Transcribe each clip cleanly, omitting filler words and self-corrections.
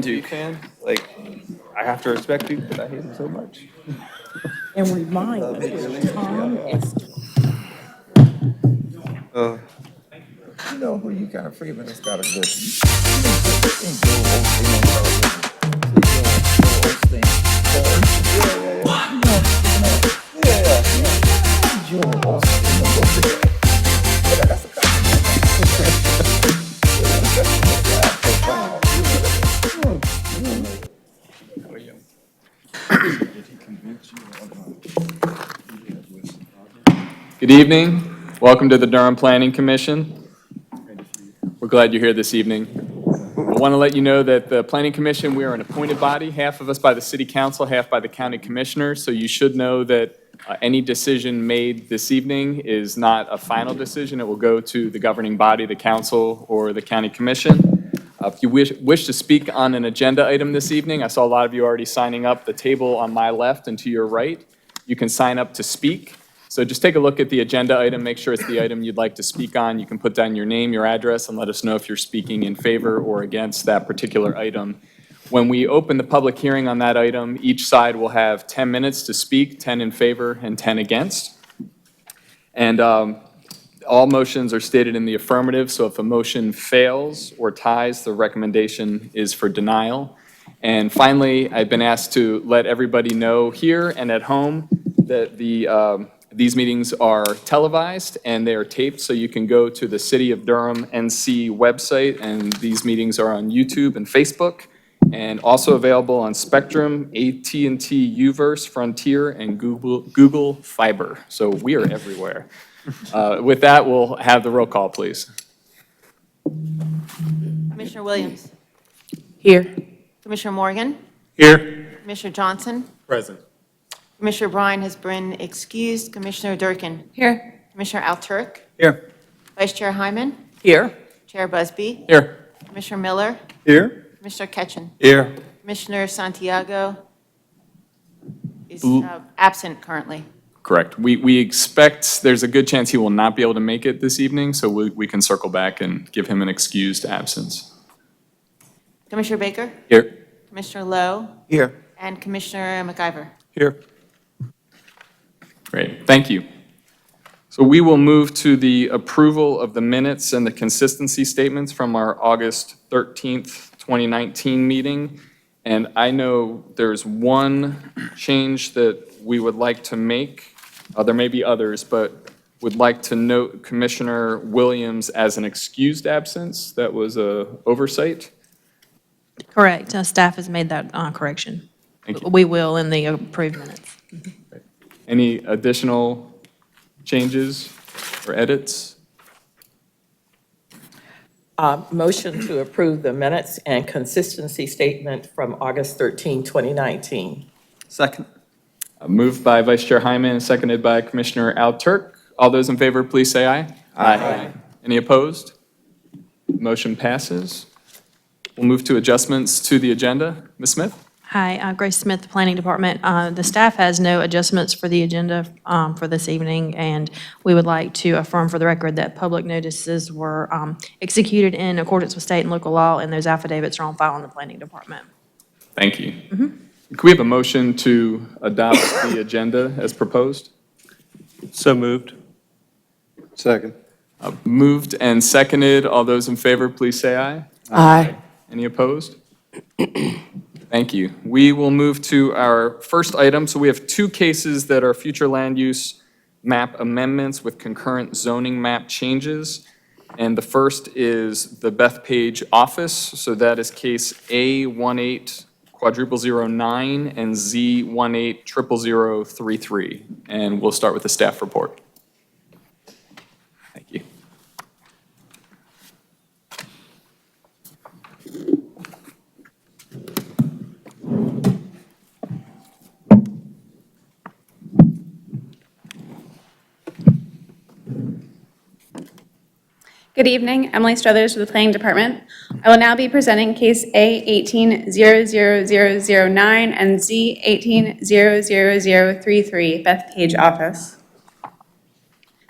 Duke fan. Like, I have to respect Duke, but I hate him so much. And remind me, Tom is You know who you kind of Freeman has got a good. Good evening. Welcome to the Durham Planning Commission. We're glad you're here this evening. I want to let you know that the Planning Commission, we are an appointed body, half of us by the City Council, half by the County Commissioners. So you should know that any decision made this evening is not a final decision. It will go to the governing body, the Council, or the County Commission. If you wish to speak on an agenda item this evening, I saw a lot of you already signing up. The table on my left and to your right, you can sign up to speak. So just take a look at the agenda item, make sure it's the item you'd like to speak on. You can put down your name, your address, and let us know if you're speaking in favor or against that particular item. When we open the public hearing on that item, each side will have 10 minutes to speak, 10 in favor and 10 against. And all motions are stated in the affirmative, so if a motion fails or ties, the recommendation is for denial. And finally, I've been asked to let everybody know here and at home that these meetings are televised and they are taped, so you can go to the City of Durham NC website, and these meetings are on YouTube and Facebook, and also available on Spectrum, AT&T UVerse, Frontier, and Google Fiber. So we are everywhere. With that, we'll have the roll call, please. Commissioner Williams. here. Commissioner Morgan. Here. Commissioner Johnson. Present. Commissioner Bryan has been excused. Commissioner Durkin. Here. Commissioner Alturk. Here. Vice Chair Hyman. Here. Chair Busby. Here. Commissioner Miller. Here. Commissioner Ketchen. Here. Commissioner Santiago is Ooh. absent currently. Correct. We expect there's a good chance he will not be able to make it this evening, so we can circle back and give him an excused absence. Commissioner Baker. Here. Commissioner Lowe. Here. And Commissioner McIver. Here. Great, thank you. So we will move to the approval of the minutes and the consistency statements from our August 13th, 2019 meeting. And I know there's one change that we would like to make. There may be others, but would like to note Commissioner Williams as an excused absence. That was a oversight. Correct. Staff has made that correction. Thank you. We will in the approved minutes. Any additional changes or edits? Motion to approve the minutes and consistency statement from August 13, 2019. Second. Moved by Vice Chair Hyman and seconded by Commissioner Alturk. All those in favor, please say aye. Aye. Any opposed? Motion passes. We'll move to adjustments to the agenda. Ms. Smith? Hi, Grace Smith, Planning Department. The staff has no adjustments for the agenda for this evening, and we would like to affirm for the record that public notices were executed in accordance with state and local law, and those affidavits are on file in the Planning Department. Thank you. Can we have a motion to adopt the agenda as proposed? So moved. Second. Moved and seconded. All those in favor, please say aye. Aye. Any opposed? Thank you. We will move to our first item. So we have two cases that are future land use map amendments with concurrent zoning map changes. And the first is the Bethpage office. So that is case A180009 and Z1900033. And we'll start with the staff report. Thank you. Good evening, Emily Struthers with the Planning Department. I will now be presenting case A18000009 and Z1800033, Bethpage office.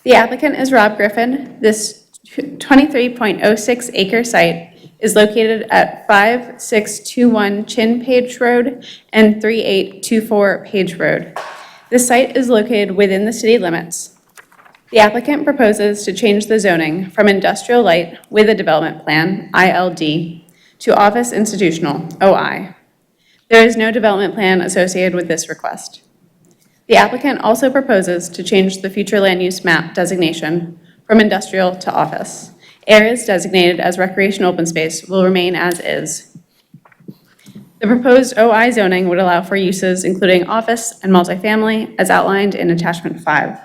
The applicant is Rob Griffin. This 23.06 acre site is located at 5621 Chin Page Road and 3824 Page Road. This site is located within the city limits. The applicant proposes to change the zoning from industrial light with a development plan, ILD, to office institutional, OI. There is no development plan associated with this request. The applicant also proposes to change the future land use map designation from industrial to office. Areas designated as recreation open space will remain as is. The proposed OI zoning would allow for uses including office and multifamily as outlined in attachment 5.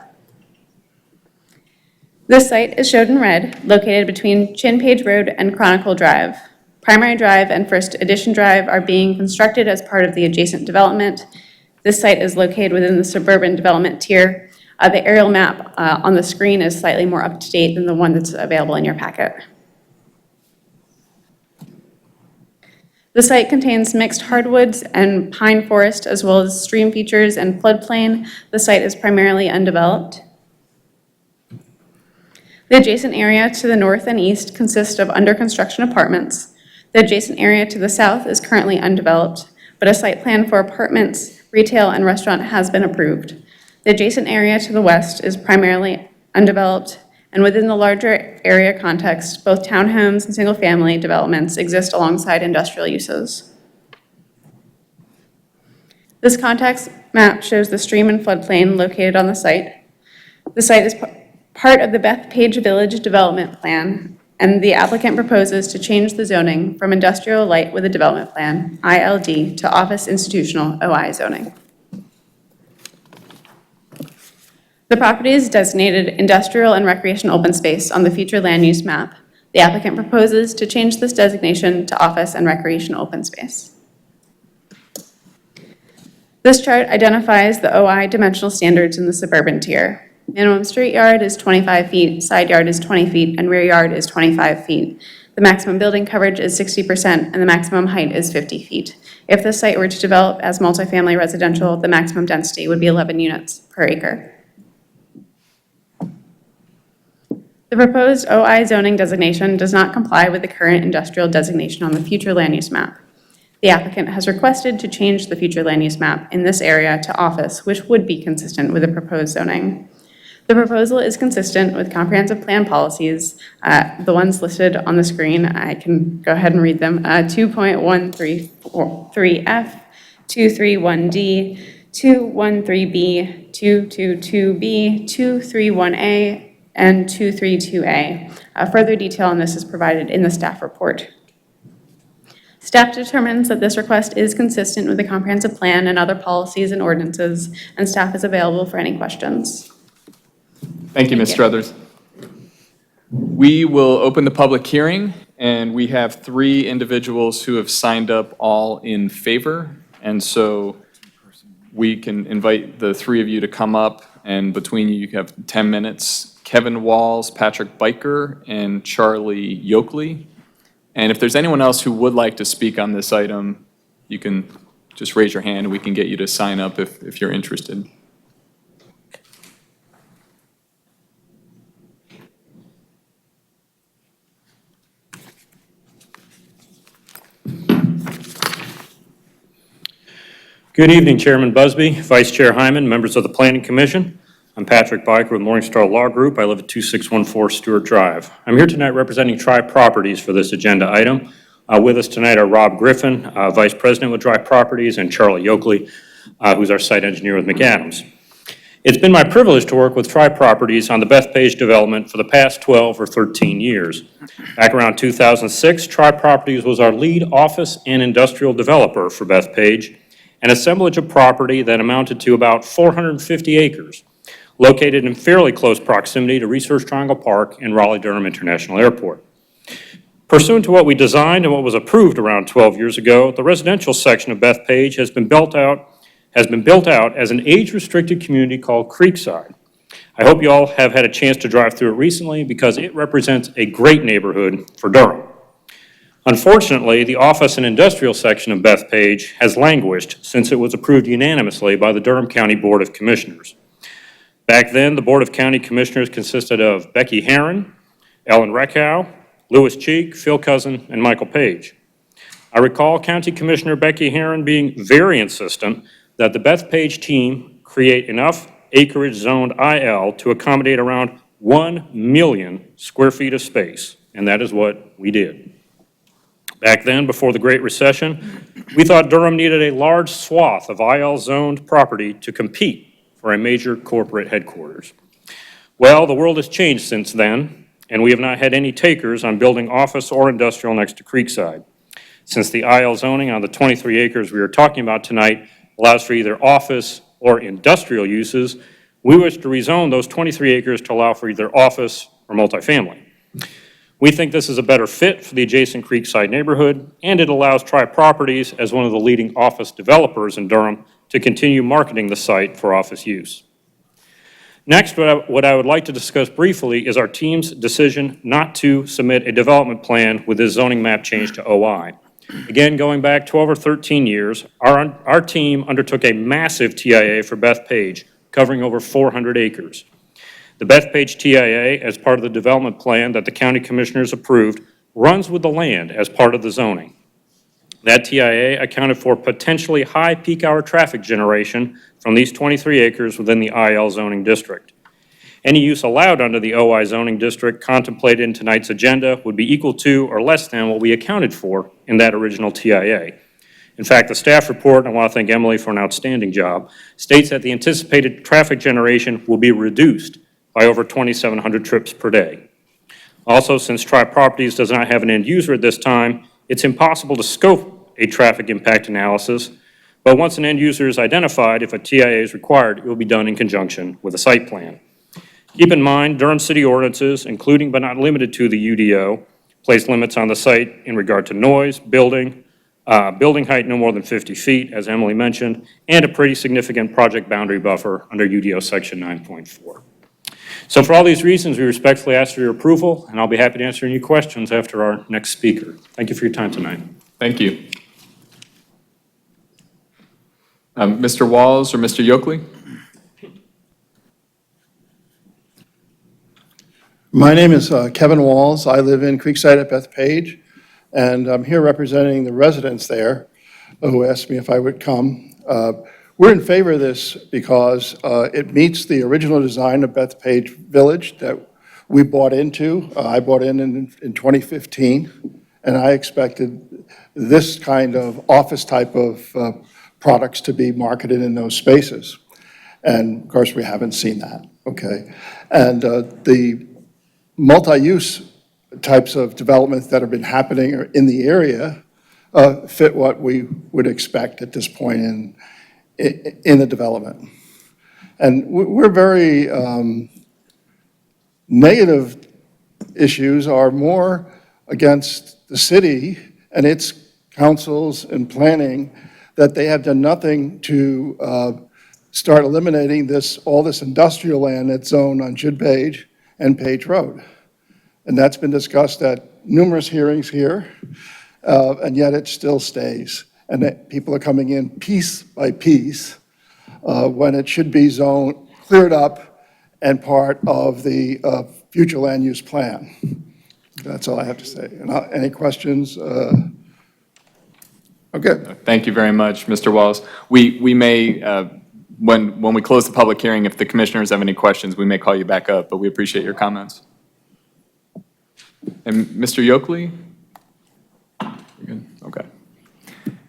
This site is shown in red, located between Chin Page Road and Chronicle Drive. Primary Drive and First Addition Drive are being constructed as part of the adjacent development. This site is located within the suburban development tier. The aerial map on the screen is slightly more up to date than the one that's available in your packet. The site contains mixed hardwoods and pine forest, as well as stream features and floodplain. The site is primarily undeveloped. The adjacent area to the north and east consists of under construction apartments. The adjacent area to the south is currently undeveloped, but a site plan for apartments, retail, and restaurant has been approved. The adjacent area to the west is primarily undeveloped, and within the larger area context, both townhomes and single-family developments exist alongside industrial uses. This context map shows the stream and floodplain located on the site. The site is part of the Bethpage Village Development Plan, and the applicant proposes to change the zoning from industrial light with a development plan, ILD, to office institutional, OI zoning. The property is designated industrial and recreation open space on the future land use map. The applicant proposes to change this designation to office and recreation open space. This chart identifies the OI dimensional standards in the suburban tier. Minimum street yard is 25 feet, side yard is 20 feet, and rear yard is 25 feet. The maximum building coverage is 60%, and the maximum height is 50 feet. If the site were to develop as multifamily residential, the maximum density would be 11 units per acre. The proposed OI zoning designation does not comply with the current industrial designation on the future land use map. The applicant has requested to change the future land use map in this area to office, which would be consistent with the proposed zoning. The proposal is consistent with comprehensive plan policies, the ones listed on the screen. I can go ahead and read them. 2.133F, 231D, 213B, 222B, 231A, and 232A. Further detail on this is provided in the staff report. Staff determines that this request is consistent with the comprehensive plan and other policies and ordinances, and staff is available for any questions. Thank you, Ms. Struthers. We will open the public hearing, and we have 3 individuals who have signed up all in favor. And so we can invite the 3 of you to come up, and between you have 10 minutes. Kevin Walls, Patrick Biker, and Charlie Yoakley. And if there's anyone else who would like to speak on this item, you can just raise your hand and we can get you to sign up if you're interested. Good evening, Chairman Busby, Vice Chair Hyman, members of the Planning Commission. I'm Patrick Biker with Morningstar Law Group. I live at 2614 Stewart Drive. I'm here tonight representing Tri Properties for this agenda item. With us tonight are Rob Griffin, Vice President with Tri Properties, and Charlie Yoakley, who's our site engineer with McAdams. It's been my privilege to work with Tri Properties on the Bethpage development for the past 12 or 13 years. Back around 2006, Tri Properties was our lead office and industrial developer for Bethpage, an assemblage of property that amounted to about 450 acres. Located in fairly close proximity to Research Triangle Park and Raleigh-Durham International Airport. Pursuant to what we designed and what was approved around 12 years ago, the residential section of Bethpage has been built out as an age-restricted community called Creekside. I hope you all have had a chance to drive through it recently because it represents a great neighborhood for Durham. Unfortunately, the office and industrial section of Bethpage has languished since it was approved unanimously by the Durham County Board of Commissioners. Back then, the Board of County Commissioners consisted of Becky Herron, Ellen Reckow, Louis Cheek, Phil Cousin, and Michael Page. I recall County Commissioner Becky Herron being very insistent that the Bethpage team create enough acreage zoned IL to accommodate around 1 million square feet of space, and that is what we did. Back then, before the Great Recession, we thought Durham needed a large swath of IL-zoned property to compete for a major corporate headquarters. Well, the world has changed since then, and we have not had any takers on building office or industrial next to Creekside. Since the IL zoning on the 23 acres we are talking about tonight allows for either office or industrial uses, we wish to rezone those 23 acres to allow for either office or multifamily. We think this is a better fit for the adjacent Creekside neighborhood, and it allows Tri Properties, as one of the leading office developers in Durham, to continue marketing the site for office use. Next, what I would like to discuss briefly is our team's decision not to submit a development plan with this zoning map change to OI. Again, going back 12 or 13 years, our team undertook a massive TIA for Bethpage, covering over 400 acres. The Bethpage TIA, as part of the development plan that the county commissioners approved, runs with the land as part of the zoning. That TIA accounted for potentially high peak hour traffic generation from these 23 acres within the IL zoning district. Any use allowed under the OI zoning district contemplated in tonight's agenda would be equal to or less than what we accounted for in that original TIA. In fact, the staff report, and I want to thank Emily for an outstanding job, states that the anticipated traffic generation will be reduced by over 2,700 trips per day. Also, since Tri Properties does not have an end user at this time, it's impossible to scope a traffic impact analysis, but once an end user is identified, if a TIA is required, it will be done in conjunction with a site plan. Keep in mind, Durham City ordinances, including but not limited to the UDO, place limits on the site in regard to noise, building height no more than 50 feet, as Emily mentioned, and a pretty significant project boundary buffer under UDO Section 9.4. So for all these reasons, we respectfully ask for your approval, and I'll be happy to answer any questions after our next speaker. Thank you for your time tonight. Thank you. Mr. Walls or Mr. Yockley? My name is Kevin Walls. I live in Creekside at Bethpage, and I'm here representing the residents there who asked me if I would come. We're in favor of this because it meets the original design of Bethpage Village that we bought into. I bought in 2015, and I expected this kind of office type of products to be marketed in those spaces. And of course, we haven't seen that, okay? And the multi-use types of developments that have been happening in the area fit what we would expect at this point in the development. And we're very negative issues are more against the city and its councils and planning that they have done nothing to start eliminating all this industrial land that's zoned on Judd Page and Page Road. And that's been discussed at numerous hearings here, and yet it still stays. And that people are coming in piece by piece when it should be zoned, cleared up, and part of the future land use plan. That's all I have to say. And any questions? Okay. Thank you very much, Mr. Walls. We may, when we close the public hearing, if the commissioners have any questions, we may call you back up, but we appreciate your comments. And Mr. Yockley? Okay.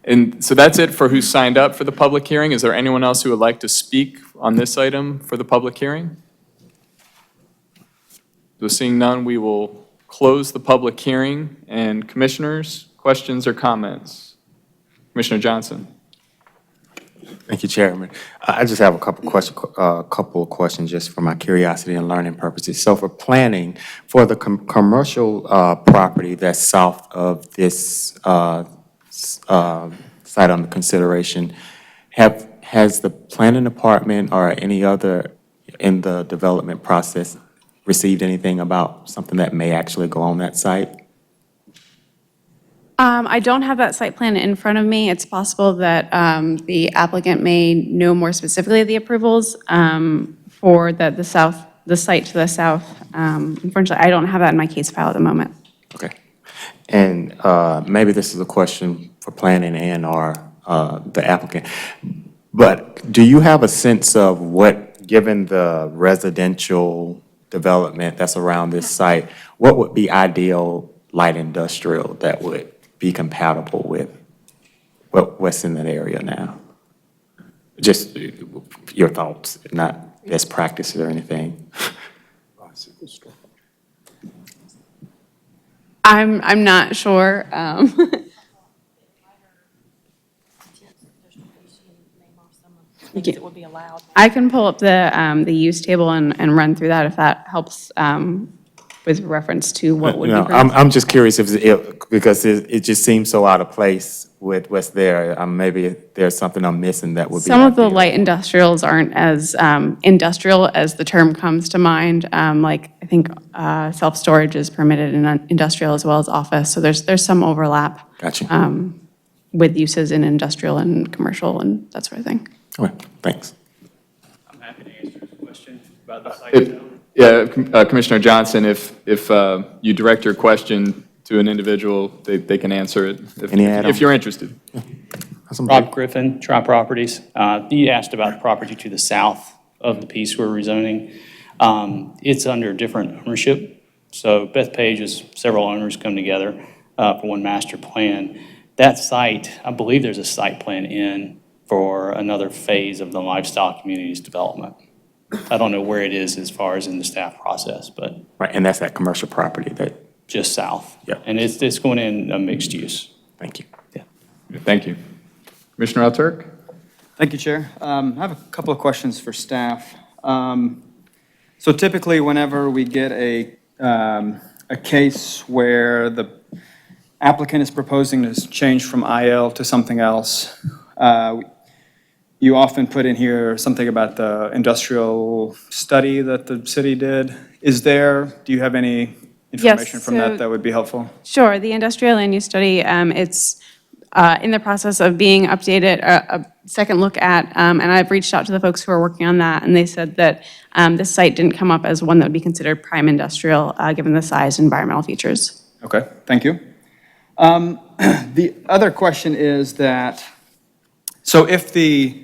And so that's it for who signed up for the public hearing. Is there anyone else who would like to speak on this item for the public hearing? So seeing none, we will close the public hearing. And commissioners, questions or comments? Commissioner Johnson. Thank you, Chairman. I just have a couple of questions just for my curiosity and learning purposes. So for planning, for the commercial property that's south of this site under consideration, has the planning department or any other in the development process received anything about something that may actually go on that site? I don't have that site plan in front of me. It's possible that the applicant may know more specifically the approvals for the site to the south. Unfortunately, I don't have that in my case file at the moment. Okay. And maybe this is a question for planning and/or the applicant. But do you have a sense of what, given the residential development that's around this site, what would be ideal light industrial that would be compatible with what's in that area now? Just your thoughts, not best practices or anything. I'm not sure. Things that would be allowed. I can pull up the use table and run through that if that helps with reference to what would be. No, I'm just curious because it just seems so out of place with what's there. Maybe there's something I'm missing that would be. Some of the ideal. light industrials aren't as industrial as the term comes to mind. Like, I think self-storage is permitted in industrial as well as office, so there's some overlap. Gotcha. With uses in industrial and commercial and that sort of thing. Okay, thanks. I'm happy to answer this question about the site. Yeah, Commissioner Johnson, if you direct your question to an individual, they can answer it Any if add-on? you're interested. Rob Griffin, Tri Properties. You asked about the property to the south of the piece we're rezoning. It's under different ownership. So Bethpage is several owners come together for one master plan. That site, I believe there's a site plan in for another phase of the lifestyle communities development. I don't know where it is as far as in the staff process, but Right, and that's that commercial property that, just south. Yeah. And it's going in a mixed use. thank you. Thank you. Commissioner Alturk? Thank you, Chair. I have a couple of questions for staff. So typically, whenever we get a case where the applicant is proposing to change from IL to something else, you often put in here something about the industrial study that the city did. Do you have any information from so- that that would be helpful? Sure, the industrial land use study, it's in the process of being updated, a second look at, and I've reached out to the folks who are working on that, and they said that this site didn't come up as one that would be considered prime industrial, given the size and environmental features. Okay, thank you. The other question is that, so if the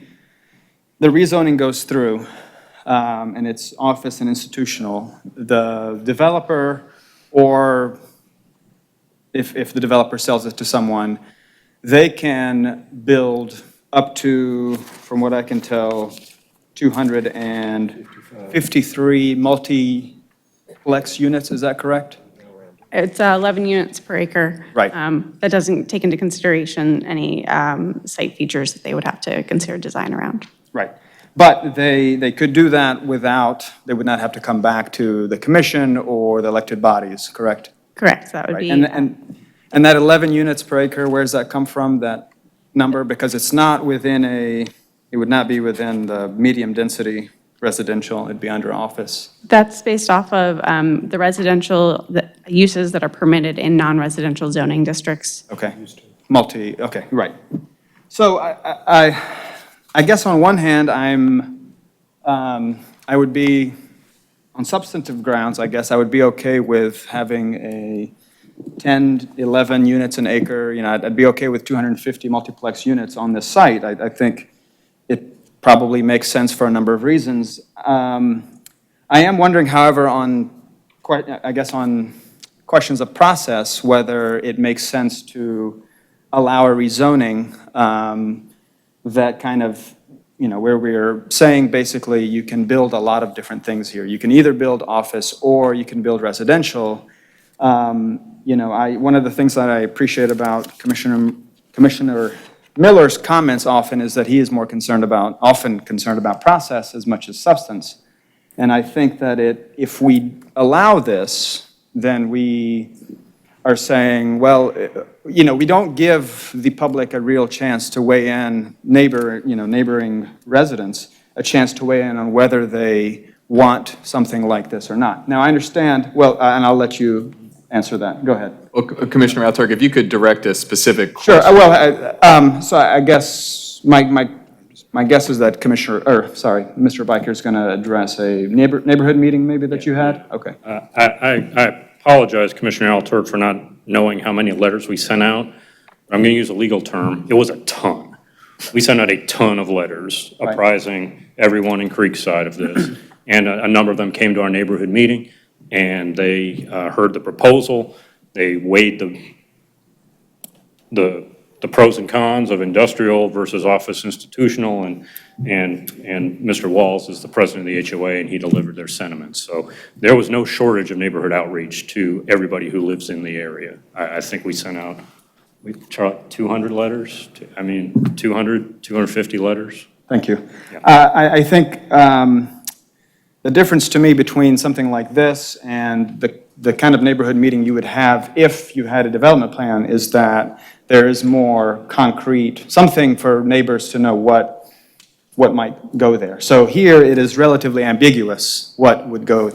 rezoning goes through, and it's office and institutional, the developer, or if the developer sells it to someone, they can build up to, from what I can tell, 253 multiplex units, is that correct? It's 11 units per acre. Right. That doesn't take into consideration any site features that they would have to consider design around. Right. But they could do that without, they would not have to come back to the commission or the elected bodies, correct? Correct, that would Right. be. And that 11 units per acre, where does that come from, that number? Because it's not within it would not be within the medium density residential, it'd be under office. That's based off of the residential uses that are permitted in non-residential zoning districts. Okay. Okay, right. So I guess on one hand, I would be, on substantive grounds, I guess I would be okay with having a 10, 11 units an acre, I'd be okay with 250 multiplex units on this site. I think it probably makes sense for a number of reasons. I am wondering, however, on questions of process, whether it makes sense to allow a rezoning that kind of, where we're saying basically you can build a lot of different things here. You can either build office or you can build residential. One of the things that I appreciate about Commissioner Miller's comments often is that he is often concerned about process as much as substance. And I think that if we allow this, then we are saying, well, we don't give the public a real chance to weigh in, neighboring residents, a chance to weigh in on whether they want something like this or not. Now, I understand, and I'll let you answer that. Go ahead. Well, Commissioner Alturk, if you could direct a specific Sure, question. so I guess my guess is that Mr. Biker is going to address a neighborhood meeting maybe that you had? Okay. I apologize, Commissioner Alturk, for not knowing how many letters we sent out. I'm going to use a legal term. It was a ton. We sent out a ton of letters apprising everyone in Creekside of this. And a number of them came to our neighborhood meeting, and they heard the proposal. They weighed the pros and cons of industrial versus office institutional, and Mr. Walls is the president of the HOA, and he delivered their sentiments. So there was no shortage of neighborhood outreach to everybody who lives in the area. I think we sent out 200 letters, 250 letters. Thank you. I think the difference to me between something like this and the kind of neighborhood meeting you would have if you had a development plan is that there is more concrete, something for neighbors to know what might go there. So here it is relatively ambiguous what would go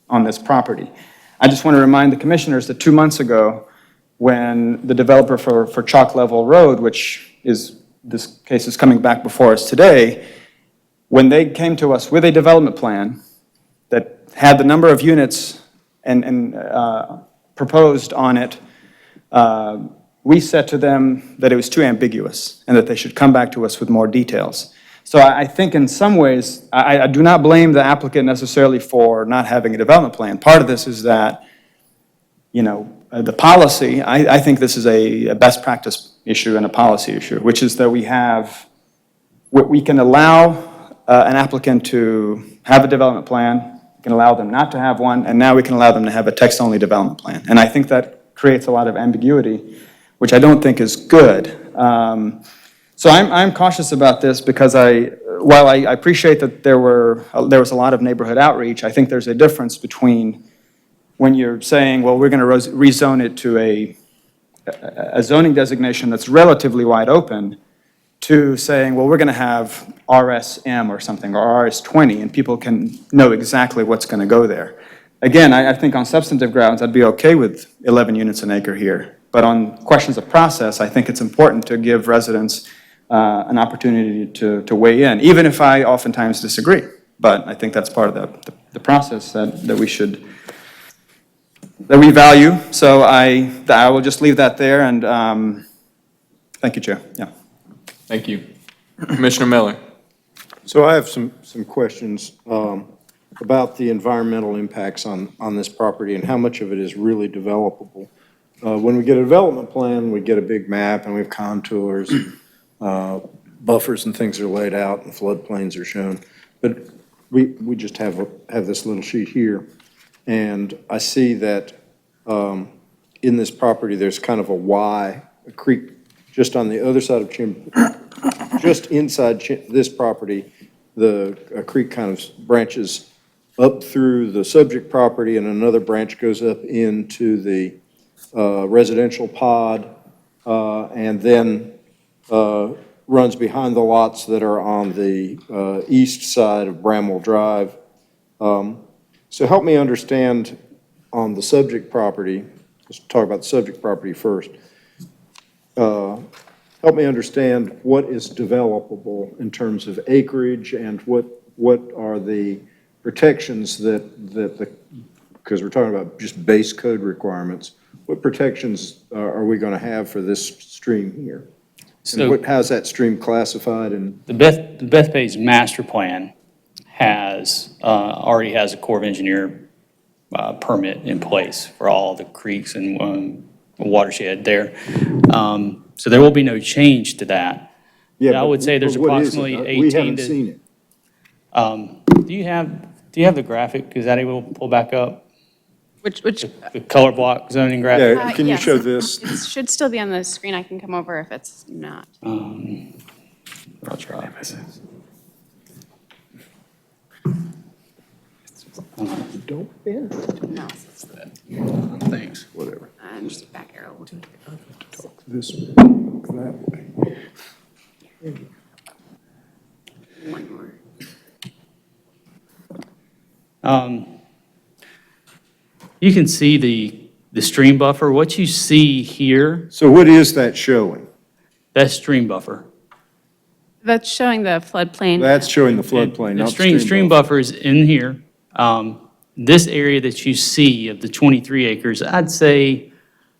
on this property. I just want to remind the commissioners that 2 months ago, when the developer for Chalk Level Road, which is, this case is coming back before us today, when they came to us with a development plan that had the number of units and proposed on it, we said to them that it was too ambiguous and that they should come back to us with more details. So I think in some ways, I do not blame the applicant necessarily for not having a development plan. Part of this is that, the policy, I think this is a best practice issue and a policy issue, which is that we can allow an applicant to have a development plan, we can allow them not to have one, and now we can allow them to have a text-only development plan. And I think that creates a lot of ambiguity, which I don't think is good. So I'm cautious about this because while I appreciate that there was a lot of neighborhood outreach, I think there's a difference between when you're saying, well, we're going to rezone it to a zoning designation that's relatively wide open, to saying, well, we're going to have RSM or something, or RS20, and people can know exactly what's going to go there. Again, I think on substantive grounds, I'd be okay with 11 units an acre here. But on questions of process, I think it's important to give residents an opportunity to weigh in, even if I oftentimes disagree. But I think that's part of the process that we value. So I will just leave that there, and thank you, Chair. Yeah. Thank you. Commissioner Miller. So I have some questions about the environmental impacts on this property and how much of it is really developable. When we get a development plan, we get a big map and we have contours, buffers and things are laid out and floodplains are shown. But we just have this little sheet here. And I see that in this property, there's kind of a Y, a creek, just on the other side of just inside this property, a creek kind of branches up through the subject property, and another branch goes up into the residential pod, and then runs behind the lots that are on the east side of Bramwell Drive. So help me understand on the subject property, let's talk about the subject property first. Help me understand what is developable in terms of acreage and what are the protections because we're talking about just base code requirements. What protections are we going to have for this stream here? So And how's that stream classified? And the Bethpage master plan already has a Corps of Engineer permit in place for all the creeks and watershed there. So there will be no change to that. I would say there's approximately 18 We haven't seen it. Do you have the graphic? Is that able to pull back up? Which, The color block zoning graphic? Yeah, can you yes. show this? it should still be on the screen. I can come over if it's not. I'll try. Don't bend. No, Thanks. Whatever. just back arrow. Talk this way, that way. One more. You can see the stream buffer. What you see here, So what is that showing? that's stream buffer. That's showing the floodplain. That's showing the floodplain, The not stream stream buffer is in here. This area that you see of the 23 acres, I'd say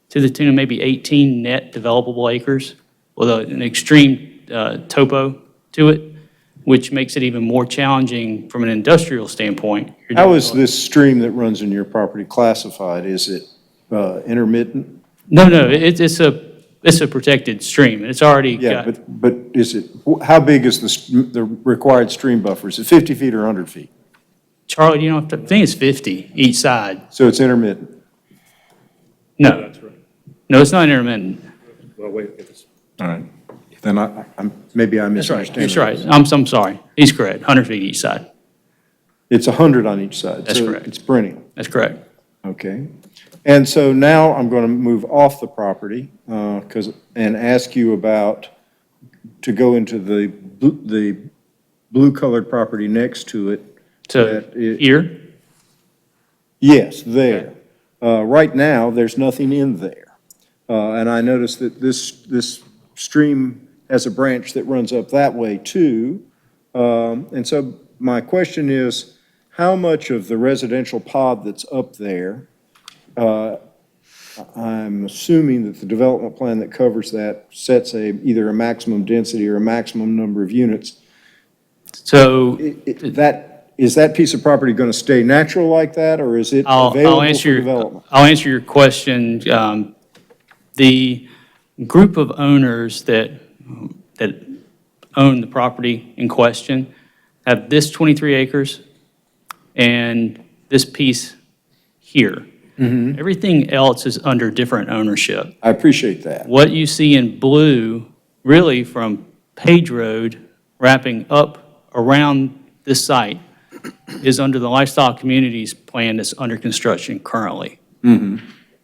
to the tune of maybe 18 net developable acres with an extreme topo to it, which makes it even more challenging from an industrial standpoint. How is this stream that runs in your property classified? Is it intermittent? No, it's a protected stream. It's already Yeah, got, but is it, how big is the required stream buffer? Is it 50 feet or 100 feet? Charlie, I think it's 50 each side. So it's intermittent? No. No, it's not intermittent. Well, wait, All right. Then maybe I That's right. misunderstand. That's right. I'm sorry. He's correct. 100 feet each side. It's 100 on each side? That's so correct. It's perennial? That's correct. Okay. And so now I'm going to move off the property and ask you to go into the blue-colored property next to it. To here? Yes, there. Right now, there's nothing in there. And I noticed that this stream has a branch that runs up that way too. And so my question is, how much of the residential pod that's up there, I'm assuming that the development plan that covers that sets either a maximum density or a maximum number of units. So Is that piece of property going to stay natural like that, or is it available for development? I'll answer your question. The group of owners that own the property in question have this 23 acres and this piece here. Everything else is under different ownership. I appreciate that. What you see in blue, really from Page Road wrapping up around this site, is under the Lifestyle Communities plan that's under construction currently.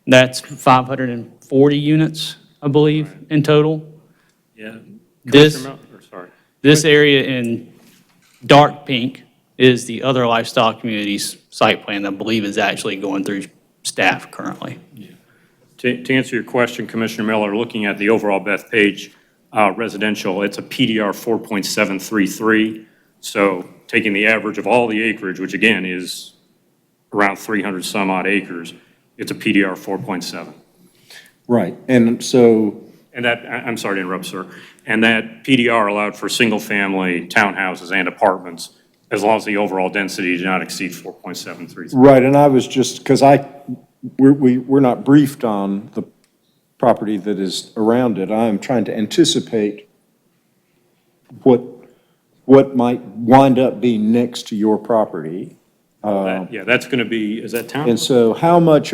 That's 540 units, I believe, in total. Yeah. This area in dark pink is the other Lifestyle Communities site plan that I believe is actually going through staff currently. To answer your question, Commissioner Miller, looking at the overall Bethpage residential, it's a PDR 4.733. So taking the average of all the acreage, which again is around 300 some odd acres, it's a PDR 4.7. Right, and so. And that, I'm sorry to interrupt, sir. And that PDR allowed for single-family townhouses and apartments as long as the overall density did not exceed 4.733. Right, and I was just, because we're not briefed on the property that is around it. I'm trying to anticipate what might wind up being next to your property. Yeah, that's going to be, is that town? And so how much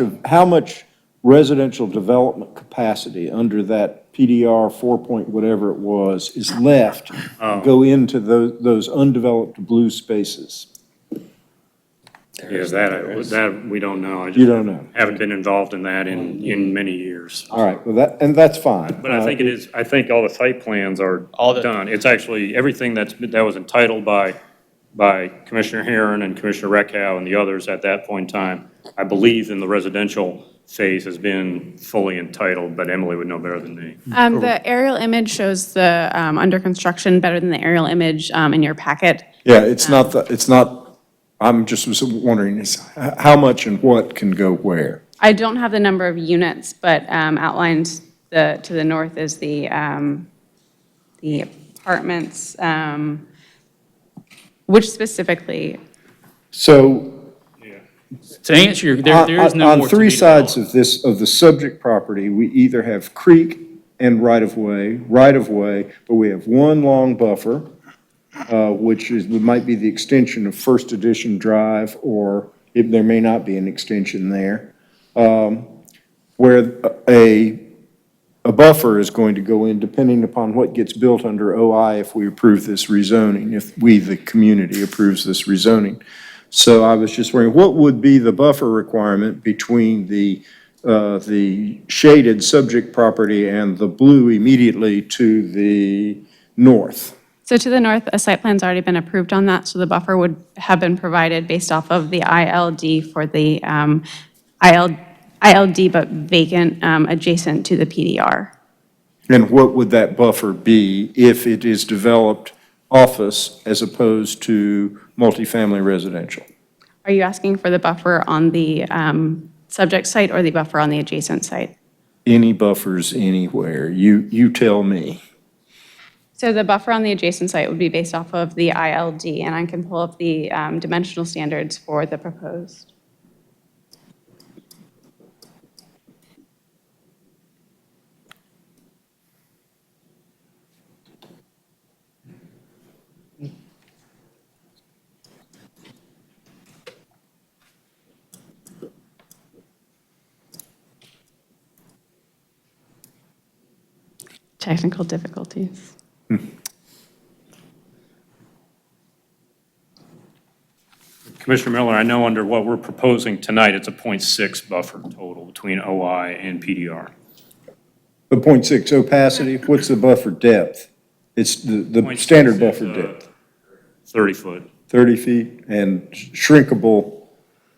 residential development capacity under that PDR 4 point whatever it was is left to go into those undeveloped blue spaces? Is that we don't know. You don't know? Haven't been involved in that in many years. All right, well, that's fine. But I think it is, I think all the site plans are done. It's actually, everything that was entitled by Commissioner Herron and Commissioner Reckow and the others at that point in time, I believe in the residential phase has been fully entitled, but Emily would know better than me. The aerial image shows the under construction better than the aerial image in your packet. Yeah, it's not, I'm just was wondering is how much and what can go where? I don't have the number of units, but outlined to the north is the apartments, which specifically. So. To answer your, there is no more to be On three sides of the subject property, we either have creek and right-of-way, but we have one long buffer, which might be the extension of First Edition Drive, or there may not be an extension there, where a buffer is going to go in depending upon what gets built under OI if we approve this rezoning, if we, the community, approves this rezoning. So I was just wondering, what would be the buffer requirement between the shaded subject property and the blue immediately to the north? So to the north, a site plan's already been approved on that, so the buffer would have been provided based off of the ILD for the ILD but vacant adjacent to the PDR. And what would that buffer be if it is developed office as opposed to multifamily residential? Are you asking for the buffer on the subject site or the buffer on the adjacent site? Any buffers anywhere, you tell me. So the buffer on the adjacent site would be based off of the ILD, and I can pull up the dimensional standards for the proposed. Technical difficulties. Commissioner Miller, I know under what we're proposing tonight, it's a .6 buffer total between OI and PDR. The .6 opacity, what's the buffer depth? It's the 0.6 standard is, buffer depth. 30 foot. 30 feet and shrinkable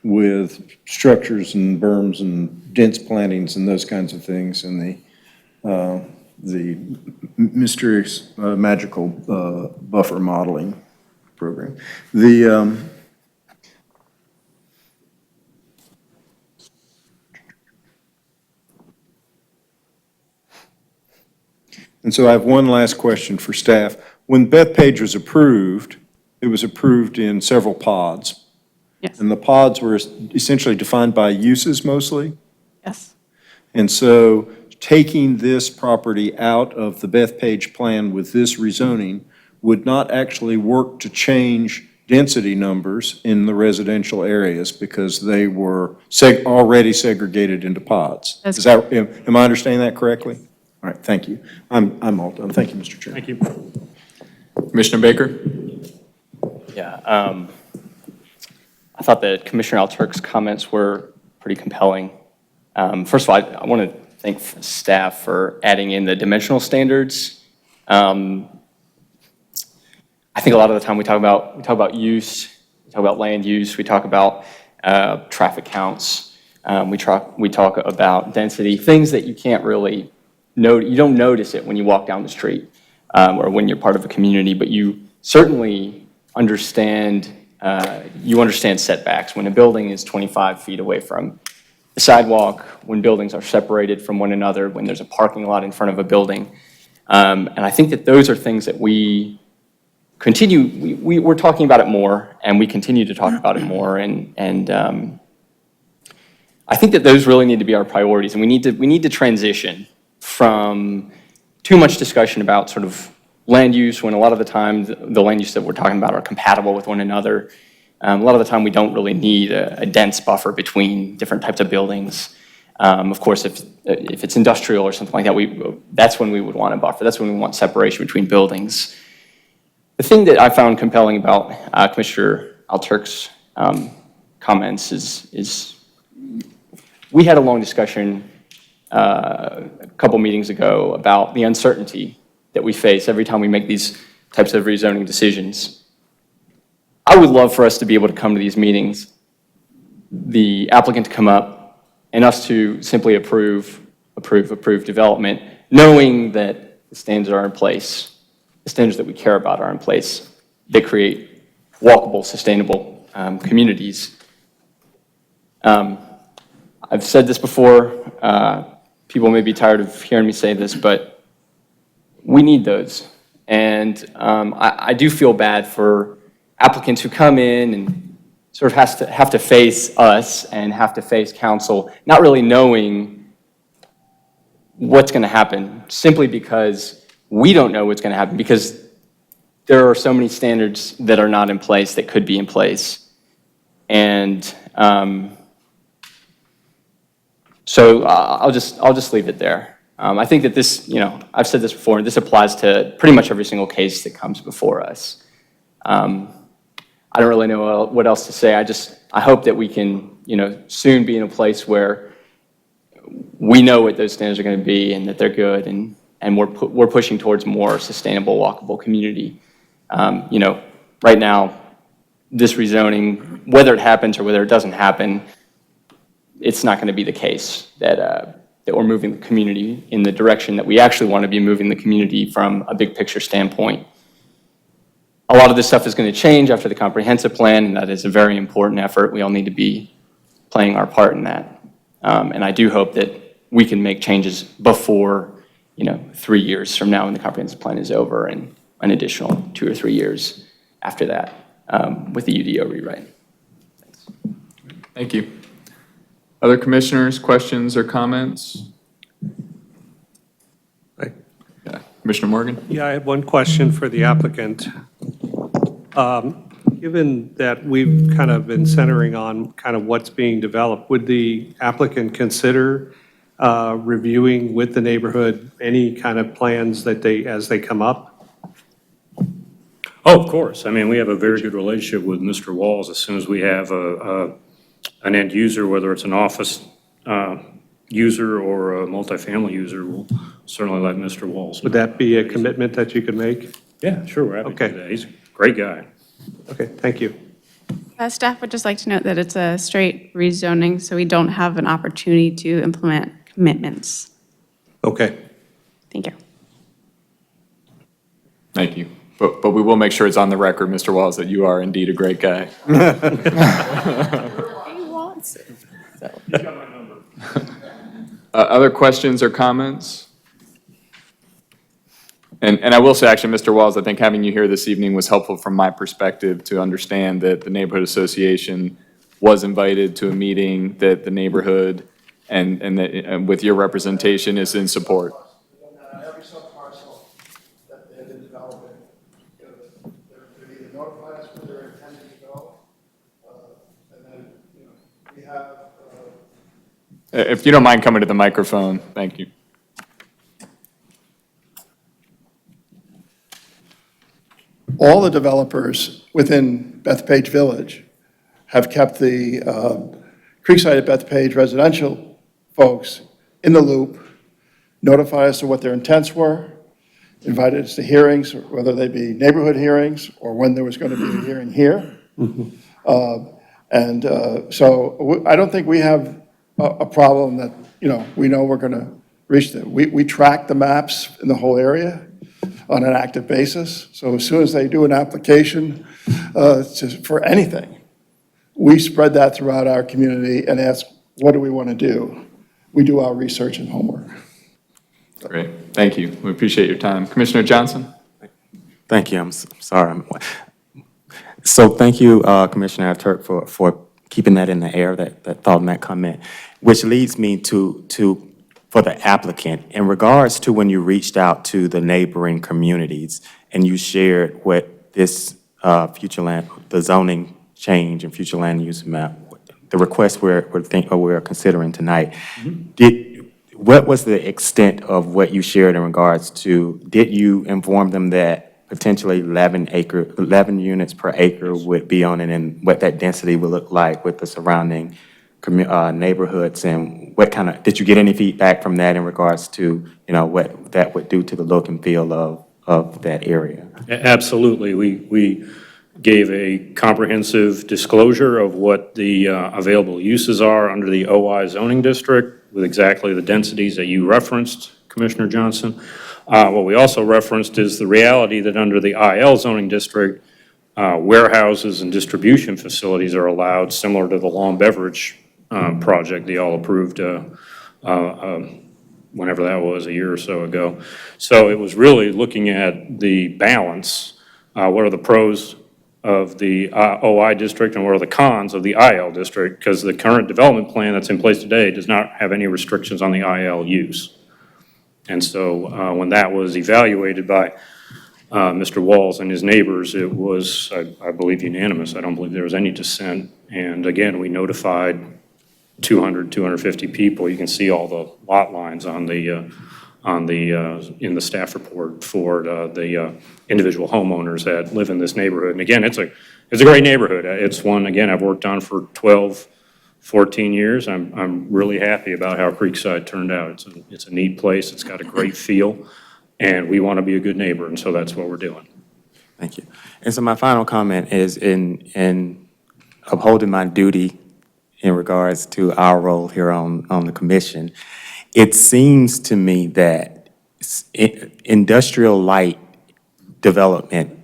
with structures and berms and dense plantings and those kinds of things in the mysterious magical buffer modeling program. And so I have one last question for staff. When Bethpage was approved, it was approved in several pods. Yes. And the pods were essentially defined by uses mostly. Yes. And so taking this property out of the Bethpage plan with this rezoning would not actually work to change density numbers in the residential areas because they were already segregated into pods. That's Is that, am I understanding that correctly? All right, thank you. I'm all done. Thank you, Mr. Chairman. Thank you. Commissioner Baker? Yeah, I thought that Commissioner Alturk's comments were pretty compelling. First of all, I want to thank staff for adding in the dimensional standards. I think a lot of the time we talk about use, we talk about land use, we talk about traffic counts, we talk about density, things that you can't really you don't notice it when you walk down the street or when you're part of a community, but you certainly understand setbacks. When a building is 25 feet away from the sidewalk, when buildings are separated from one another, when there's a parking lot in front of a building. And I think that those are things that we're talking about it more, and we continue to talk about it more, and I think that those really need to be our priorities, and we need to transition from too much discussion about sort of land use, when a lot of the time the land use that we're talking about are compatible with one another. A lot of the time we don't really need a dense buffer between different types of buildings. Of course, if it's industrial or something like that, that's when we would want a buffer. That's when we want separation between buildings. The thing that I found compelling about Commissioner Alturk's comments is we had a long discussion a couple meetings ago about the uncertainty that we face every time we make these types of rezoning decisions. I would love for us to be able to come to these meetings, the applicant to come up, and us to simply approve development, knowing that the standards are in place, the standards that we care about are in place, that create walkable, sustainable communities. I've said this before, people may be tired of hearing me say this, but we need those. And I do feel bad for applicants who come in and sort of have to face us and have to face council, not really knowing what's going to happen, simply because we don't know what's going to happen, because there are so many standards that are not in place that could be in place. And so I'll just leave it there. I think that this, I've said this before, and this applies to pretty much every single case that comes before us. I don't really know what else to say. I hope that we can, soon be in a place where we know what those standards are going to be and that they're good, and we're pushing towards more sustainable, walkable community. Right now, this rezoning, whether it happens or whether it doesn't happen, it's not going to be the case that we're moving the community in the direction that we actually want to be moving the community from a big picture standpoint. a lot of this stuff is going to change after the comprehensive plan, and that is a very important effort. We all need to be playing our part in that. And I do hope that we can make changes before, 3 years from now when the comprehensive plan is over and an additional 2 or 3 years after that with the UDO rewrite. Thanks. Thank you. Other commissioners, questions or comments? Yeah. Commissioner Morgan? Yeah, I had one question for the applicant. Given that we've kind of been centering on kind of what's being developed, would the applicant consider reviewing with the neighborhood any kind of plans that as they come up? Oh, of course. I mean, we have a very good relationship with Mr. Walls. As soon as we have an end user, whether it's an office user or a multifamily user, we'll certainly let Mr. Walls know. Would that be a commitment that you could make? Yeah, sure, we're happy to Okay. do that. He's a great guy. Okay, thank you. Staff would just like to note that it's a straight rezoning, so we don't have an opportunity to implement commitments. Okay. Thank you. Thank you. But we will make sure it's on the record, Mr. Walls, that you are indeed a great guy. He wants it, so. Other questions or comments? And I will say, actually, Mr. Walls, I think having you here this evening was helpful from my perspective to understand that the neighborhood association was invited to a meeting, that the neighborhood and with your representation is in support. Every sub-parcel that they've been developing, they're either notify us where they're intending to go, and then, we have. If you don't mind coming to the microphone, thank you. All the developers within Bethpage Village have kept the Creekside at Bethpage residential folks in the loop, notified us of what their intents were, invited us to hearings, whether they be neighborhood hearings or when there was going to be a hearing here. So I don't think we have a problem that, we know we're going to reach that. We track the maps in the whole area on an active basis. So as soon as they do an application for anything, we spread that throughout our community and ask, what do we want to do? We do our research and homework. Great, thank you. We appreciate your time. Commissioner Johnson? Thank you. I'm sorry. So thank you, Commissioner Turk, for keeping that in the air, that thought and that comment, which leads me to for the applicant, in regards to when you reached out to the neighboring communities and you shared what this the zoning change and future land use map, the request we're considering tonight, what was the extent of what you shared in regards to, did you inform them that potentially 11 units per acre would be on it, and what that density would look like with the surrounding neighborhoods, and what kind of, did you get any feedback from that in regards to, what that would do to the look and feel of that area? Absolutely. We gave a comprehensive disclosure of what the available uses are under the OI zoning district with exactly the densities that you referenced, Commissioner Johnson. What we also referenced is the reality that under the IL zoning district, warehouses and distribution facilities are allowed, similar to the Long Beverage project they all approved whenever that was, a year or so ago. So it was really looking at the balance, what are the pros of the OI district and what are the cons of the IL district, because the current development plan that's in place today does not have any restrictions on the IL use. And so when that was evaluated by Mr. Walls and his neighbors, it was, I believe, unanimous. I don't believe there was any dissent. And again, we notified 250 people. You can see all the lot lines on the in the staff report for the individual homeowners that live in this neighborhood. And again, it's a great neighborhood. It's one, again, I've worked on for 12, 14 years. I'm really happy about how Creekside turned out. It's a neat place. It's got a great feel, and we want to be a good neighbor, and so that's what we're doing. Thank you. And so my final comment is in upholding my duty in regards to our role here on the commission. It seems to me that industrial light development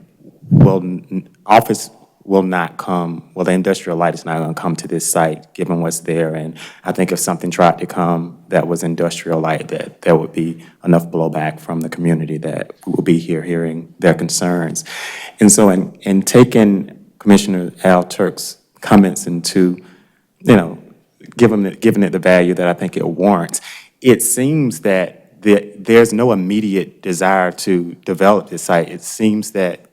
office will not come, well, the industrial light is not going to come to this site, given what's there. And I think if something tried to come that was industrial light, that there would be enough blowback from the community that we will be here hearing their concerns. And so in taking Commissioner Al Turk's comments into, giving it the value that I think it warrants, it seems that there's no immediate desire to develop this site. It seems that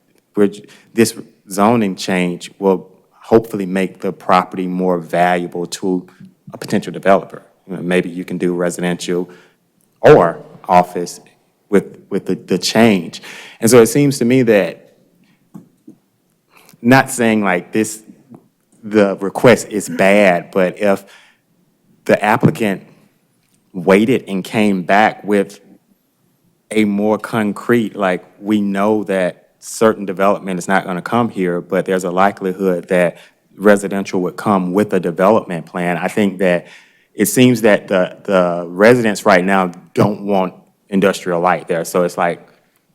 this zoning change will hopefully make the property more valuable to a potential developer. Maybe you can do residential or office with the change. And so it seems to me that, not saying like the request is bad, but if the applicant waited and came back with a more concrete, like, we know that certain development is not going to come here, but there's a likelihood that residential would come with a development plan. I think that it seems that the residents right now don't want industrial light there. So it's like,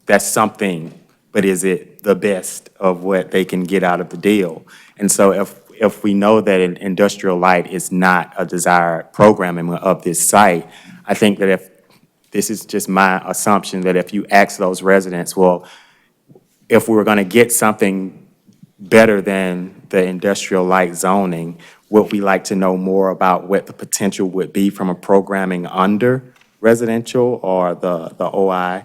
that's something, but is it the best of what they can get out of the deal? And so if we know that an industrial light is not a desired programming of this site, I think that this is just my assumption, that if you ask those residents, well, if we were going to get something better than the industrial light zoning, would we like to know more about what the potential would be from a programming under residential or the OI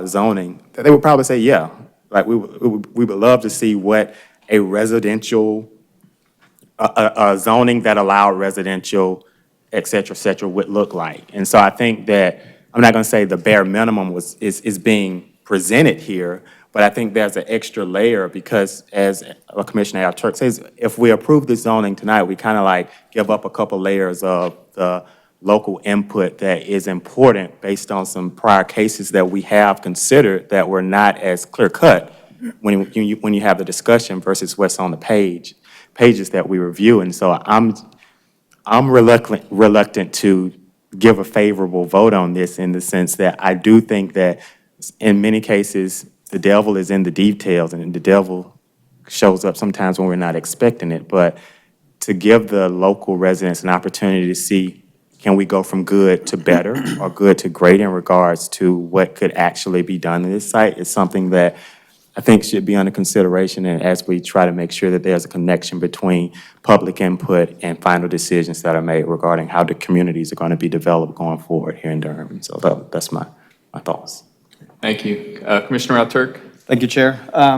zoning? They would probably say, yeah. Like, we would love to see what a residential, a zoning that allowed residential, et cetera, would look like. And so I think that, I'm not going to say the bare minimum is being presented here, but I think there's an extra layer, because as Commissioner Al Turk says, if we approve the zoning tonight, we kind of like give up a couple layers of the local input that is important based on some prior cases that we have considered that were not as clear cut when you have the discussion versus what's on the pages that we review. And so I'm reluctant to give a favorable vote on this, in the sense that I do think that in many cases, the devil is in the details, and the devil shows up sometimes when we're not expecting it. But to give the local residents an opportunity to see, can we go from good to better or good to great in regards to what could actually be done in this site, is something that I think should be under consideration, and as we try to make sure that there's a connection between public input and final decisions that are made regarding how the communities are going to be developed going forward here in Durham. So that's my thoughts. Thank you. Commissioner Al Turk? Thank you, Chair. I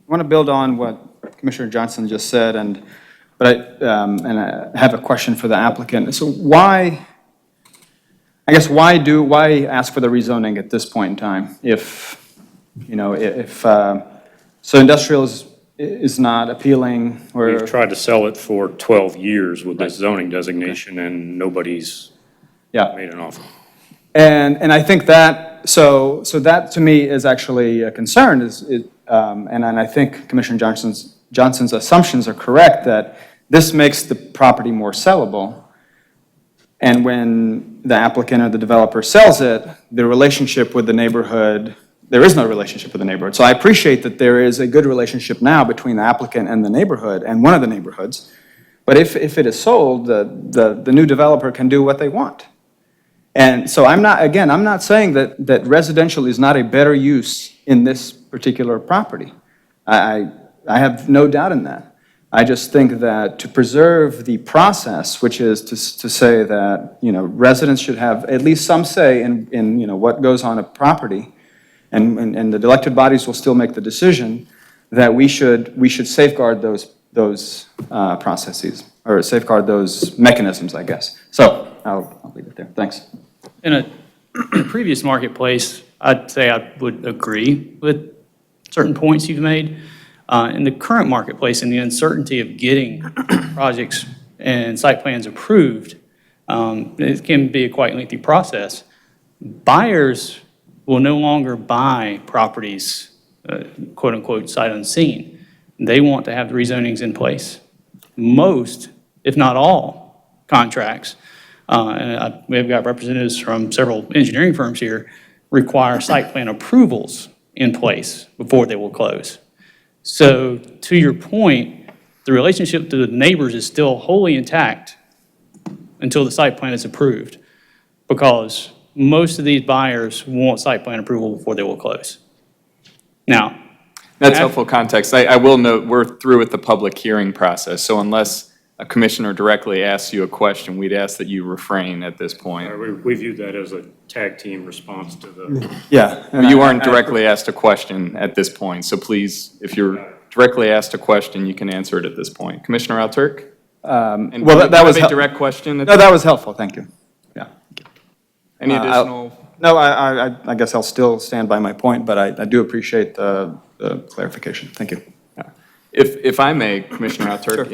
want to build on what Commissioner Johnson just said, but I have a question for the applicant. So why ask for the rezoning at this point in time? So industrial is not appealing, or? We've tried to sell it for 12 years with this zoning designation, and nobody's made an offer. And I think that, so that to me is actually a concern, and I think Commissioner Johnson's assumptions are correct, that this makes the property more sellable. And when the applicant or the developer sells it, the relationship with the neighborhood, there is no relationship with the neighborhood. So I appreciate that there is a good relationship now between the applicant and the neighborhood, and one of the neighborhoods. But if it is sold, the new developer can do what they want. And so I'm not saying that residential is not a better use in this particular property. I have no doubt in that. I just think that to preserve the process, which is to say that, residents should have at least some say in what goes on a property, and the elected bodies will still make the decision, that we should safeguard those processes, or safeguard those mechanisms, I guess. So I'll leave it there. Thanks. In a previous marketplace, I'd say I would agree with certain points you've made. In the current marketplace, and the uncertainty of getting projects and site plans approved, it can be a quite lengthy process. Buyers will no longer buy properties, quote unquote, sight unseen. They want to have the rezonings in place. Most, if not all, contracts, we've got representatives from several engineering firms here, require site plan approvals in place before they will close. So to your point, the relationship to the neighbors is still wholly intact until the site plan is approved, because most of these buyers want site plan approval before they will close. Now, That's helpful context. I will note, we're through with the public hearing process, so unless a commissioner directly asks you a question, we'd ask that you refrain at this point. We view that as a tag team response to the. Yeah. and You I- weren't directly asked a question at this point, so please, if you're directly asked a question, you can answer it at this point. Commissioner Alturk? And Well, that you was have a hel- direct question? No, that was helpful, thank you. Yeah. Any I'll- additional? No, I guess I'll still stand by my point, but I do appreciate the clarification. Thank you. If I may, Commissioner Alturk,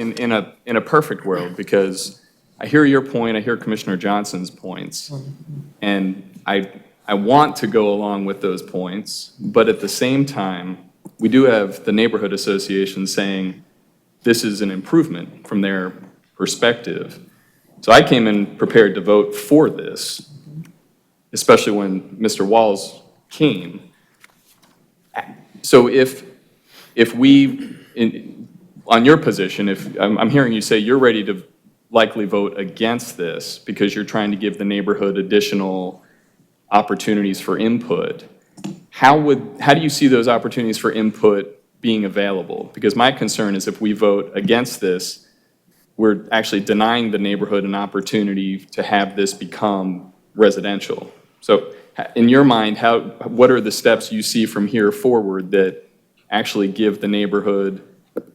in a perfect world, because I hear your point, I hear Commissioner Johnson's points, and I want to go along with those points, but at the same time, we do have the neighborhood association saying this is an improvement from their perspective. So I came in prepared to vote for this, especially when Mr. Walls came. So if we, on your position, if, I'm hearing you say you're ready to likely vote against this because you're trying to give the neighborhood additional opportunities for input, how do you see those opportunities for input being available? Because my concern is if we vote against this, we're actually denying the neighborhood an opportunity to have this become residential. So in your mind, what are the steps you see from here forward that actually give the neighborhood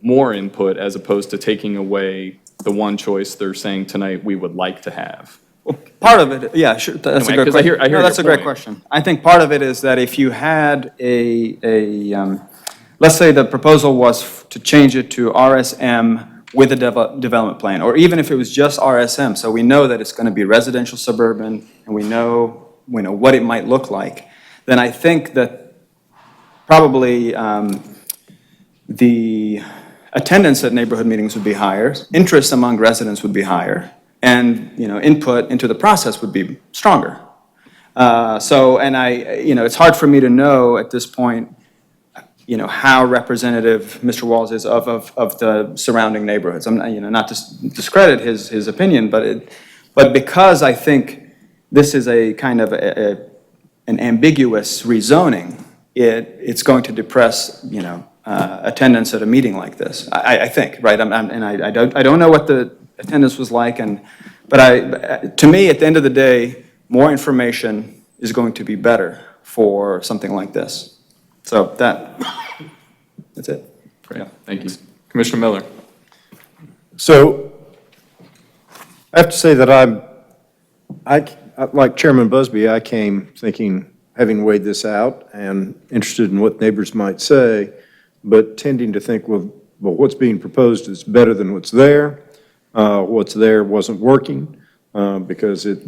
more input as opposed to taking away the one choice they're saying tonight we would like to have? Well, part of it, yeah, sure, that's a Anyway, good 'cause I hear question. No, your that's a great point. question. I think part of it is that if you had let's say the proposal was to change it to RSM with a development plan, or even if it was just RSM, so we know that it's going to be residential suburban, and we know what it might look like, then I think that probably the attendance at neighborhood meetings would be higher, interest among residents would be higher, and, input into the process would be stronger. It's hard for me to know at this point, how representative Mr. Walls is of the surrounding neighborhoods. I'm, not to discredit his opinion, but because I think this is a kind of an ambiguous rezoning, it's going to depress, attendance at a meeting like this. I think, right? I don't know what the attendance was like, but to me, at the end of the day, more information is going to be better for something like this. So that's it. Great, thank you. Commissioner Miller? So I have to say that like Chairman Busby, I came thinking, having weighed this out and interested in what neighbors might say, but tending to think, well, what's being proposed is better than what's there. What's there wasn't working because it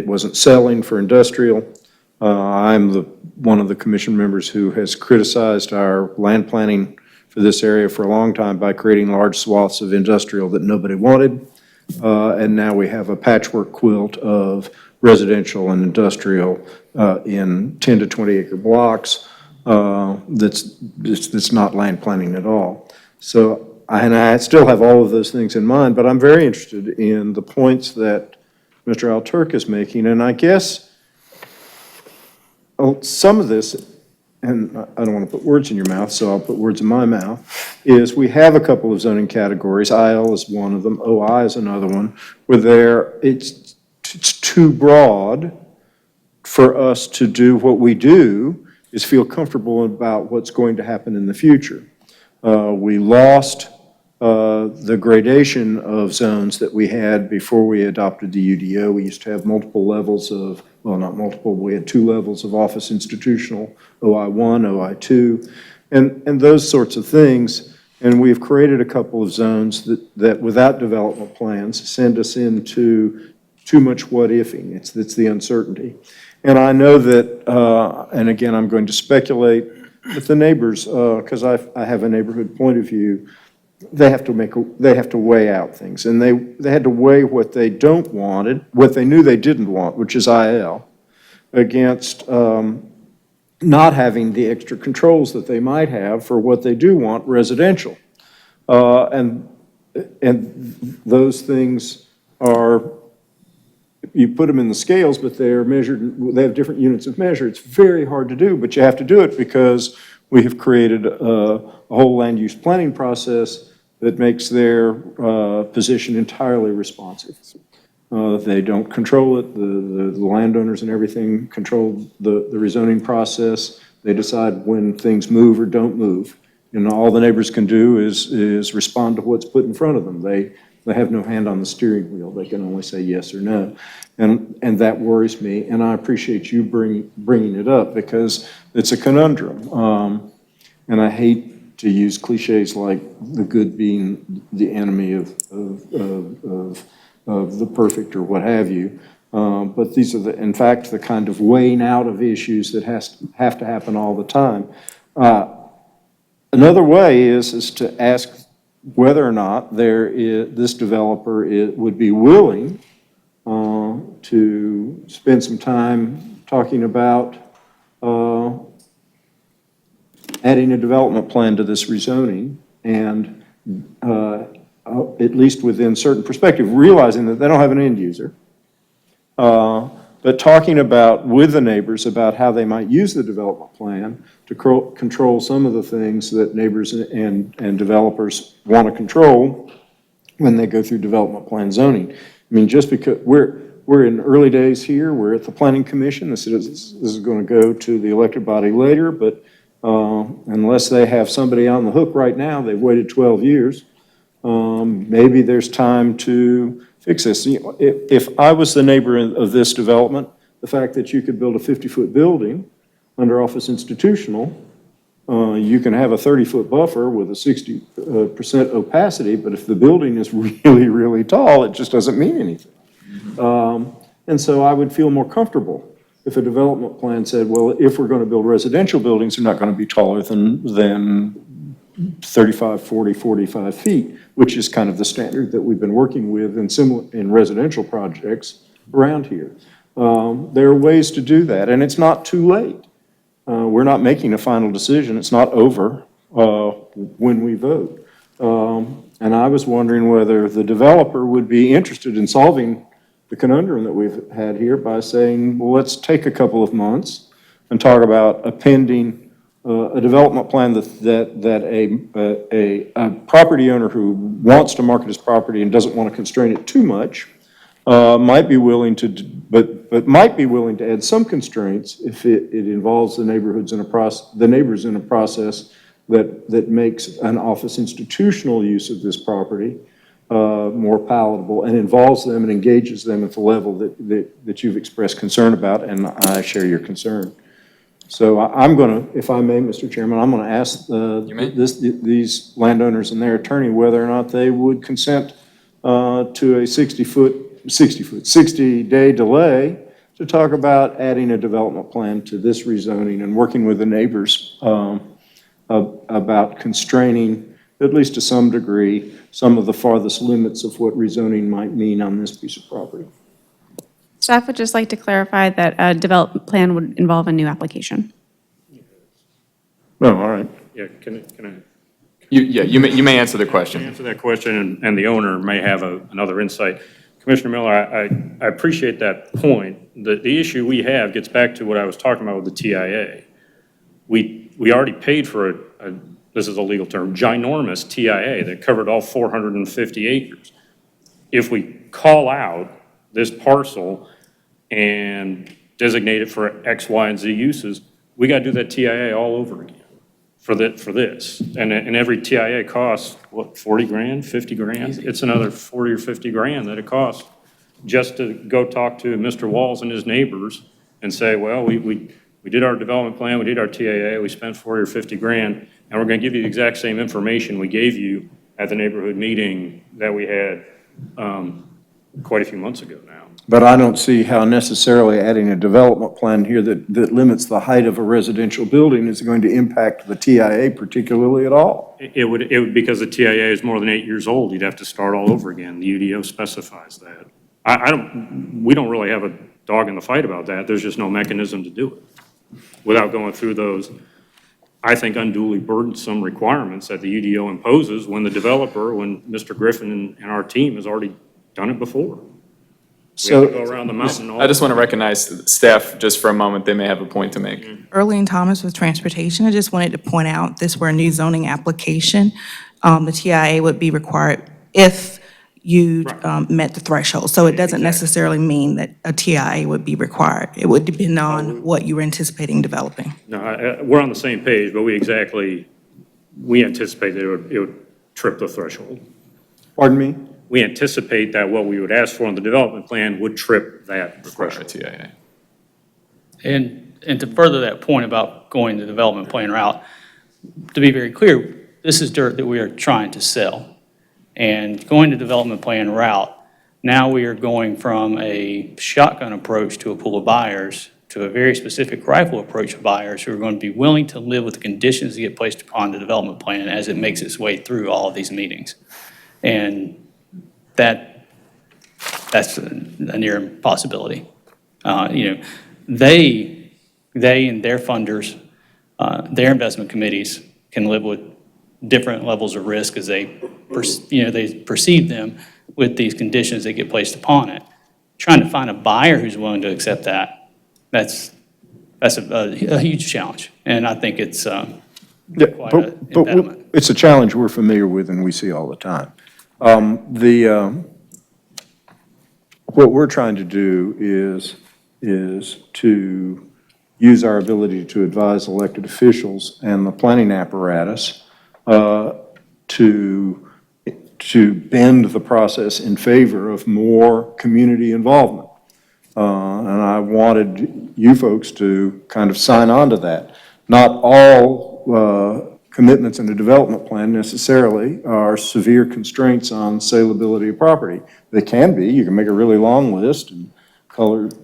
wasn't selling for industrial. I'm one of the commission members who has criticized our land planning for this area for a long time by creating large swaths of industrial that nobody wanted. And now we have a patchwork quilt of residential and industrial in 10 to 20 acre blocks that's not land planning at all. So, I still have all of those things in mind, but I'm very interested in the points that Mr. Alturk is making, and I guess some of this, and I don't want to put words in your mouth, so I'll put words in my mouth, is we have a couple of zoning categories. IL is one of them, OI is another one, where it's too broad for us to do what we do, is feel comfortable about what's going to happen in the future. We lost the gradation of zones that we had before we adopted the UDO. We used to have multiple levels of, well, not multiple, we had 2 levels of office institutional, OI1, OI2, and those sorts of things. And we've created a couple of zones that without development plans send us into too much what-ifing. It's the uncertainty. And I know that, and again, I'm going to speculate, that the neighbors, because I have a neighborhood point of view, they have to weigh out things, and they had to weigh what they what they knew they didn't want, which is IL, against not having the extra controls that they might have for what they do want residential. And those things are, you put them in the scales, but they're measured, they have different units of measure. It's very hard to do, but you have to do it because we have created a whole land use planning process that makes their position entirely responsive. They don't control it. The landowners and everything control the rezoning process. They decide when things move or don't move. And all the neighbors can do is respond to what's put in front of them. They have no hand on the steering wheel. They can only say yes or no. And that worries me. And I appreciate you bringing it up because it's a conundrum. And I hate to use cliches like the good being the enemy of the perfect or what have you. But these are, in fact, the kind of weighing out of issues that have to happen all the time. Another way is to ask whether or not this developer would be willing to spend some time talking about adding a development plan to this rezoning and at least within certain perspective, realizing that they don't have an end user, but talking about with the neighbors about how they might use the development plan to control some of the things that neighbors and developers want to control when they go through development plan zoning. I mean, just because we're in early days here, we're at the Planning Commission. This is going to go to the elected body later, but unless they have somebody on the hook right now, they've waited 12 years. Maybe there's time to fix this. If I was the neighbor of this development, the fact that you could build a 50-foot building under office institutional, you can have a 30-foot buffer with a 60% opacity, but if the building is really, really tall, it just doesn't mean anything. And so I would feel more comfortable if a development plan said, well, if we're going to build residential buildings, they're not going to be taller than 35, 40, 45 feet, which is kind of the standard that we've been working with in residential projects around here. There are ways to do that, and it's not too late. We're not making a final decision. It's not over when we vote. And I was wondering whether the developer would be interested in solving the conundrum that we've had here by saying, well, let's take a couple of months and talk about appending a development plan that a property owner who wants to market his property and doesn't want to constrain it too much might be willing to, but might be willing to add some constraints if it involves the neighbors in a process that makes an office institutional use of this property more palatable and involves them and engages them at the level that you've expressed concern about, and I share your concern. So I'm going to, if I may, Mr. Chairman, I'm going to ask these landowners and their attorney whether or not they would consent to a 60-day delay to talk about adding a development plan to this rezoning and working with the neighbors about constraining, at least to some degree, some of the farthest limits of what rezoning might mean on this piece of property. Staff would just like to clarify that a development plan would involve a new application. Oh, all right. Yeah, can I? You may answer the question. Answer that question, and the owner may have another insight. Commissioner Miller, I appreciate that point. The issue we have gets back to what I was talking about with the TIA. We already paid for this is a legal term, ginormous TIA that covered all 450 acres. If we call out this parcel and designate it for X, Y, and Z uses, we got to do that TIA all over again for this. And every TIA costs, what, 40 grand, 50 grand? Easy. It's another 40 or 50 grand that it costs just to go talk to Mr. Walls and his neighbors and say, well, we did our development plan, we did our TIA, we spent 40 or 50 grand, and we're going to give you the exact same information we gave you at the neighborhood meeting that we had quite a few months ago now. But I don't see how necessarily adding a development plan here that limits the height of a residential building is going to impact the TIA particularly at all. It would because the TIA is more than 8 years old, you'd have to start all over again. The UDO specifies that. We don't really have a dog in the fight about that. There's just no mechanism to do it. without going through those, I think, unduly burdensome requirements that the UDO imposes when the developer, when Mr. Griffin and our team has already done it before. We have to go around the mountain. I just want to recognize staff just for a moment. They may have a point to make. Earlene Thomas with Transportation. I just wanted to point out this were a new zoning application. The TIA would be required if you met the threshold. So it doesn't necessarily mean that a TIA would be required. It would depend on what you were anticipating developing. No, we're on the same page, but we anticipate that it would trip the threshold. Pardon me? We anticipate that what we would ask for on the development plan would trip that threshold. TIA. And to further that point about going the development plan route, to be very clear, this is dirt that we are trying to sell. And going the development plan route, now we are going from a shotgun approach to a pool of buyers to a very specific rifle approach of buyers who are going to be willing to live with the conditions that get placed upon the development plan as it makes its way through all of these meetings. And that's a near impossibility. They and their funders, their investment committees can live with different levels of risk as they perceive them with these conditions that get placed upon it. Trying to find a buyer who's willing to accept that's a huge challenge, and I think it's quite an impediment. It's a challenge we're familiar with and we see all the time. What we're trying to do is to use our ability to advise elected officials and the planning apparatus to bend the process in favor of more community involvement. And I wanted you folks to kind of sign on to that. Not all commitments in a development plan necessarily are severe constraints on saleability of property. They can be. You can make a really long list and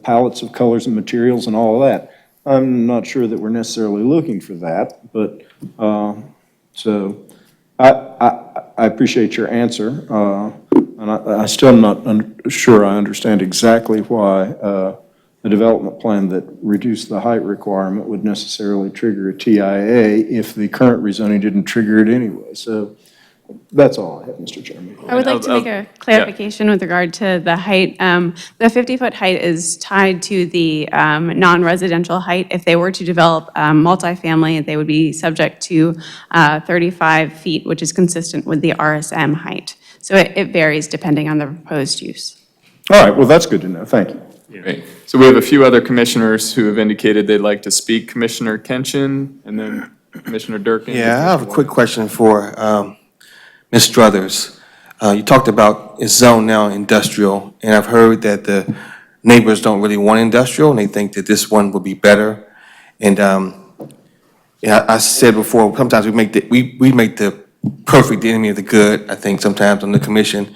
palettes of colors and materials and all of that. I'm not sure that we're necessarily looking for that, but so I appreciate your answer, and I still am not sure I understand exactly why the development plan that reduced the height requirement would necessarily trigger a TIA if the current rezoning didn't trigger it anyway. So that's all I have, Mr. Chairman. I would like to make a clarification with regard to the height. The 50-foot height is tied to the non-residential height. If they were to develop multifamily, they would be subject to 35 feet, which is consistent with the RSM height. So it varies depending on the proposed use. All right, well, that's good to know. Thank you. Great. So we have a few other commissioners who have indicated they'd like to speak. Commissioner Kenshin and then Commissioner Durkin. Yeah, I have a quick question for Ms. Struthers. You talked about it's zoned now industrial, and I've heard that the neighbors don't really want industrial, and they think that this one will be better. And I said before, sometimes we make the perfect the enemy of the good, I think, sometimes on the commission.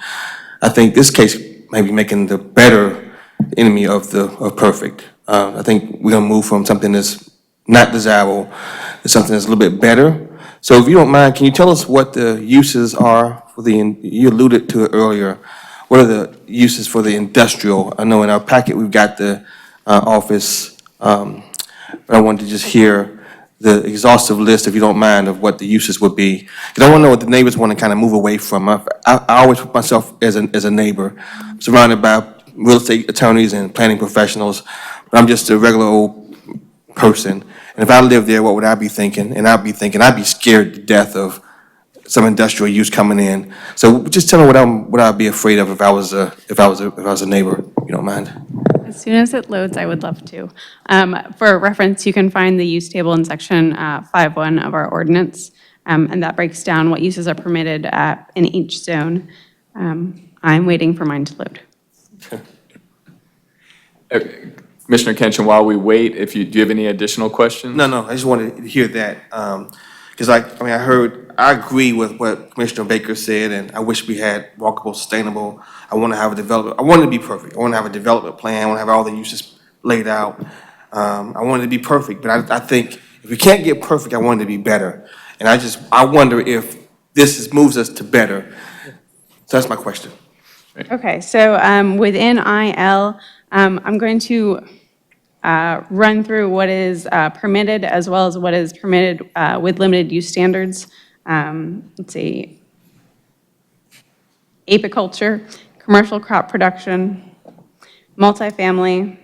I think this case may be making the better enemy of perfect. I think we're gonna move from something that's not desirable to something that's a little bit better. So if you don't mind, can you tell us what the uses are for you alluded to it earlier, what are the uses for the industrial? I know in our packet we've got the office, but I wanted to just hear the exhaustive list, if you don't mind, of what the uses would be. Because I want to know what the neighbors want to kind of move away from. I always put myself as a neighbor, surrounded by real estate attorneys and planning professionals, but I'm just a regular old person. And if I lived there, what would I be thinking? And I'd be scared to death of some industrial use coming in. So just tell me what I'd be afraid of if I was a neighbor, if you don't mind. As soon as it loads, I would love to. For reference, you can find the use table in section 5.1 of our ordinance, and that breaks down what uses are permitted in each zone. I'm waiting for mine to load. Commissioner Kenshin, while we wait, do you have any additional questions? No, I just wanted to hear that. Because I agree with what Commissioner Baker said, and I wish we had walkable, sustainable. I want to have a development. I want it to be perfect. I want to have a development plan. I want to have all the uses laid out. I want it to be perfect, but I think if we can't get perfect, I want it to be better. And I wonder if this moves us to better. So that's my question. Okay, so within IL, I'm going to run through what is permitted as well as what is permitted with limited use standards. Let's see, apiculture, commercial crop production, multifamily,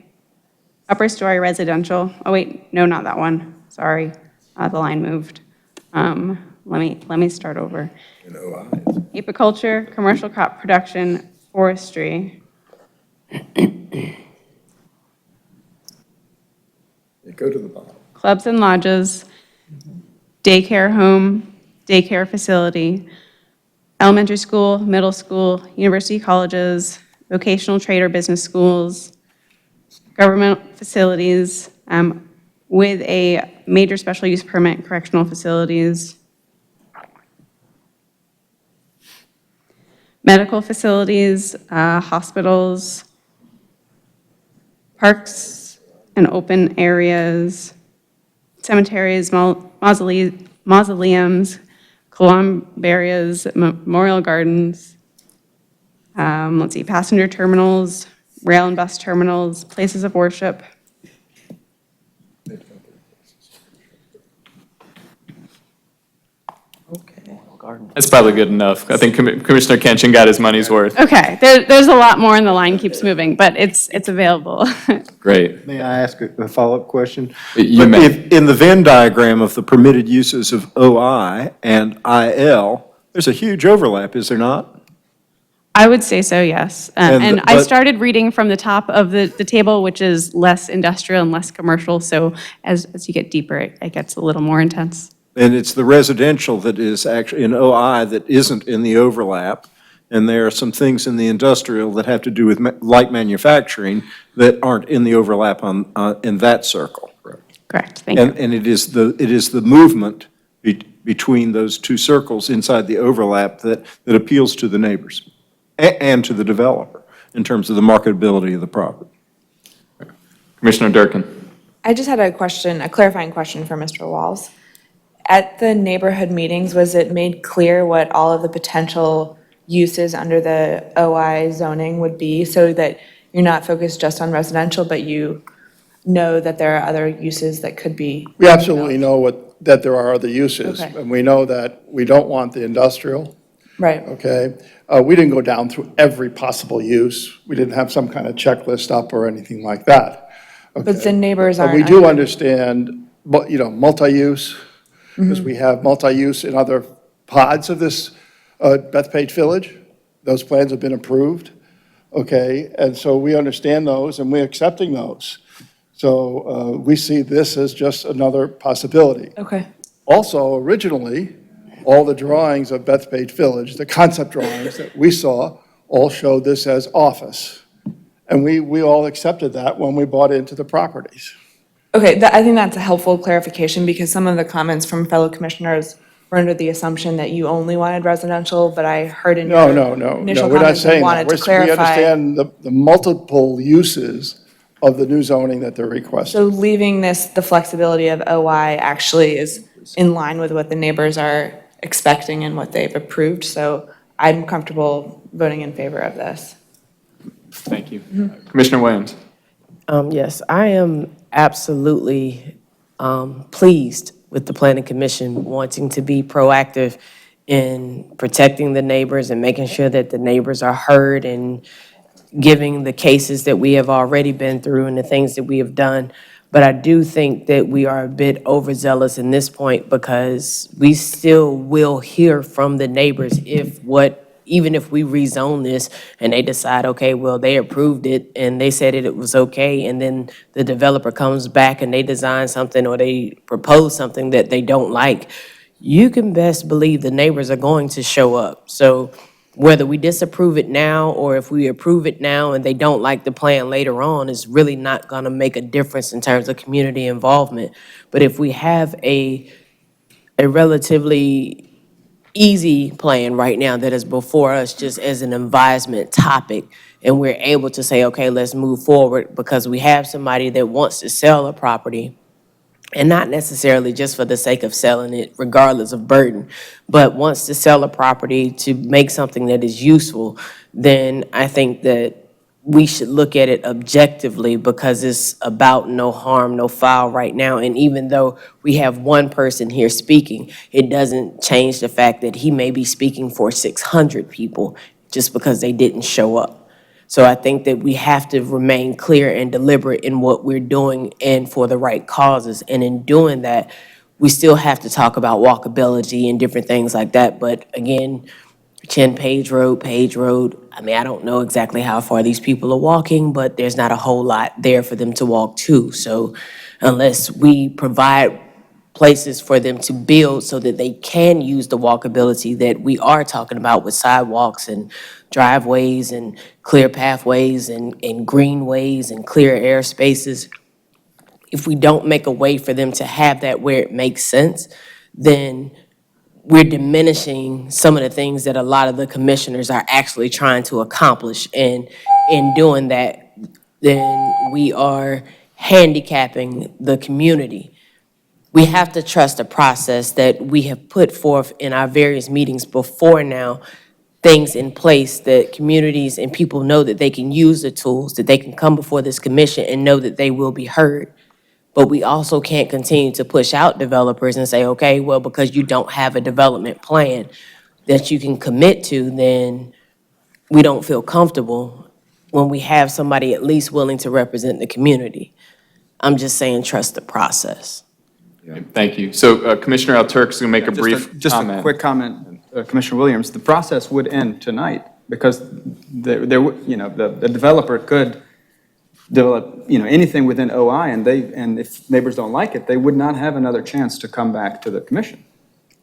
upper story residential. Oh wait, no, not that one. Sorry, the line moved. Let me start over. Apiculture, commercial crop production, forestry. Go to the bottom. Clubs and lodges, daycare home, daycare facility, elementary school, middle school, university colleges, vocational trade or business schools, government facilities with a major special use permit, correctional facilities, medical facilities, hospitals, parks and open areas, cemeteries, mausoleums, columbarias, memorial gardens, let's see, passenger terminals, rail and bus terminals, places of worship. That's probably good enough. I think Commissioner Kenshin got his money's worth. Okay, there's a lot more and the line keeps moving, but it's available. Great. May I ask a follow-up question? You may. In the Venn diagram of the permitted uses of OI and IL, there's a huge overlap, is there not? I would say so, yes. And I but- started reading from the top of the table, which is less industrial and less commercial, so as you get deeper, it gets a little more intense. And it's the residential that is actually in OI that isn't in the overlap. And there are some things in the industrial that have to do with light manufacturing that aren't in the overlap in that circle. Correct, thank you. And it is the movement between those two circles inside the overlap that appeals to the neighbors and to the developer in terms of the marketability of the property. Commissioner Durkin. I just had a question, a clarifying question for Mr. Walls. At the neighborhood meetings, was it made clear what all of the potential uses under the OI zoning would be so that you're not focused just on residential, but you know that there are other uses that could be? We absolutely know that there are other uses. Okay. And we know that we don't want the industrial, Right. okay? We didn't go down through every possible use. We didn't have some kind of checklist up or anything like that. But the neighbors But aren't. we do understand, multi-use, because we have multi-use in other pods of this Bethpage Village. Those plans have been approved, okay? And so we understand those, and we're accepting those. So we see this as just another possibility. Okay. Also, originally, all the drawings of Bethpage Village, the concept drawings that we saw, all showed this as office. And we all accepted that when we bought into the properties. Okay, I think that's a helpful clarification because some of the comments from fellow commissioners were under the assumption that you only wanted residential, but I heard in your No, initial we're not comments and saying that. wanted to We clarify. understand the multiple uses of the new zoning that they're requesting. So leaving the flexibility of OI actually is in line with what the neighbors are expecting and what they've approved. So I'm comfortable voting in favor of this. Thank you. Commissioner Williams. Yes, I am absolutely pleased with the Planning Commission wanting to be proactive in protecting the neighbors and making sure that the neighbors are heard and giving the cases that we have already been through and the things that we have done. But I do think that we are a bit overzealous in this point because we still will hear from the neighbors even if we rezone this and they decide, okay, well, they approved it and they said it was okay, and then the developer comes back and they design something or they propose something that they don't like, you can best believe the neighbors are going to show up. So whether we disapprove it now or if we approve it now and they don't like the plan later on is really not gonna make a difference in terms of community involvement. But if we have a relatively easy plan right now that is before us just as an advisement topic, and we're able to say, okay, let's move forward because we have somebody that wants to sell a property, and not necessarily just for the sake of selling it regardless of burden, but wants to sell a property to make something that is useful, then I think that we should look at it objectively because it's about no harm, no foul right now. And even though we have one person here speaking, it doesn't change the fact that he may be speaking for 600 people just because they didn't show up. So I think that we have to remain clear and deliberate in what we're doing and for the right causes. And in doing that, we still have to talk about walkability and different things like that. But again, Page Road, I mean, I don't know exactly how far these people are walking, but there's not a whole lot there for them to walk to. So unless we provide places for them to build so that they can use the walkability that we are talking about with sidewalks and driveways and clear pathways and greenways and clear air spaces, if we don't make a way for them to have that where it makes sense, then we're diminishing some of the things that a lot of the commissioners are actually trying to accomplish. And in doing that, then we are handicapping the community. We have to trust the process that we have put forth in our various meetings before now, things in place that communities and people know that they can use the tools, that they can come before this commission and know that they will be heard. But we also can't continue to push out developers and say, okay, well, because you don't have a development plan that you can commit to, then we don't feel comfortable when we have somebody at least willing to represent the community. I'm just saying, trust the process. Thank you. So Commissioner Alturk's going to make a brief comment. Just a quick comment, Commissioner Williams. The process would end tonight because the developer could develop, anything within OI, and if neighbors don't like it, they would not have another chance to come back to the commission.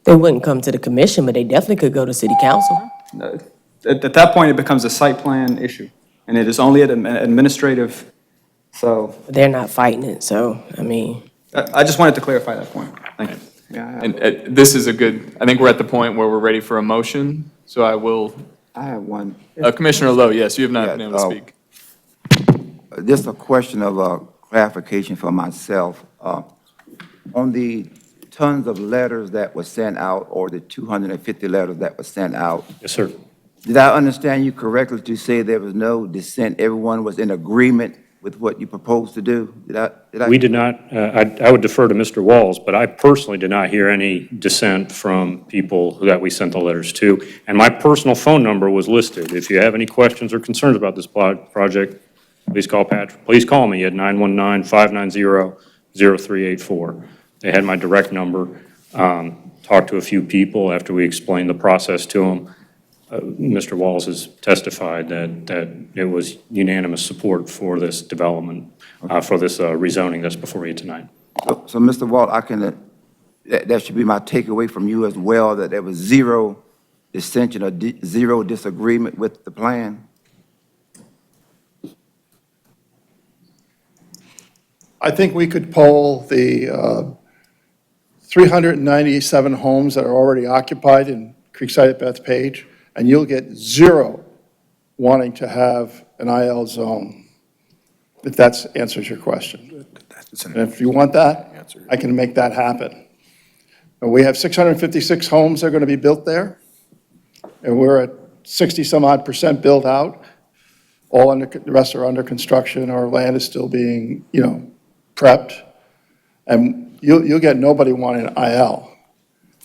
They wouldn't come to the commission, but they definitely could go to city council. At that point, it becomes a site plan issue, and it is only an administrative, so. They're not fighting it, so, I mean. I just wanted to clarify that point. Thank you. And this is I think we're at the point where we're ready for a motion, so I have one. Commissioner Lowe, yes, you have not been able to speak. Just a question of clarification for myself. On the tons of letters that were sent out, or the 250 letters that were sent out. Yes, sir. Did I understand you correctly to say there was no dissent? Everyone was in agreement with what you proposed to do? We did not, I would defer to Mr. Walls, but I personally did not hear any dissent from people that we sent the letters to. And my personal phone number was listed. If you have any questions or concerns about this project, please call Patrick. Please call me at 919-590-0384. They had my direct number. Talked to a few people after we explained the process to them. Mr. Walls has testified that it was unanimous support for this development, for this rezoning that's before you tonight. So Mr. Walt, that should be my takeaway from you as well, that there was zero dissension or zero disagreement with the plan? I think we could poll the 397 homes that are already occupied in Creekside at Bethpage, and you'll get zero wanting to have an IL zone, if that answers your question. And if you want that, I can make that happen. And we have 656 homes that are going to be built there, and we're at 60-some-odd% built out. The rest are under construction. Our land is still being, prepped. And you'll get nobody wanting IL.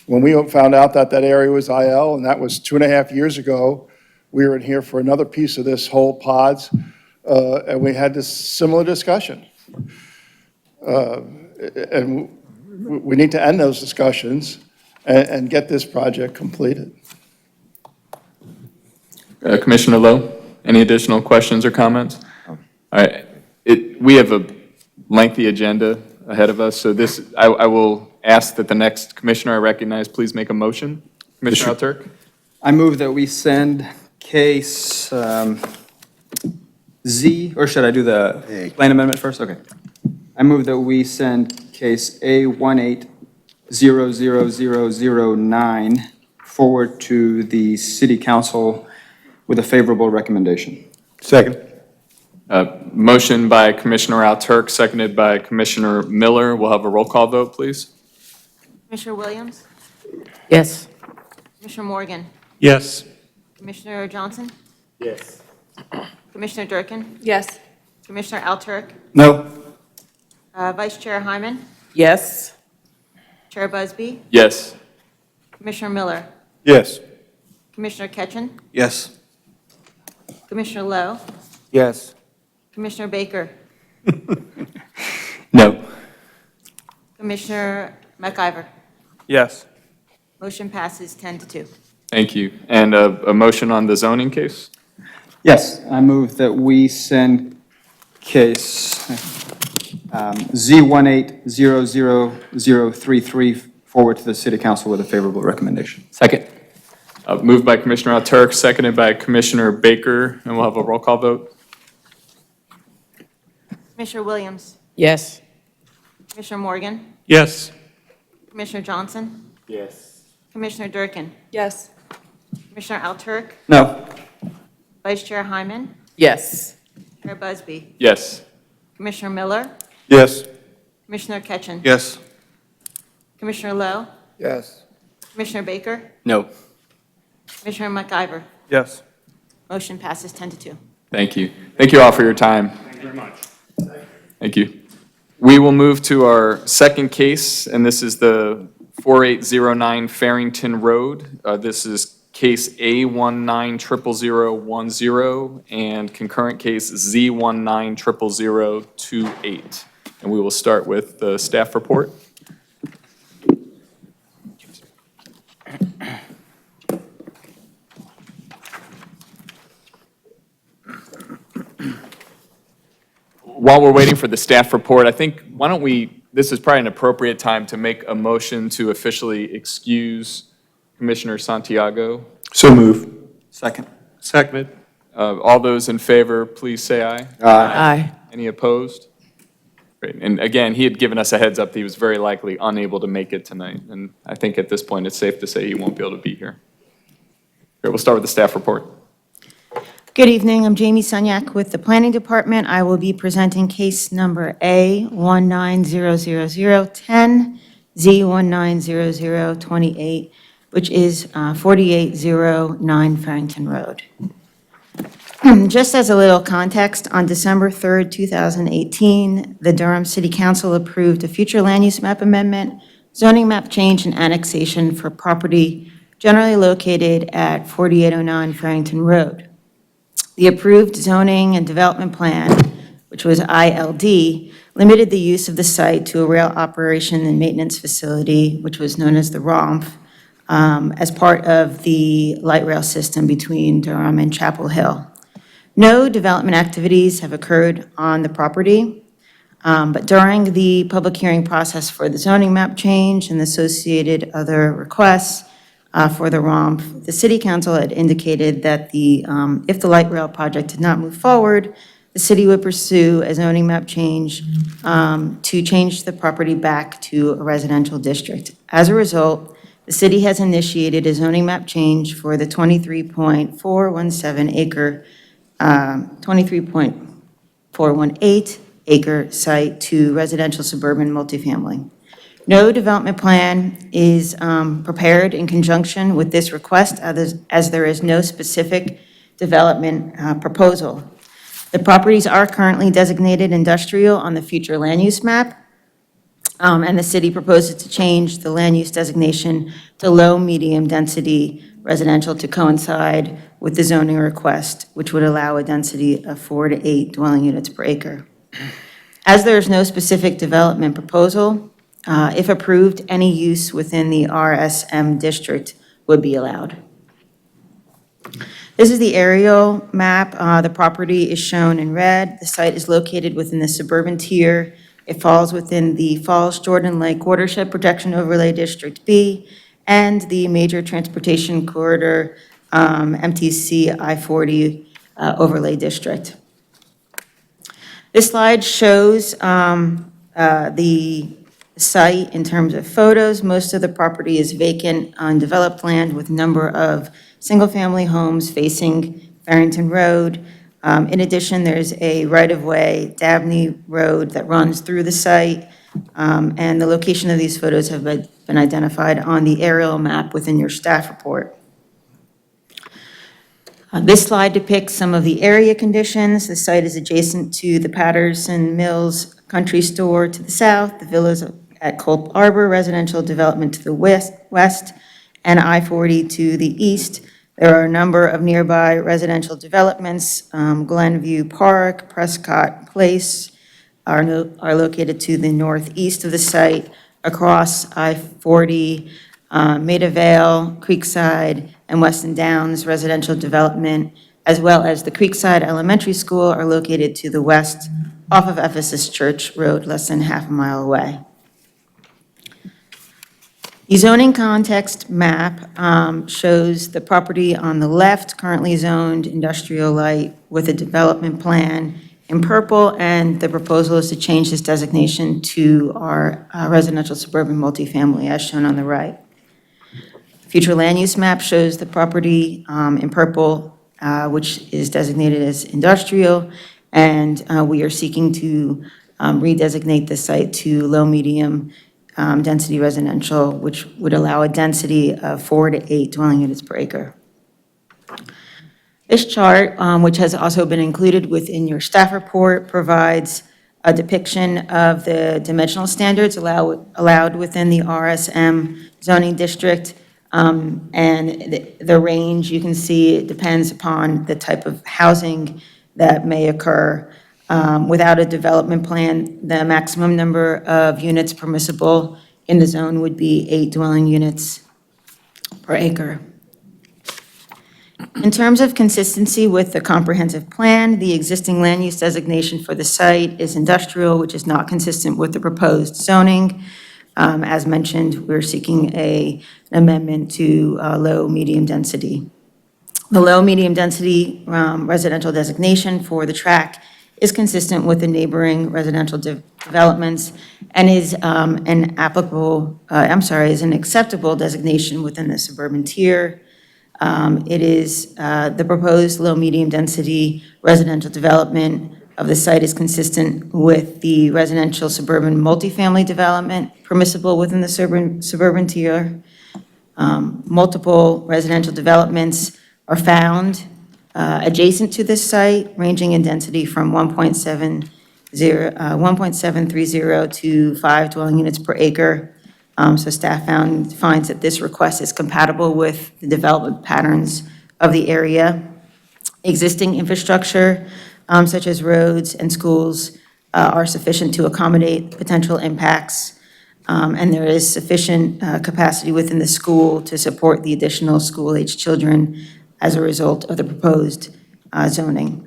When we found out that area was IL, and that was 2.5 years ago, we were in here for another piece of this whole pods, and we had this similar discussion. And we need to end those discussions and get this project completed. Commissioner Lowe, any additional questions or comments? All right, we have a lengthy agenda ahead of us, so I will ask that the next commissioner I recognize please make a motion. Commissioner Alturk? I move that we send case Z, or should I do the plan amendment first? Okay. I move that we send case A1800009 forward to the city council with a favorable recommendation. Second. Motion by Commissioner Alturk, seconded by Commissioner Miller. We'll have a roll call vote, please. Commissioner Williams? Yes. Commissioner Morgan? Yes. Commissioner Johnson? Yes. Commissioner Durkin, Yes. Commissioner Alturk, No. Vice Chair Hyman, Yes. Chair Busby, Yes. Commissioner Miller, Yes. Commissioner Ketchen, Yes. Commissioner Lowe, Yes. Commissioner Baker, No. Commissioner McIver. Yes. Motion passes 10-2. Thank you. And a motion on the zoning case? Yes, I move that we send case Z1900033 forward to the city council with a favorable recommendation. Second. Moved by Commissioner Alturk, seconded by Commissioner Baker, and we'll have a roll call vote. Commissioner Williams, Yes. Commissioner Morgan, Yes. Commissioner Johnson, Yes. Commissioner Durkin, Yes. Commissioner Alturk, No. Vice Chair Hyman, Yes. Chair Busby, Yes. Commissioner Miller, Yes. Commissioner Ketchen, Yes. Commissioner Lowe, Yes. Commissioner Baker, No. Commissioner McIver. Yes. Motion passes 10-2. Thank you. Thank you all for your time. Thank you very much. Thank you. We will move to our second case, and this is the 4809 Farrington Road. This is case A1900010 and concurrent case Z1900028. And we will start with the staff report. While we're waiting for the staff report, I think, why don't we, this is probably an appropriate time to make a motion to officially excuse Commissioner Santiago. So move. Second. Second. All those in favor, please say aye. Aye. Any opposed? Great. And again, he had given us a heads up that he was very likely unable to make it tonight. And I think at this point, it's safe to say he won't be able to be here. Great, we'll start with the staff report. Good evening, I'm Jamie Sunyak with the Planning Department. I will be presenting case number A1900010, Z1900028, which is 4809 Farrington Road. Just as a little context, on December 3rd, 2018, the Durham City Council approved a future land use map amendment, zoning map change, and annexation for property generally located at 4809 Farrington Road. The approved zoning and development plan, which was ILD, limited the use of the site to a rail operation and maintenance facility, which was known as the ROMF, as part of the light rail system between Durham and Chapel Hill. No development activities have occurred on the property, but during the public hearing process for the zoning map change and the associated other requests, for the ROMF, the City Council had indicated that if the light rail project did not move forward, the city would pursue a zoning map change to change the property back to a residential district. As a result, the city has initiated a zoning map change for the 23.417 acre, 23.418 acre site to residential suburban multifamily. No development plan is prepared in conjunction with this request, as there is no specific development proposal. The properties are currently designated industrial on the future land use map, and the city proposes to change the land use designation to low-medium density residential to coincide with the zoning request, which would allow a density of 4 to 8 dwelling units per acre. As there is no specific development proposal, if approved, any use within the RSM district would be allowed. This is the aerial map. The property is shown in red. The site is located within the suburban tier. It falls within the Falls Jordan Lake Watershed Protection Overlay District B and the Major Transportation Corridor MTC I-40 Overlay District. This slide shows the site in terms of photos. Most of the property is vacant, undeveloped land with a number of single-family homes facing Farrington Road. In addition, there's a right-of-way, Dabney Road, that runs through the site, and the location of these photos have been identified on the aerial map within your staff report. This slide depicts some of the area conditions. The site is adjacent to the Patterson Mills Country Store to the south, the villas at Culp Arbor residential development to the west, and I-40 to the east. There are a number of nearby residential developments. Glenview Park, Prescott Place are located to the northeast of the site, across I-40, Maida Vale, Creekside, and Weston Downs residential development, as well as the Creekside Elementary School are located to the west off of Ephesus Church Road, less than half a mile away. The zoning context map shows the property on the left, currently zoned industrial light with a development plan in purple, and the proposal is to change this designation to our residential suburban multifamily as shown on the right. Future land use map shows the property in purple, which is designated as industrial, and we are seeking to redesignate the site to low-medium density residential, which would allow a density of 4 to 8 dwelling units per acre. This chart, which has also been included within your staff report, provides a depiction of the dimensional standards allowed within the RSM zoning district. And the range, you can see, it depends upon the type of housing that may occur. Without a development plan, the maximum number of units permissible in the zone would be 8 dwelling units per acre. In terms of consistency with the comprehensive plan, the existing land use designation for the site is industrial, which is not consistent with the proposed zoning. As mentioned, we're seeking an amendment to low-medium density. The low-medium density residential designation for the tract is consistent with the neighboring residential developments and is an acceptable designation within the suburban tier. It is the proposed low-medium density residential development of the site is consistent with the residential suburban multifamily development permissible within the suburban tier. Multiple residential developments are found adjacent to this site, ranging in density from 1.730 to 5 dwelling units per acre. So staff finds that this request is compatible with the development patterns of the area. Existing infrastructure, such as roads and schools, are sufficient to accommodate potential impacts. And there is sufficient capacity within the school to support the additional school-age children as a result of the proposed zoning.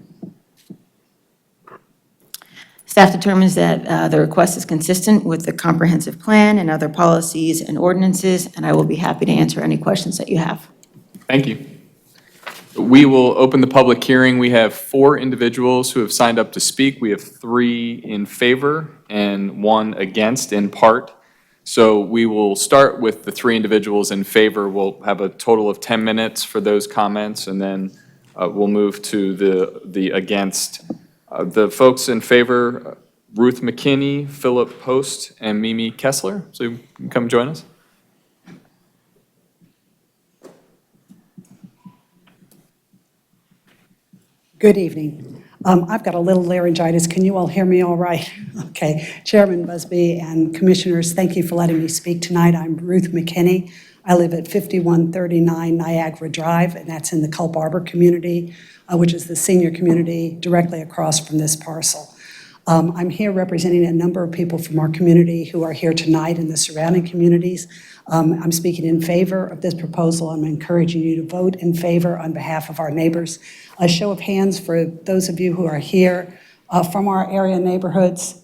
Staff determines that the request is consistent with the comprehensive plan and other policies and ordinances, and I will be happy to answer any questions that you have. Thank you. We will open the public hearing. We have 4 individuals who have signed up to speak. We have 3 in favor and 1 against in part. So we will start with the 3 individuals in favor. We'll have a total of 10 minutes for those comments, and then we'll move to the against. The folks in favor, Ruth McKinney, Philip Post, and Mimi Kessler. So you can come join us. Good evening. I've got a little laryngitis. Can you all hear me all right? Okay. Chairman Busby and Commissioners, thank you for letting me speak tonight. I'm Ruth McKinney. I live at 5139 Niagara Drive, and that's in the Culp Arbor community, which is the senior community directly across from this parcel. I'm here representing a number of people from our community who are here tonight in the surrounding communities. I'm speaking in favor of this proposal. I'm encouraging you to vote in favor on behalf of our neighbors. A show of hands for those of you who are here from our area neighborhoods.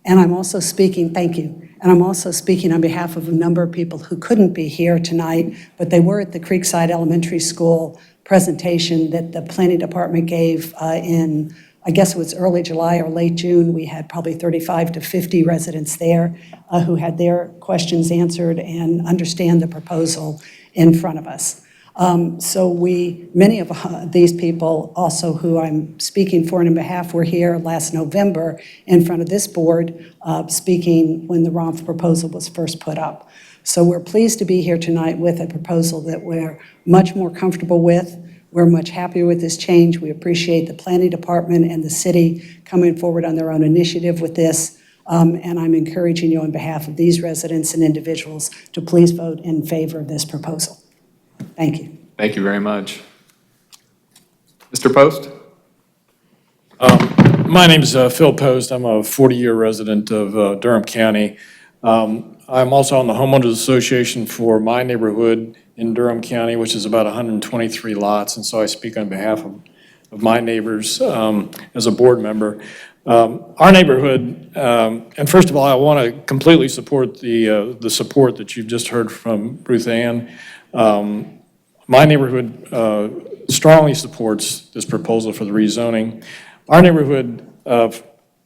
And I'm also speaking, thank you, and I'm also speaking on behalf of a number of people who couldn't be here tonight, but they were at the Creekside Elementary School presentation that the planning department gave in, I guess it was early July or late June. We had probably 35 to 50 residents there who had their questions answered and understand the proposal in front of us. So many of these people also who I'm speaking for and on behalf were here last November in front of this board speaking when the ROMF proposal was first put up. So we're pleased to be here tonight with a proposal that we're much more comfortable with. We're much happier with this change. We appreciate the planning department and the city coming forward on their own initiative with this. And I'm encouraging you on behalf of these residents and individuals to please vote in favor of this proposal. Thank you. Thank you very much. Mr. Post? My name's Phil Post. I'm a 40-year resident of Durham County. I'm also on the Homeowners Association for my neighborhood in Durham County, which is about 123 lots, and so I speak on behalf of my neighbors as a board member. Our neighborhood, and first of all, I want to completely support the support that you've just heard from Ruth Ann. My neighborhood strongly supports this proposal for the rezoning. Our neighborhood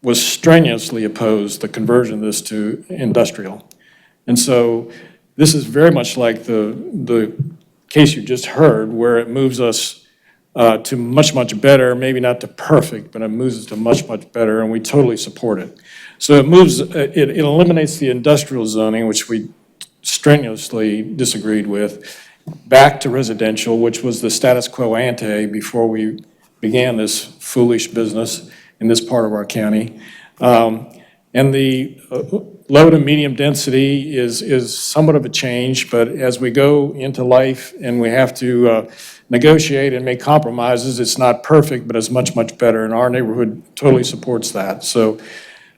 was strenuously opposed the conversion of this to industrial. And so this is very much like the case you just heard, where it moves us to much, much better, maybe not to perfect, but it moves us to much, much better, and we totally support it. So it eliminates the industrial zoning, which we strenuously disagreed with, back to residential, which was the status quo ante before we began this foolish business in this part of our county. And the low to medium density is somewhat of a change, but as we go into life and we have to negotiate and make compromises, it's not perfect, but it's much, much better, and our neighborhood totally supports that. So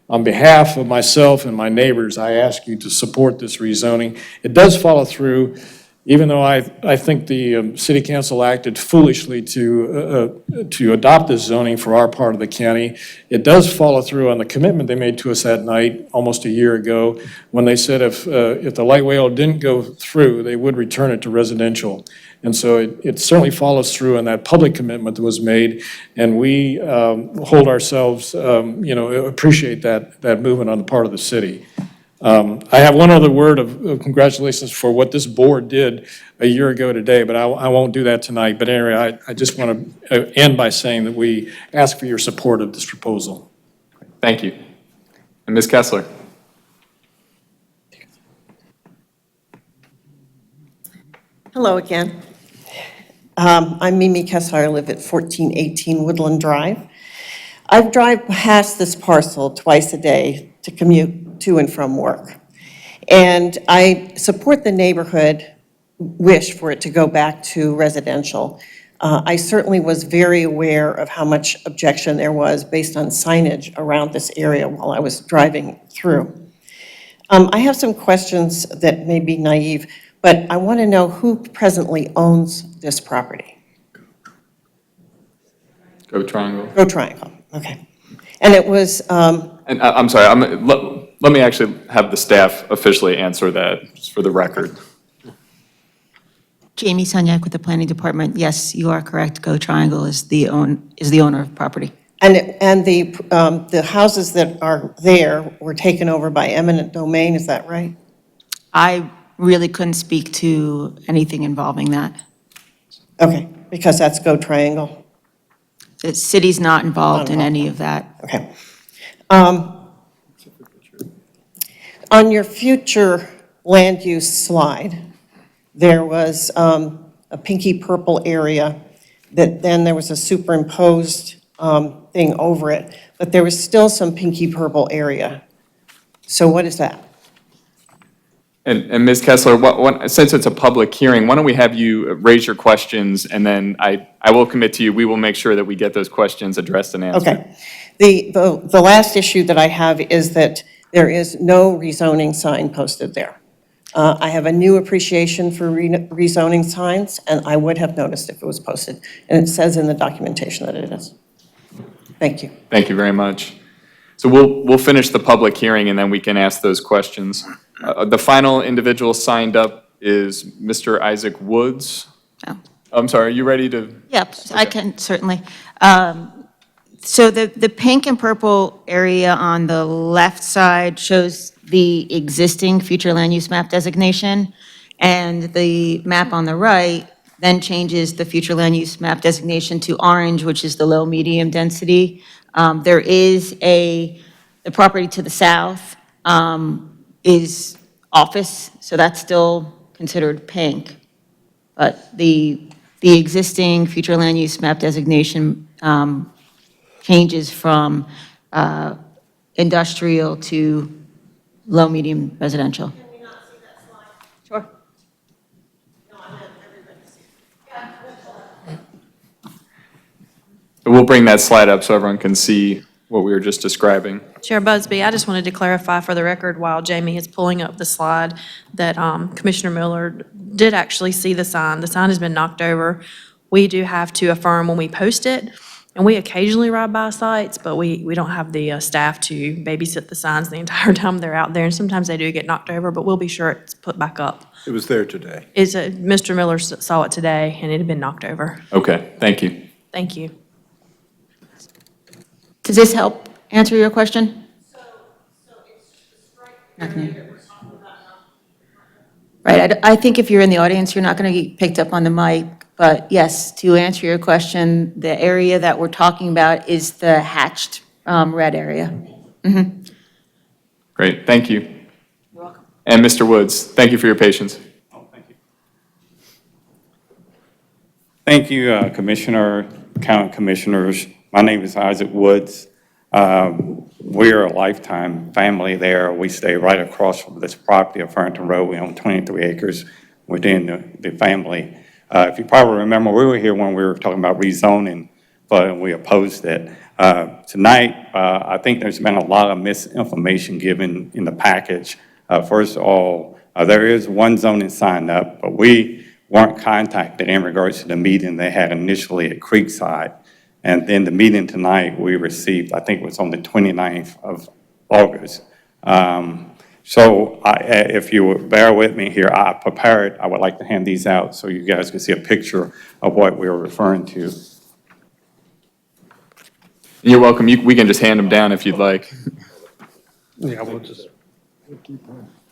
on behalf of myself and my neighbors, I ask you to support this rezoning. It does follow through, even though I think the city council acted foolishly to adopt this zoning for our part of the county. It does follow through on the commitment they made to us that night, almost a year ago, when they said if the light rail didn't go through, they would return it to residential. And so it certainly follows through on that public commitment that was made, and we hold ourselves, appreciate that movement on the part of the city. I have one other word of congratulations for what this board did a year ago today, but I won't do that tonight. But anyway, I just want to end by saying that we ask for your support of this proposal. Thank you. And Ms. Kessler? Hello again. I'm Mimi Kessler. I live at 1418 Woodland Drive. I drive past this parcel twice a day to commute to and from work. And I support the neighborhood wish for it to go back to residential. I certainly was very aware of how much objection there was based on signage around this area while I was driving through. I have some questions that may be naive, but I want to know who presently owns this property? Go Triangle. Go Triangle, okay. And it was, And I'm sorry, let me actually have the staff officially answer that, just for the record. Jamie Sunyak with the Planning Department. Yes, you are correct. Go Triangle is the owner of property. and the houses that are there were taken over by eminent domain, is that right? I really couldn't speak to anything involving that. Okay, because that's Go Triangle. The city's not involved in any of that. Okay. On your future land use slide, there was a pinky purple area that then there was a superimposed thing over it, but there was still some pinky purple area. So what is that? And Ms. Kessler, since it's a public hearing, why don't we have you raise your questions, and then I will commit to you, we will make sure that we get those questions addressed and answered. Okay. The last issue that I have is that there is no rezoning sign posted there. I have a new appreciation for rezoning signs, and I would have noticed if it was posted. And it says in the documentation that it is. Thank you. Thank you very much. So we'll finish the public hearing, and then we can ask those questions. The final individual signed up is Mr. Isaac Woods. Oh. I'm sorry, are you ready to? Yep, I can certainly. So the pink and purple area on the left side shows the existing future land use map designation, and the map on the right then changes the future land use map designation to orange, which is the low medium density. There is the property to the south is office, so that's still considered pink. But the the existing future land use map designation changes from industrial to low, medium residential. Sure. We'll bring that slide up so everyone can see what we were just describing. Chair Busby, I just wanted to clarify for the record while Jamie is pulling up the slide that Commissioner Miller did actually see the sign. The sign has been knocked over. We do have to affirm when we post it, and we occasionally ride by sites, but we don't have the staff to babysit the signs the entire time they're out there, and sometimes they do get knocked over, but we'll be sure it's put back up. It was there today. Mr. Miller saw it today, and it had been knocked over. Okay, thank you. Thank you. Does this help answer your question? Right, I think if you're in the audience, you're not going to get picked up on the mic, but yes, to answer your question, the area that we're talking about is the hatched red area. Great, thank you. You're welcome. And Mr. Woods, thank you for your patience. Thank you, Commissioner, County Commissioners. My name is Isaac Woods. We're a lifetime family there. We stay right across from this property of Farrington Road. We own 23 acres within the family. If you probably remember, we were here when we were talking about rezoning, but we opposed it. Tonight, I think there's been a lot of misinformation given in the package. First of all, there is one zoning signed up, but we weren't contacted in regards to the meeting they had initially at Creekside. And then the meeting tonight, we received, I think it was on the 29th of August. If you would bear with me here, I prepared, I would like to hand these out so you guys can see a picture of what we were referring to. You're welcome. We can just hand them down if you'd like. Yeah, we'll just.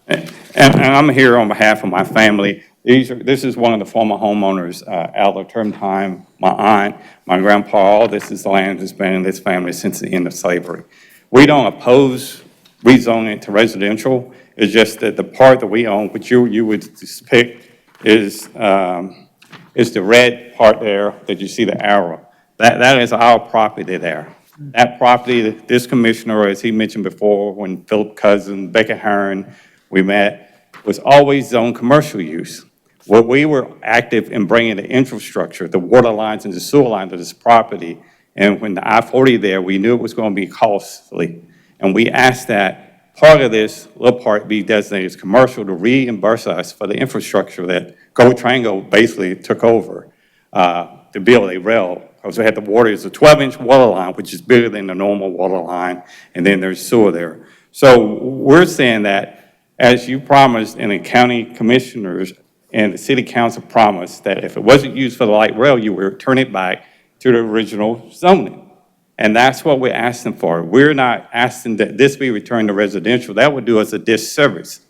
And I'm here on behalf of my family. This is one of the former homeowners out of term time, my aunt, my grandpa, all this is the land that's been in this family since the end of slavery. We don't oppose rezoning to residential. It's just that the part that we own, which you would depict, is the red part there that you see the arrow. That is our property there. That property, this commissioner, as he mentioned before, when Philip Cousin, Becca Heron, we met, was always zoned commercial use. What we were active in bringing the infrastructure, the water lines and the sewer lines to this property, and when the I-40 there, we knew it was going to be costly. And we asked that part of this little part be designated as commercial to reimburse us for the infrastructure that Go Triangle basically took over to build a rail. Because we had the water, it's a 12-inch water line, which is bigger than the normal water line, and then there's sewer there. So we're saying that, as you promised, and the county commissioners and the city council promised, that if it wasn't used for the light rail, you would turn it back to the original zoning. And that's what we're asking for. We're not asking that this be returned to residential. That would do us a disservice.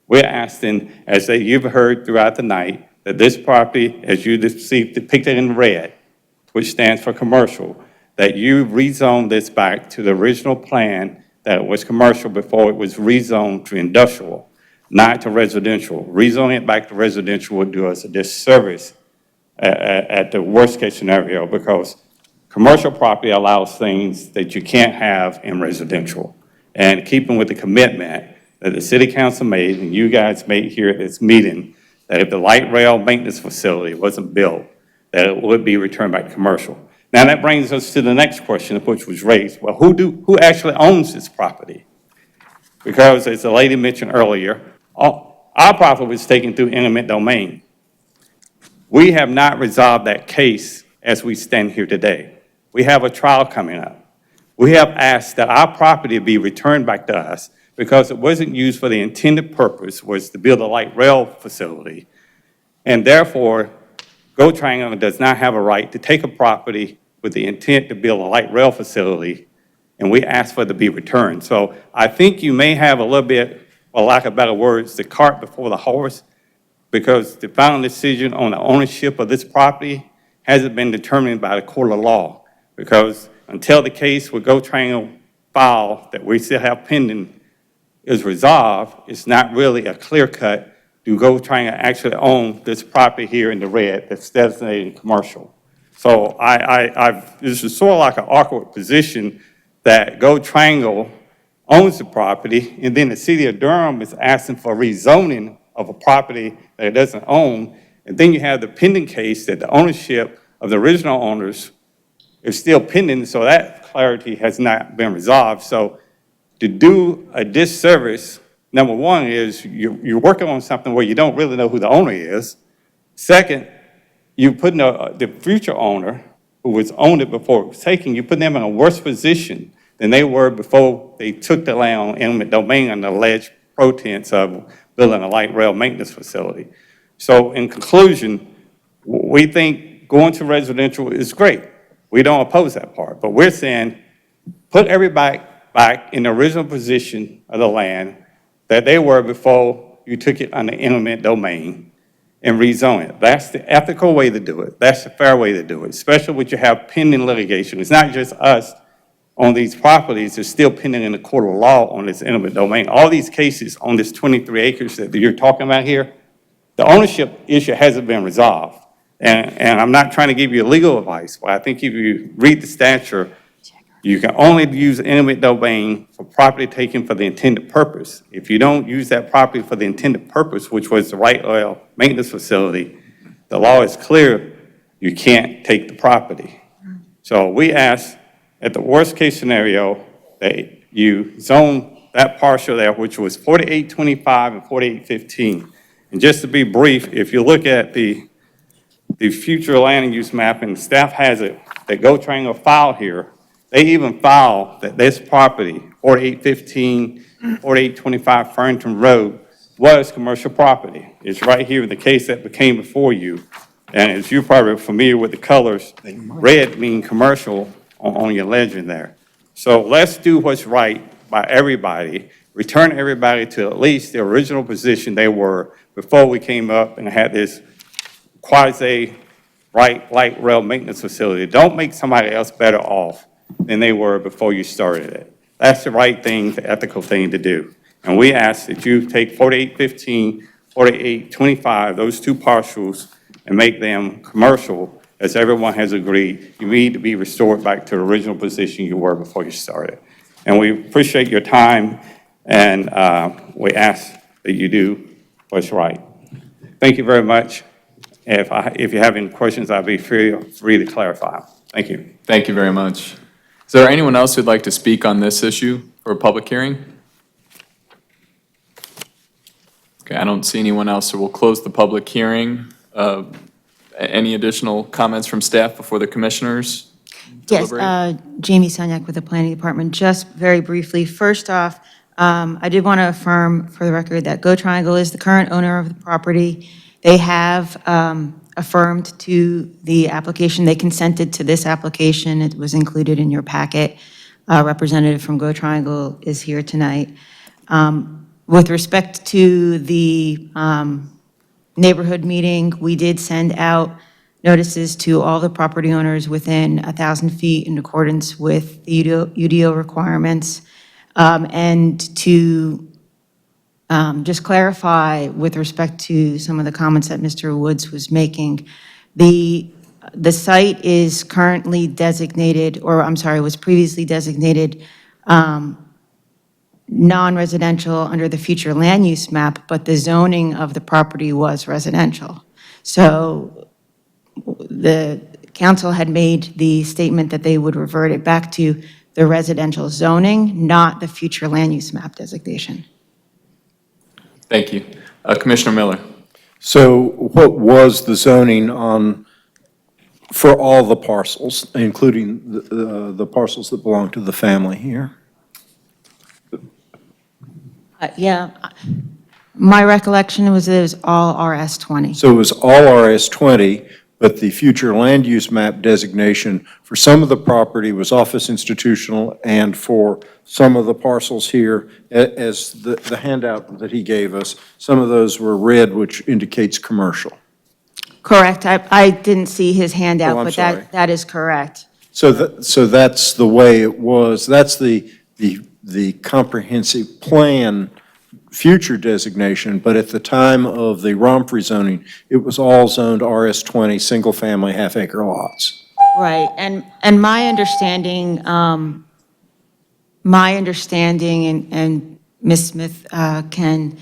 We're asking, as you've heard throughout the night, that this property, as you see depicted in red, which stands for commercial, that you rezone this back to the original plan that it was commercial before it was rezoned to industrial, not to residential. Rezoning it back to residential would do us a disservice at the worst case scenario, because commercial property allows things that you can't have in residential. And keeping with the commitment that the city council made and you guys made here at this meeting, that if the light rail maintenance facility wasn't built, that it would be returned back to commercial. Now that brings us to the next question, which was raised. Well, who actually owns this property? Because as the lady mentioned earlier, our property was taken through eminent domain. We have not resolved that case as we stand here today. We have a trial coming up. We have asked that our property be returned back to us because it wasn't used for the intended purpose, was to build a light rail facility. And therefore, Go Triangle does not have a right to take a property with the intent to build a light rail facility, and we ask for it to be returned. So I think you may have a little bit, for lack of better words, the cart before the horse, because the final decision on the ownership of this property hasn't been determined by the court of law. Because until the case with Go Triangle file that we still have pending is resolved, it's not really a clear-cut, do Go Triangle actually own this property here in the red that's designated commercial? So this is sort of like an awkward position that Go Triangle owns the property, and then the city of Durham is asking for rezoning of a property that it doesn't own. And then you have the pending case that the ownership of the original owners is still pending, so that clarity has not been resolved. So to do a disservice, number one is you're working on something where you don't really know who the owner is. Second, you putting the future owner who was owned it before it was taken, you put them in a worse position than they were before they took the land on eminent domain on the alleged pretense of building a light rail maintenance facility. So in conclusion, we think going to residential is great. We don't oppose that part, but we're saying put everybody back in the original position of the land that they were before you took it on the eminent domain and rezone it. That's the ethical way to do it. That's the fair way to do it, especially when you have pending litigation. It's not just us on these properties, it's still pending in the court of law on this eminent domain. All these cases on this 23 acres that you're talking about here, the ownership issue hasn't been resolved. And I'm not trying to give you legal advice, but I think if you read the statute, you can only use eminent domain for property taken for the intended purpose. If you don't use that property for the intended purpose, which was the right rail maintenance facility, the law is clear, you can't take the property. So we ask, at the worst case scenario, that you zone that parcel there, which was 4825 and 4815. And just to be brief, if you look at the future land use map, and staff has it, that Go Triangle filed here, they even filed that this property, 4815, 4825 Farrington Road, was commercial property. It's right here in the case that became before you. And as you're probably familiar with the colors, red mean commercial on your legend there. So let's do what's right by everybody, return everybody to at least the original position they were before we came up and had this light rail maintenance facility. Don't make somebody else better off than they were before you started it. That's the right thing, the ethical thing to do. And we ask that you take 4815, 4825, those two parcels, and make them commercial. As everyone has agreed, you need to be restored back to the original position you were before you started. And we appreciate your time, and we ask that you do what's right. Thank you very much. If you have any questions, I'll be free to clarify. Thank you. Thank you very much. Is there anyone else who'd like to speak on this issue for a public hearing? Okay, I don't see anyone else, so we'll close the public hearing. Any additional comments from staff before the commissioners deliberate? Yes, Jamie Sunyak with the Planning Department. Just very briefly, first off, I did want to affirm for the record that Go Triangle is the current owner of the property. They have affirmed to the application, they consented to this application. It was included in your packet. Representative from Go Triangle is here tonight. With respect to the neighborhood meeting, we did send out notices to all the property owners within 1,000 feet in accordance with the UDO requirements. And to just clarify with respect to some of the comments that Mr. Woods was making, the site is currently designated, or I'm sorry, was previously designated non-residential under the future land use map, but the zoning of the property was residential. So the council had made the statement that they would revert it back to the residential zoning, not the future land use map designation. Thank you. Commissioner Miller. So what was the zoning for all the parcels, including the parcels that belong to the family here? Yeah, my recollection was it was all RS20. So it was all RS20, but the future land use map designation for some of the property was office institutional, and for some of the parcels here, as the handout that he gave us, some of those were red, which indicates commercial. Correct. I didn't see his handout, Oh, I'm but sorry. that is correct. So that's the way it was. That's the comprehensive plan future designation, but at the time of the ROMF rezoning, it was all zoned RS20, single-family, half-acre lots. Right, and my understanding, and Ms. Smith can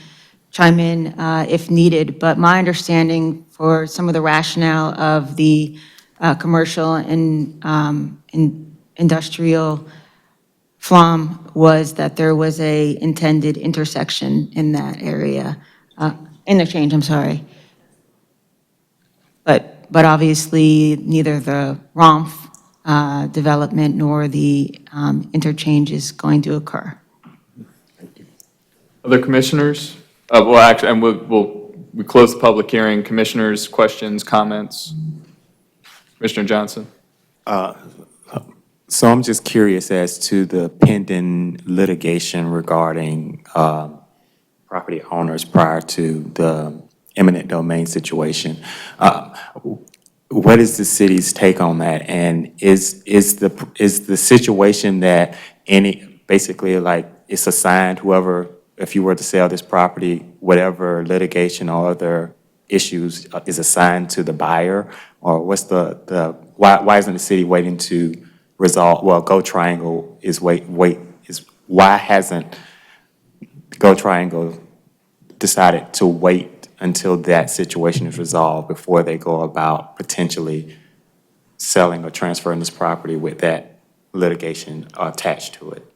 chime in if needed, but my understanding for some of the rationale of the commercial and industrial FLOM was that there was a intended intersection in that area, interchange, I'm sorry. But obviously, neither the ROMF development nor the interchange is going to occur. Other commissioners? Well, actually, and we close the public hearing. Commissioners, questions, comments? Commissioner Johnson? So I'm just curious as to the pending litigation regarding property owners prior to the eminent domain situation. What is the city's take on that? And is the situation that basically like it's assigned whoever, if you were to sell this property, whatever litigation or other issues is assigned to the buyer? Or what's why isn't the city waiting to resolve, well, Go Triangle why hasn't Go Triangle decided to wait until that situation is resolved before they go about potentially selling or transferring this property with that litigation attached to it?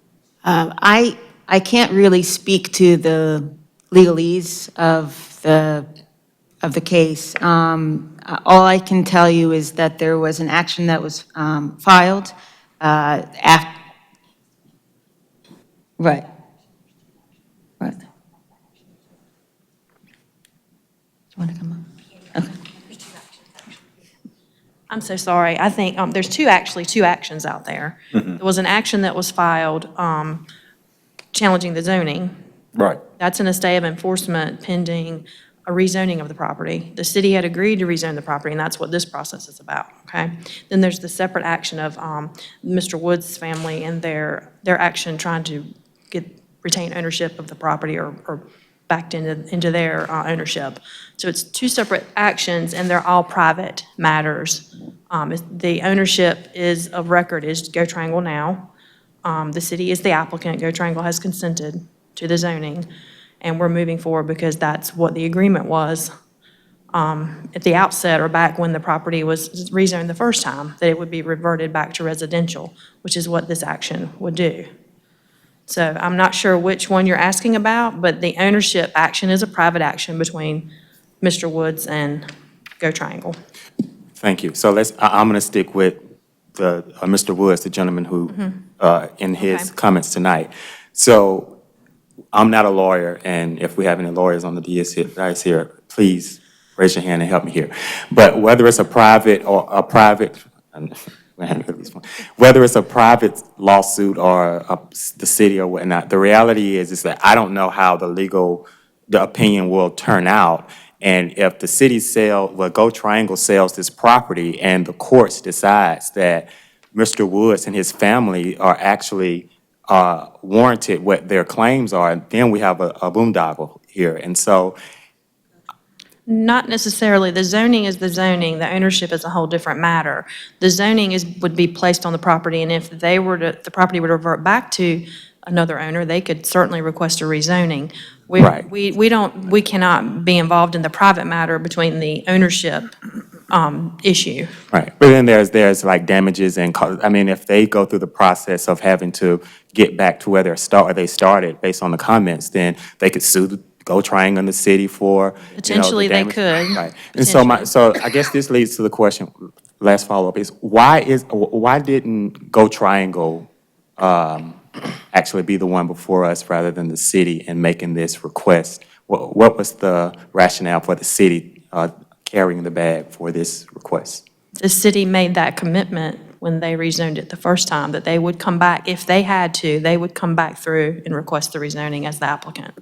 I can't really speak to the legalese of the case. All I can tell you is that there was an action that was filed after. Right. Right. Do you want to come up? Okay. I'm so sorry. I think there's two actions out there. There was an action that was filed challenging the zoning. Right. That's in a stay of enforcement pending a rezoning of the property. The city had agreed to rezone the property, and that's what this process is about, okay? Then there's the separate action of Mr. Wood's family and their action trying to retain ownership of the property or backed into their ownership. So it's two separate actions, and they're all private matters. The ownership of record is Go Triangle now. The city is the applicant. Go Triangle has consented to the zoning, and we're moving forward because that's what the agreement was at the outset or back when the property was rezoned the first time, that it would be reverted back to residential, which is what this action would do. So I'm not sure which one you're asking about, but the ownership action is a private action between Mr. Woods and Go Triangle. Thank you. So I'm going to stick with Mr. Woods, the gentleman who, in his comments tonight. So I'm not a lawyer, and if we have any lawyers on the dais here, please raise your hand and help me here. But whether it's a private whether it's a private lawsuit or the city or whatnot, the reality is that I don't know how the opinion will turn out. And if the city Go Triangle sells this property and the courts decides that Mr. Woods and his family are actually warranted what their claims are, then we have a boondoggle here. And so Not necessarily. The zoning is the zoning. The ownership is a whole different matter. The zoning would be placed on the property, and if the property would revert back to another owner, they could certainly request a rezoning. Right. We cannot be involved in the private matter between the ownership issue. Right, but then there's like damages and, if they go through the process of having to get back to where they started based on the comments, then they could sue the Go Triangle and the city for, Potentially the they damage. could. Right, and so I guess this leads to the question, last follow-up is, why didn't Go Triangle actually be the one before us rather than the city in making this request? What was the rationale for the city carrying the bag for this request? The city made that commitment when they rezoned it the first time, that they would come back, if they had to, they would come back through and request the rezoning as the applicant.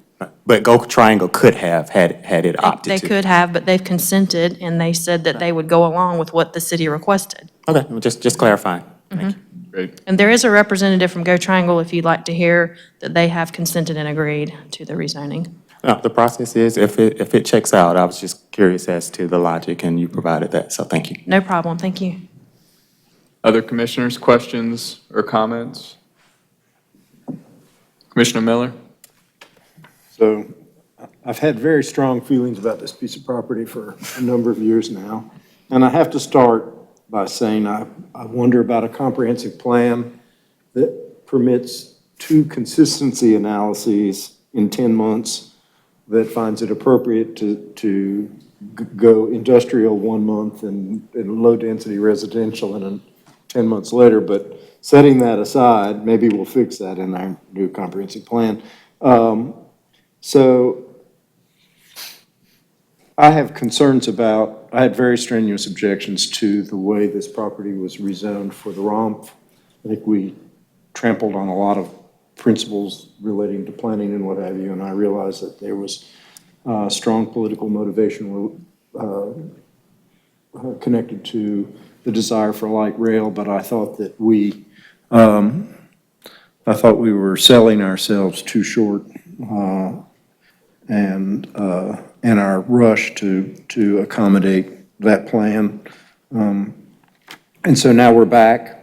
But Go Triangle could have had it opted They to. could have, but they've consented, and they said that they would go along with what the city requested. Okay, well, just clarifying. Great. Great. And there is a representative from Go Triangle, if you'd like to hear, that they have consented and agreed to the rezoning. The process is, if it checks out, I was just curious as to the logic, and you provided that, so thank you. No problem, thank you. Other commissioners, questions or comments? Commissioner Miller? So I've had very strong feelings about this piece of property for a number of years now. And I have to start by saying I wonder about a comprehensive plan that permits 2 consistency analyses in 10 months that finds it appropriate to go industrial 1 month and low-density residential in 10 months later. But setting that aside, maybe we'll fix that in our new comprehensive plan. So I have concerns about, I had very strenuous objections to the way this property was rezoned for the ROMF. I think we trampled on a lot of principles relating to planning and what have you, and I realized that there was strong political motivation connected to the desire for light rail, but I thought that we were selling ourselves too short, and our rush to accommodate that plan. And so now we're back.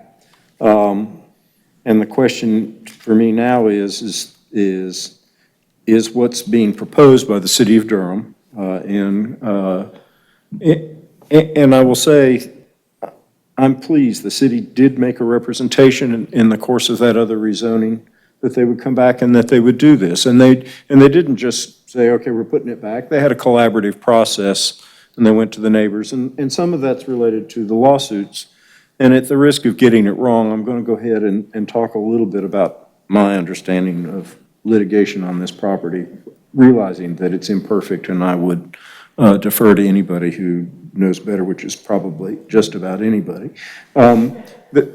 And the question for me now is what's being proposed by the city of Durham. And I will say, I'm pleased the city did make a representation in the course of that other rezoning that they would come back and that they would do this. And they didn't just say, okay, we're putting it back. They had a collaborative process, and they went to the neighbors. And some of that's related to the lawsuits. And at the risk of getting it wrong, I'm going to go ahead and talk a little bit about my understanding of litigation on this property, realizing that it's imperfect, and I would defer to anybody who knows better, which is probably just about anybody. There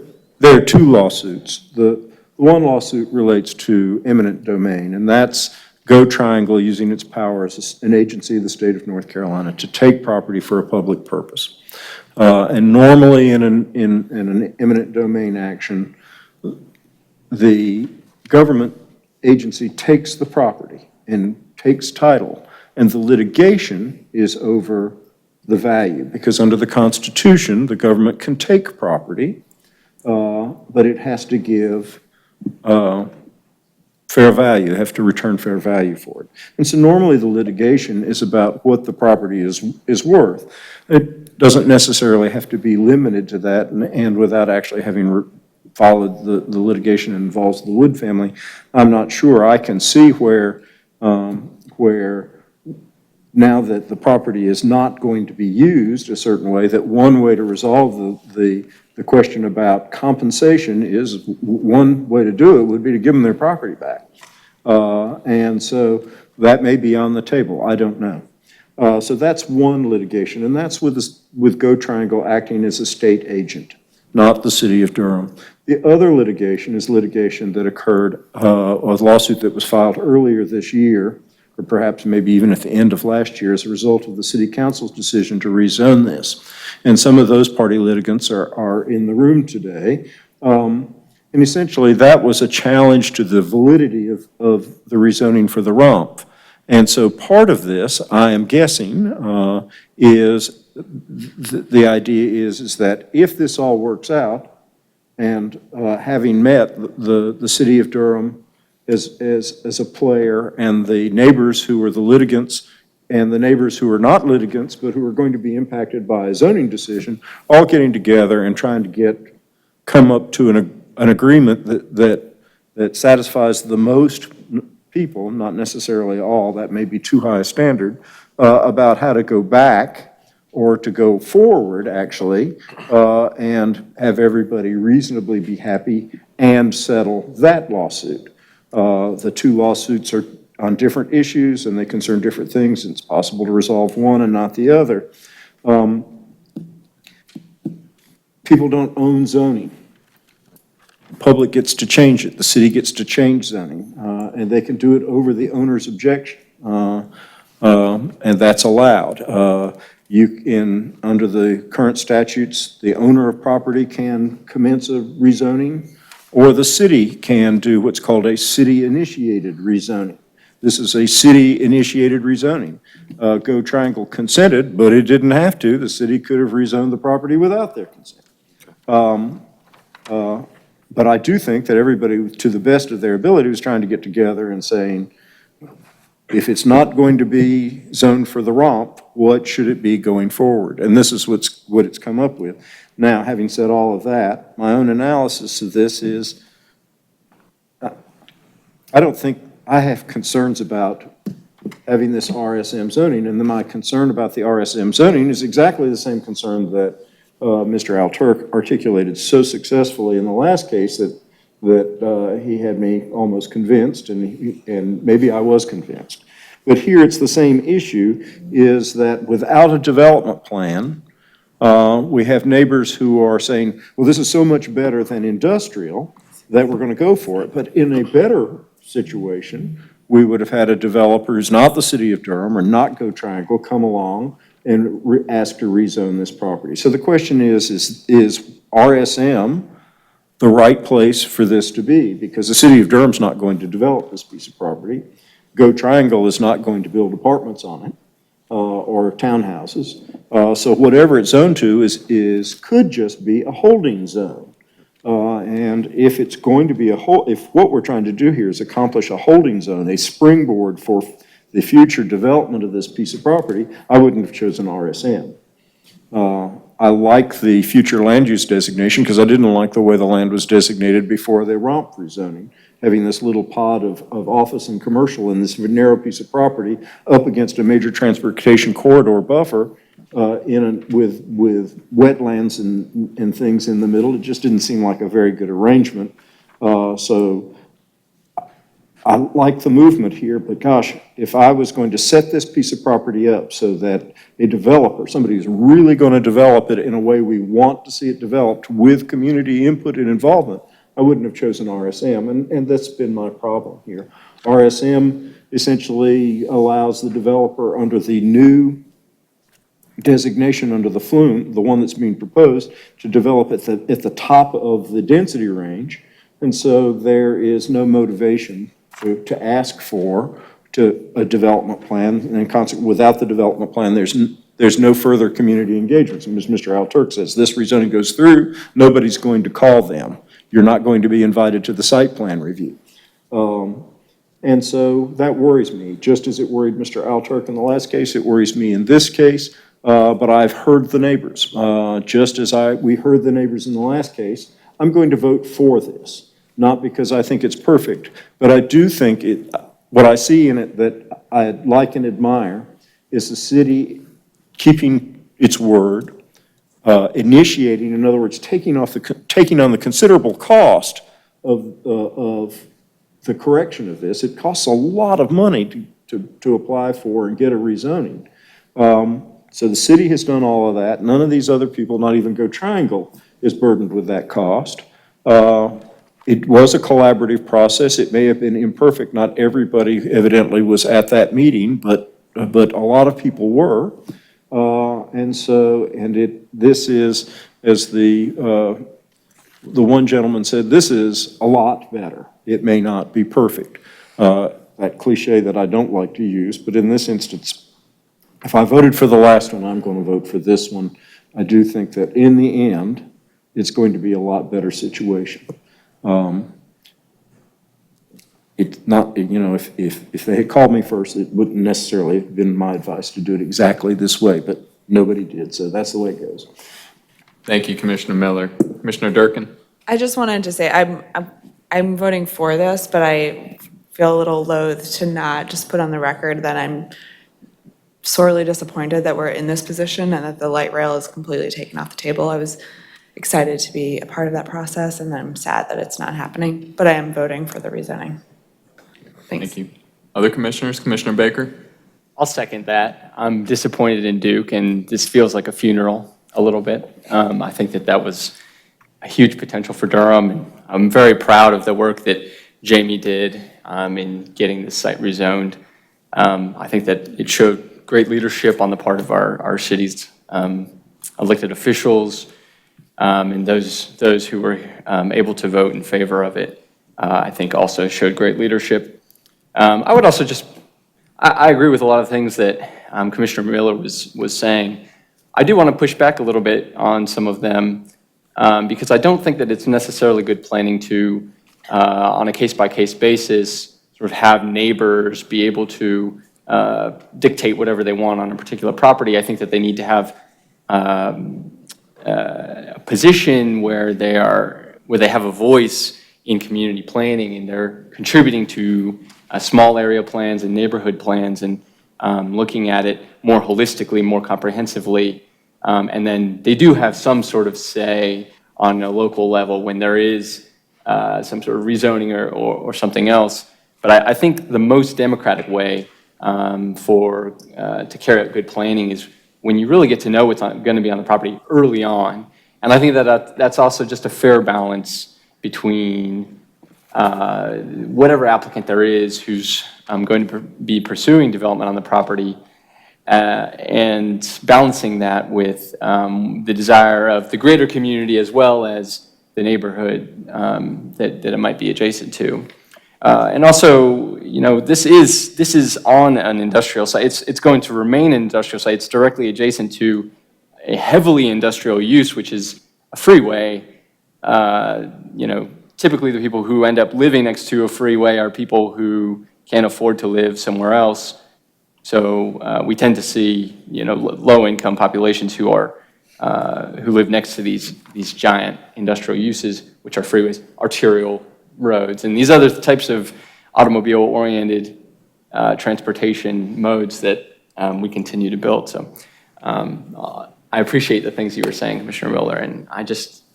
are 2 lawsuits. The one lawsuit relates to eminent domain, and that's Go Triangle using its power as an agency of the state of North Carolina to take property for a public purpose. And normally in an eminent domain action, the government agency takes the property and takes title, and the litigation is over the value, because under the Constitution, the government can take property, but it has to give fair value, have to return fair value for it. And so normally the litigation is about what the property is worth. It doesn't necessarily have to be limited to that, and without actually having followed the litigation that involves the Wood family, I'm not sure. I can see where now that the property is not going to be used a certain way, that one way to resolve the question about compensation is, one way to do it would be to give them their property back. And so that may be on the table. I don't know. So that's one litigation, and that's with Go Triangle acting as a state agent, not the city of Durham. The other litigation is litigation that occurred, a lawsuit that was filed earlier this year, or perhaps maybe even at the end of last year, as a result of the city council's decision to rezone this. And some of those party litigants are in the room today. And essentially, that was a challenge to the validity of the rezoning for the ROMF. And so part of this, I am guessing, is the idea is that if this all works out, and having met the city of Durham as a player, and the neighbors who are the litigants, and the neighbors who are not litigants, but who are going to be impacted by a zoning decision, all getting together and trying to come up to an agreement that satisfies the most people, not necessarily all, that may be too high a standard, about how to go back or to go forward, actually, and have everybody reasonably be happy and settle that lawsuit. The 2 lawsuits are on different issues, and they concern different things. It's possible to resolve one and not the other. People don't own zoning. The public gets to change it. The city gets to change zoning, and they can do it over the owner's objection, and that's allowed. Under the current statutes, the owner of property can commence a rezoning, or the city can do what's called a city-initiated rezoning. This is a city-initiated rezoning. Go Triangle consented, but it didn't have to. The city could have rezoned the property without their consent. But I do think that everybody, to the best of their ability, was trying to get together and saying, if it's not going to be zoned for the romp, what should it be going forward? And this is what it's come up with. Now, having said all of that, my own analysis of this is, I don't think I have concerns about having this RSM zoning, and then my concern about the RSM zoning is exactly the same concern that Mr. Alturk articulated so successfully in the last case that he had me almost convinced, and maybe I was convinced. But here it's the same issue, is that without a development plan, we have neighbors who are saying, well, this is so much better than industrial that we're going to go for it. But in a better situation, we would have had a developer who's not the city of Durham or not Go Triangle come along and ask to rezone this property. So the question is RSM the right place for this to be? Because the city of Durham's not going to develop this piece of property. Go Triangle is not going to build apartments on it or townhouses. So whatever it's zoned to could just be a holding zone. And if it's going to be if what we're trying to do here is accomplish a holding zone, a springboard for the future development of this piece of property, I wouldn't have chosen RSM. I like the future land use designation because I didn't like the way the land was designated before the romp rezoning, having this little pod of office and commercial in this narrow piece of property up against a major transportation corridor buffer with wetlands and things in the middle. It just didn't seem like a very good arrangement. So I like the movement here, but gosh, if I was going to set this piece of property up so that a developer, somebody who's really going to develop it in a way we want to see it developed with community input and involvement, I wouldn't have chosen RSM, and that's been my problem here. RSM essentially allows the developer under the new designation under the flume, the one that's being proposed, to develop at the top of the density range, and so there is no motivation to ask for a development plan, and without the development plan, there's no further community engagement. So as Mr. Alturk says, this rezoning goes through, nobody's going to call them. You're not going to be invited to the site plan review. And so that worries me, just as it worried Mr. Alturk in the last case, it worries me in this case, but I've heard the neighbors. Just as we heard the neighbors in the last case, I'm going to vote for this. Not because I think it's perfect, but I do think what I see in it that I like and admire is the city keeping its word, initiating, in other words, taking on the considerable cost of the correction of this. It costs a lot of money to apply for and get a rezoning. So the city has done all of that. None of these other people, not even Go Triangle, is burdened with that cost. It was a collaborative process. It may have been imperfect. Not everybody evidently was at that meeting, but a lot of people were. This is, as the one gentleman said, this is a lot better. It may not be perfect. That cliche that I don't like to use, but in this instance, if I voted for the last one, I'm going to vote for this one. I do think that in the end, it's going to be a lot better situation. It's not, if they had called me first, it wouldn't necessarily have been my advice to do it exactly this way, but nobody did, so that's the way it goes. Thank you, Commissioner Miller. Commissioner Durkin? I just wanted to say, I'm voting for this, but I feel a little loath to not just put on the record that I'm sorely disappointed that we're in this position and that the light rail is completely taken off the table. I was excited to be a part of that process, and I'm sad that it's not happening, but I am voting for the rezoning. Thanks. Thank you. Other commissioners? Commissioner Baker? I'll second that. I'm disappointed in Duke, and this feels like a funeral a little bit. I think that was a huge potential for Durham, and I'm very proud of the work that Jamie did in getting this site rezoned. I think that it showed great leadership on the part of our city's elected officials, and those who were able to vote in favor of it, I think also showed great leadership. I would also I agree with a lot of things that Commissioner Miller was saying. I do want to push back a little bit on some of them because I don't think that it's necessarily good planning to, on a case-by-case basis, sort of have neighbors be able to dictate whatever they want on a particular property. I think that they need to have a position where they have a voice in community planning, and they're contributing to small area plans and neighborhood plans, and looking at it more holistically, more comprehensively. And then they do have some sort of say on a local level when there is some sort of rezoning or something else. But I think the most democratic way to carry out good planning is when you really get to know what's going to be on the property early on. And I think that's also just a fair balance between whatever applicant there is who's going to be pursuing development on the property and balancing that with the desire of the greater community as well as the neighborhood that it might be adjacent to. And also, this is on an industrial site. It's going to remain an industrial site. It's directly adjacent to a heavily industrial use, which is a freeway. Typically the people who end up living next to a freeway are people who can't afford to live somewhere else. So we tend to see, low-income populations who live next to these giant industrial uses, which are freeways, arterial roads, and these other types of automobile-oriented transportation modes that we continue to build. So I appreciate the things you were saying, Commissioner Miller, and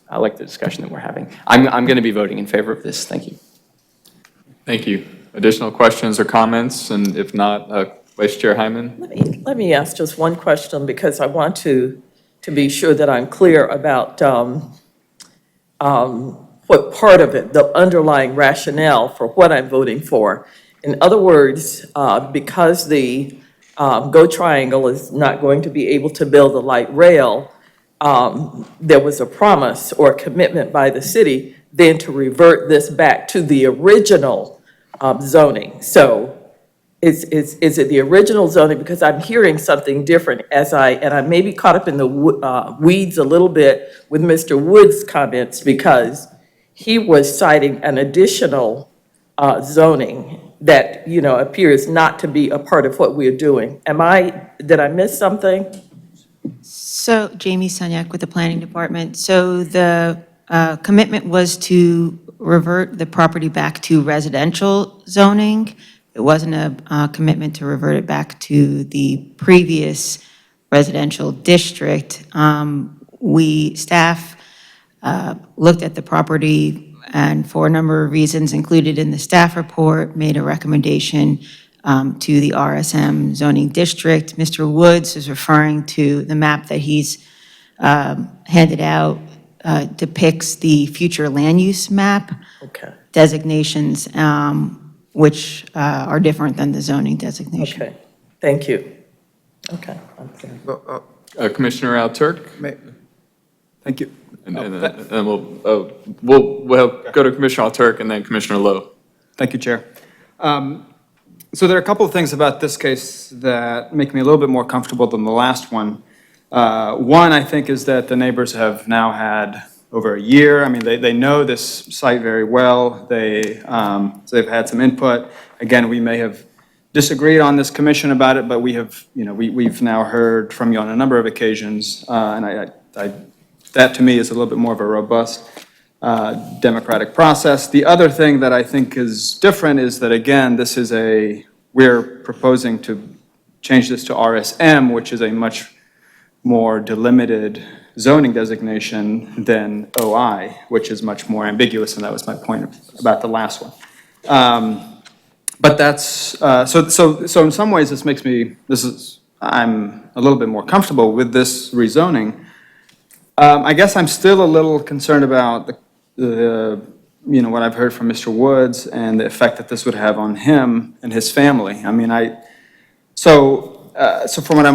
I like the discussion that we're having. I'm going to be voting in favor of this. Thank you. Thank you. Additional questions or comments? And if not, Vice Chair Hyman? Let me ask just one question because I want to be sure that I'm clear about what part of it, the underlying rationale for what I'm voting for. In other words, because the GO Triangle is not going to be able to build a light rail, there was a promise or a commitment by the city then to revert this back to the original zoning. So is it the original zoning? Because I'm hearing something different and I may be caught up in the weeds a little bit with Mr. Wood's comments because he was citing an additional zoning that, appears not to be a part of what we're doing. Did I miss something? So Jamie Sunyak with the Planning Department. So the commitment was to revert the property back to residential zoning. It wasn't a commitment to revert it back to the previous residential district. Staff looked at the property and for a number of reasons included in the staff report, made a recommendation to the RSM zoning district. Mr. Woods is referring to the map that he's handed out depicts the future land use map designations, which are different than the zoning designation. Okay, thank you. Okay. Commissioner Al-Turk? Thank you. And then we'll go to Commissioner Al-Turk and then Commissioner Lowe. Thank you, Chair. So there are a couple of things about this case that make me a little bit more comfortable than the last one. One, I think, is that the neighbors have now had over a year. I mean, they know this site very well. They've had some input. Again, we may have disagreed on this commission about it, but we've now heard from you on a number of occasions, and that to me is a little bit more of a robust democratic process. The other thing that I think is different is that, again, we're proposing to change this to RSM, which is a much more delimited zoning designation than OI, which is much more ambiguous, and that was my point about the last one. But that's, so in some ways I'm a little bit more comfortable with this rezoning. I guess I'm still a little concerned about what I've heard from Mr. Woods and the effect that this would have on him and his family. I mean, so So from what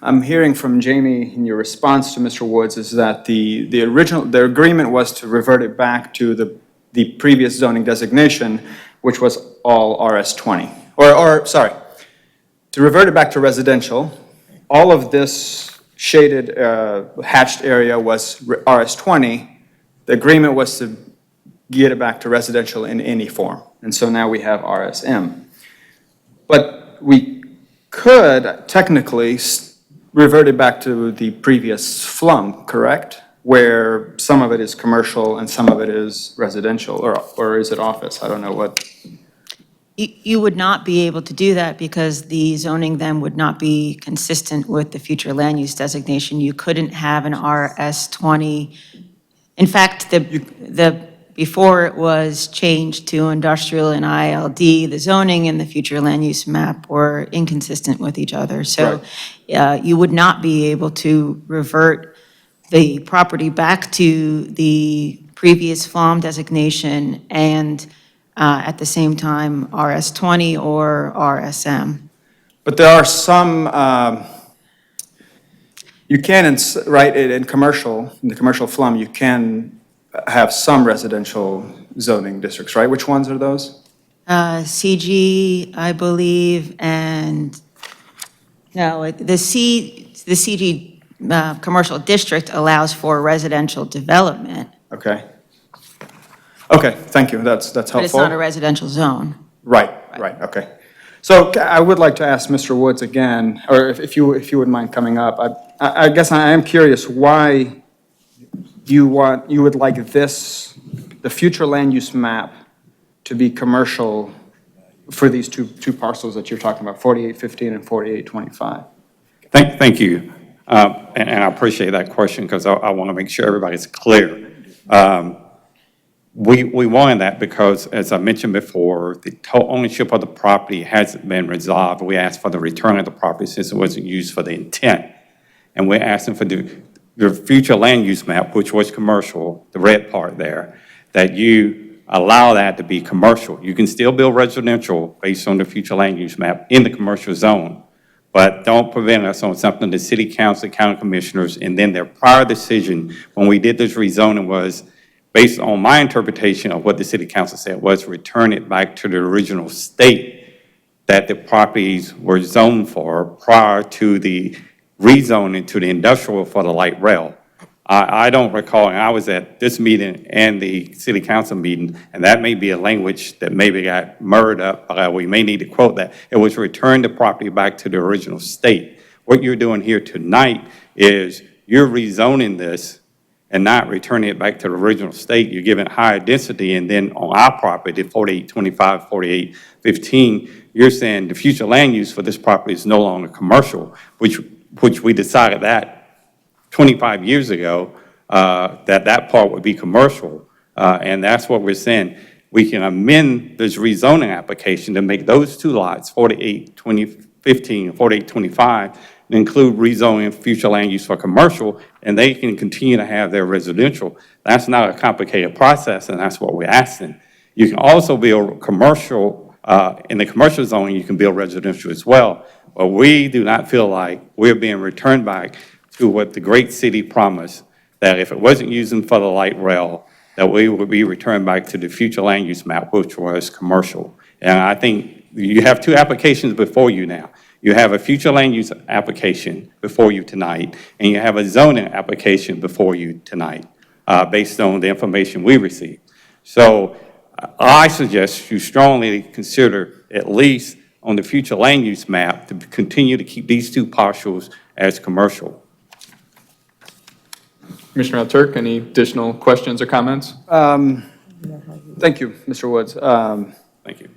I'm hearing from Jamie in your response to Mr. Woods is that the agreement was to revert it back to the previous zoning designation, which was all RS20. Sorry, to revert it back to residential, all of this shaded hatched area was RS20. The agreement was to get it back to residential in any form. And so now we have RSM. But we could technically revert it back to the previous FLUM, correct? Where some of it is commercial and some of it is residential, or is it office? I don't know what. You would not be able to do that because the zoning then would not be consistent with the future land use designation. You couldn't have an RS20. In fact, before it was changed to industrial and ILD, the zoning and the future land use map were inconsistent with each other. So you would not be able to revert the property back to the previous FLOM designation and at the same time RS20 or RSM. But there are some, you can, right, in the commercial FLUM, you can have some residential zoning districts, right? Which ones are those? CG, I believe, and, no, the CG commercial district allows for residential development. Okay. Okay, thank you, that's helpful. But it's not a residential zone. Right, okay. So I would like to ask Mr. Woods again, or if you wouldn't mind coming up. I guess I am curious why you would like the future land use map to be commercial for these two parcels that you're talking about, 4815 and 4825. Thank you. And I appreciate that question because I want to make sure everybody's clear. We wanted that because, as I mentioned before, the ownership of the property hasn't been resolved. We asked for the return of the property since it wasn't used for the intent. And we're asking for the future land use map, which was commercial, the red part there, that you allow that to be commercial. You can still build residential based on the future land use map in the commercial zone, but don't prevent us on something the city council, county commissioners, and then their prior decision when we did this rezoning was, based on my interpretation of what the city council said, was return it back to the original state that the properties were zoned for prior to the rezoning to the industrial for the light rail. I don't recall, and I was at this meeting and the city council meeting, and that may be a language that maybe got murdered up, but we may need to quote that. It was return the property back to the original state. What you're doing here tonight is you're rezoning this and not returning it back to the original state. You're giving higher density, and then on our property, 4825, 4815, you're saying the future land use for this property is no longer commercial, which we decided that 25 years ago, that part would be commercial. And that's what we're saying. We can amend this rezoning application to make those two lots, 4815 and 4825, include rezoning future land use for commercial, and they can continue to have their residential. That's not a complicated process, and that's what we're asking. You can also build commercial, in the commercial zone, you can build residential as well. But we do not feel like we're being returned back to what the great city promised, that if it wasn't using for the light rail, that we would be returned back to the future land use map, which was commercial. And I think you have two applications before you now. You have a future land use application before you tonight, and you have a zoning application before you tonight, based on the information we received. So I suggest you strongly consider, at least on the future land use map, to continue to keep these two parcels as commercial. Commissioner Al-Turk, any additional questions or comments? Thank you, Mr. Woods. Thank you.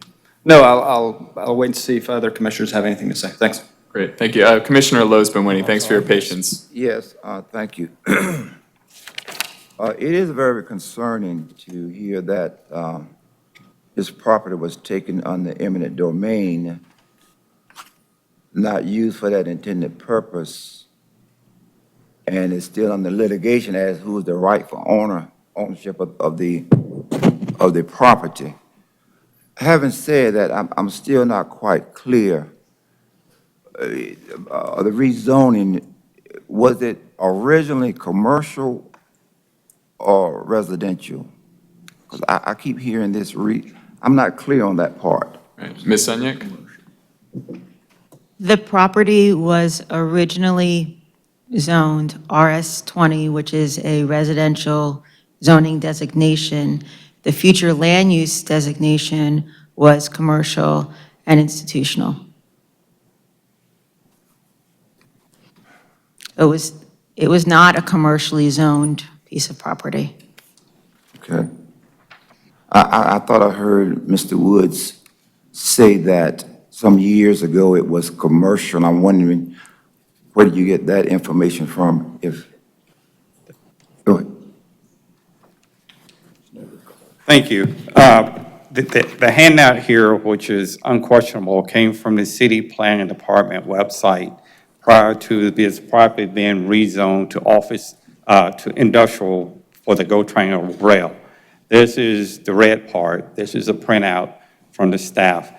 No, I'll wait and see if other commissioners have anything to say. Thanks. Great, thank you. Commissioner Lowe's been waiting. Thanks for your patience. Yes, thank you. It is very concerning to hear that this property was taken under eminent domain, not used for that intended purpose, and is still under litigation as who is the rightful ownership of the property. Having said that, I'm still not quite clear. the rezoning, was it originally commercial or residential? Because I keep hearing this I'm not clear on that part. Right. Ms. Sunyik? The property was originally zoned RS20, which is a residential zoning designation. The future land use designation was commercial and institutional. It was not a commercially zoned piece of property. Okay. I thought I heard Mr. Woods say that some years ago it was commercial, and I'm wondering, where did you get that information from? Go ahead. Thank you. The handout here, which is unquestionable, came from the City Planning Department website prior to this property being rezoned to office, to industrial for the GO Train rail. This is the red part. This is a printout from the staff.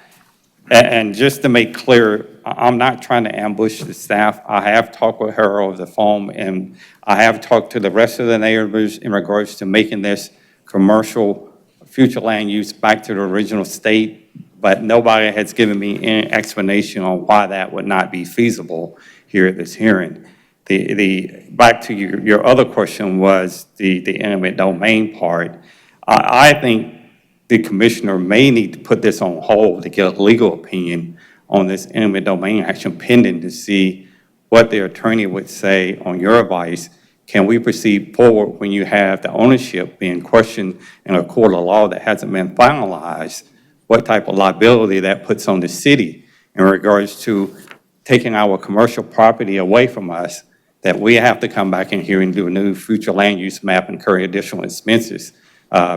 And just to make clear, I'm not trying to ambush the staff. I have talked with her over the phone, and I have talked to the rest of the neighbors in regards to making this commercial future land use back to the original state, but nobody has given me any explanation on why that would not be feasible here at this hearing. Back to your other question was the eminent domain part. I think the commissioner may need to put this on hold to get a legal opinion on this eminent domain action pending to see what the attorney would say on your advice. Can we proceed forward when you have the ownership being questioned in a court of law that hasn't been finalized? What type of liability that puts on the city in regards to taking our commercial property away from us, that we have to come back in here and do a new future land use map and incur additional expenses?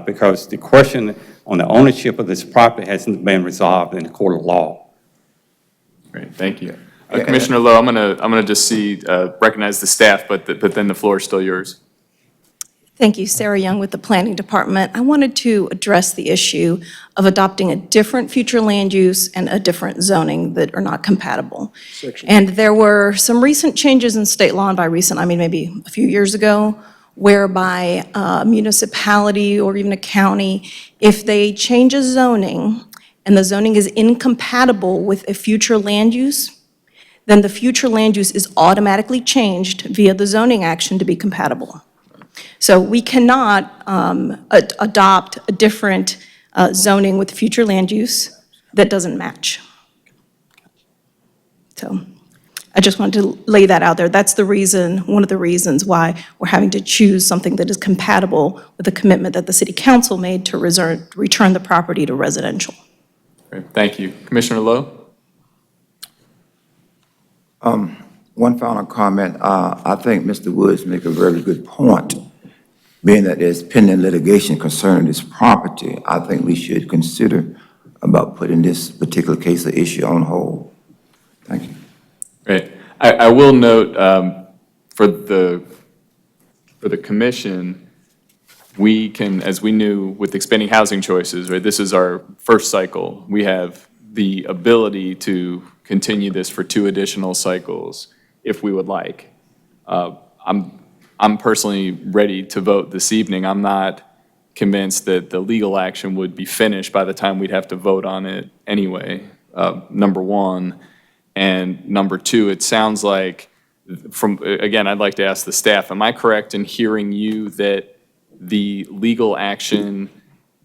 Because the question on the ownership of this property hasn't been resolved in the court of law. Great, thank you. Commissioner Lowe, I'm gonna just recognize the staff, but then the floor is still yours. Thank you. Sarah Young with the Planning Department. I wanted to address the issue of adopting a different future land use and a different zoning that are not compatible. And there were some recent changes in state law, and by recent, I mean maybe a few years ago, whereby a municipality or even a county, if they change a zoning and the zoning is incompatible with a future land use, then the future land use is automatically changed via the zoning action to be compatible. So we cannot adopt a different zoning with future land use that doesn't match. So I just wanted to lay that out there. That's the reason, one of the reasons why we're having to choose something that is compatible with the commitment that the city council made to return the property to residential. Great, thank you. Commissioner Lowe? One final comment. I think Mr. Woods make a very good point. Being that there's pending litigation concerning this property, I think we should consider about putting this particular case of issue on hold. Thank you. Great. I will note, for the commission, we can, as we knew with expanding housing choices, right, this is our first cycle. We have the ability to continue this for 2 additional cycles if we would like. I'm personally ready to vote this evening. I'm not convinced that the legal action would be finished by the time we'd have to vote on it anyway, number one. And number two, it sounds like, again, I'd like to ask the staff, am I correct in hearing you that the legal action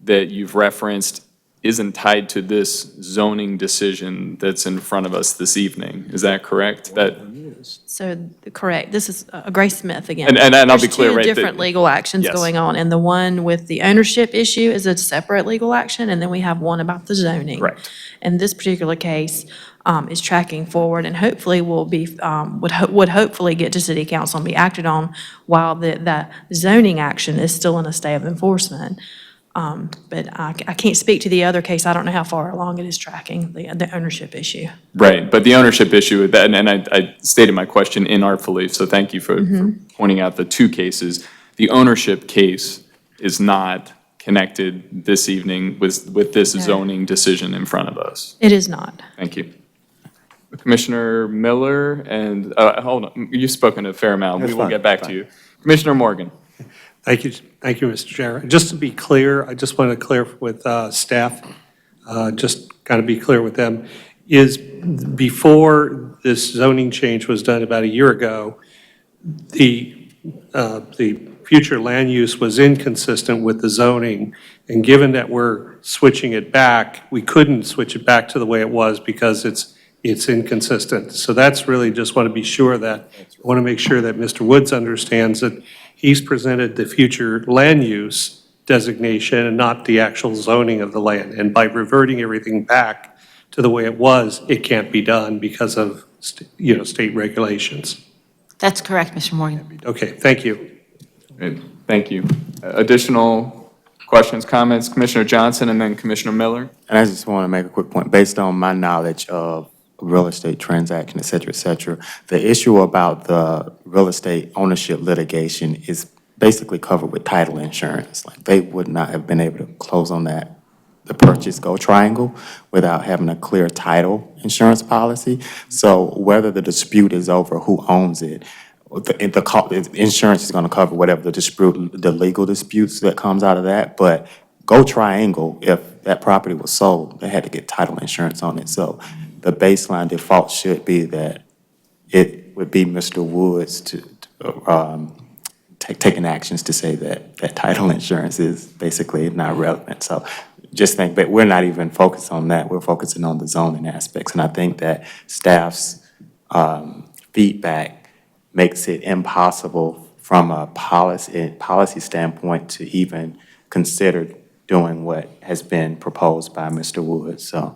that you've referenced isn't tied to this zoning decision that's in front of us this evening? Is that correct? So, correct. This is Grace Smith again. And I'll be clear, right? There's 2 different legal actions Yes. going on, and the one with the ownership issue is a separate legal action, and then we have one about the zoning. Correct. And this particular case is tracking forward, and hopefully will be, would hopefully get to city council and be acted on while the zoning action is still in a state of enforcement. But I can't speak to the other case. I don't know how far along it is tracking, the ownership issue. Right, but the ownership issue, and I stated my question inartfully, so thank you for pointing out the 2 cases. The ownership case is not connected this evening with this No. zoning decision in front of us. It is not. Thank you. Commissioner Miller, and, hold on, you've spoken a fair amount. That's We will fine, get back to fine. you. Commissioner Morgan. Thank you, Mr. Chair. Just to be clear, I just want to clear with staff, just kind of be clear with them, is before this zoning change was done about a year ago, the future land use was inconsistent with the zoning, and given that we're switching it back, we couldn't switch it back to the way it was because it's inconsistent. So that's really just want to be sure that, I want to make sure that Mr. Woods understands that he's presented the future land use designation and not the actual zoning of the land. And by reverting everything back to the way it was, it can't be done because of, state regulations. That's correct, Mr. Morgan. Okay, thank you. Great, thank you. Additional questions, comments? Commissioner Johnson and then Commissioner Miller. And I just want to make a quick point. Based on my knowledge of real estate transaction, et cetera, the issue about the real estate ownership litigation is basically covered with title insurance. Like, they would not have been able to close on that, the purchase go triangle, without having a clear title insurance policy. So whether the dispute is over who owns it, the insurance is going to cover whatever the legal disputes that comes out of that. But go triangle, if that property was sold, they had to get title insurance on it. So the baseline default should be that it would be Mr. Woods taking actions to say that title insurance is basically not relevant. So just think, but we're not even focused on that. We're focusing on the zoning aspects. And I think that staff's feedback makes it impossible from a policy standpoint to even consider doing what has been proposed by Mr. Woods. So.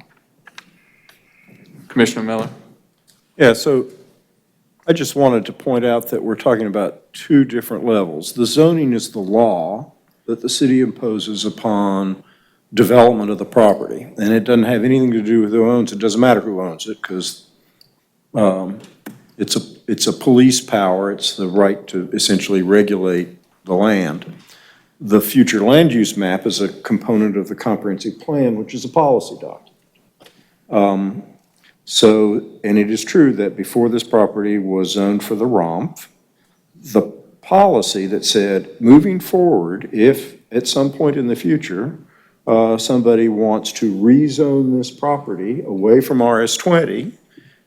Commissioner Miller. Yeah, so I just wanted to point out that we're talking about two different levels. The zoning is the law that the city imposes upon development of the property, and it doesn't have anything to do with who owns it. It doesn't matter who owns it, because it's a police power. It's the right to essentially regulate the land. The future land use map is a component of the comprehensive plan, which is a policy document. And it is true that before this property was zoned for the ROMF, the policy that said, moving forward, if at some point in the future, somebody wants to rezone this property away from RS20,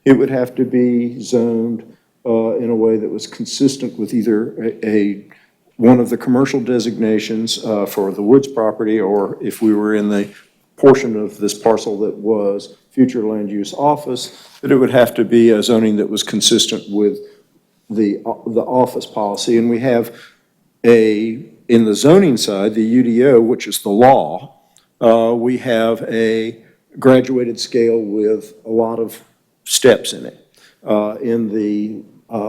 it would have to be zoned in a way that was consistent with either one of the commercial designations for the Woods property, or if we were in the portion of this parcel that was future land use office, that it would have to be a zoning that was consistent with the office policy. And we have in the zoning side, the UDO, which is the law, we have a graduated scale with a lot of steps in it. In the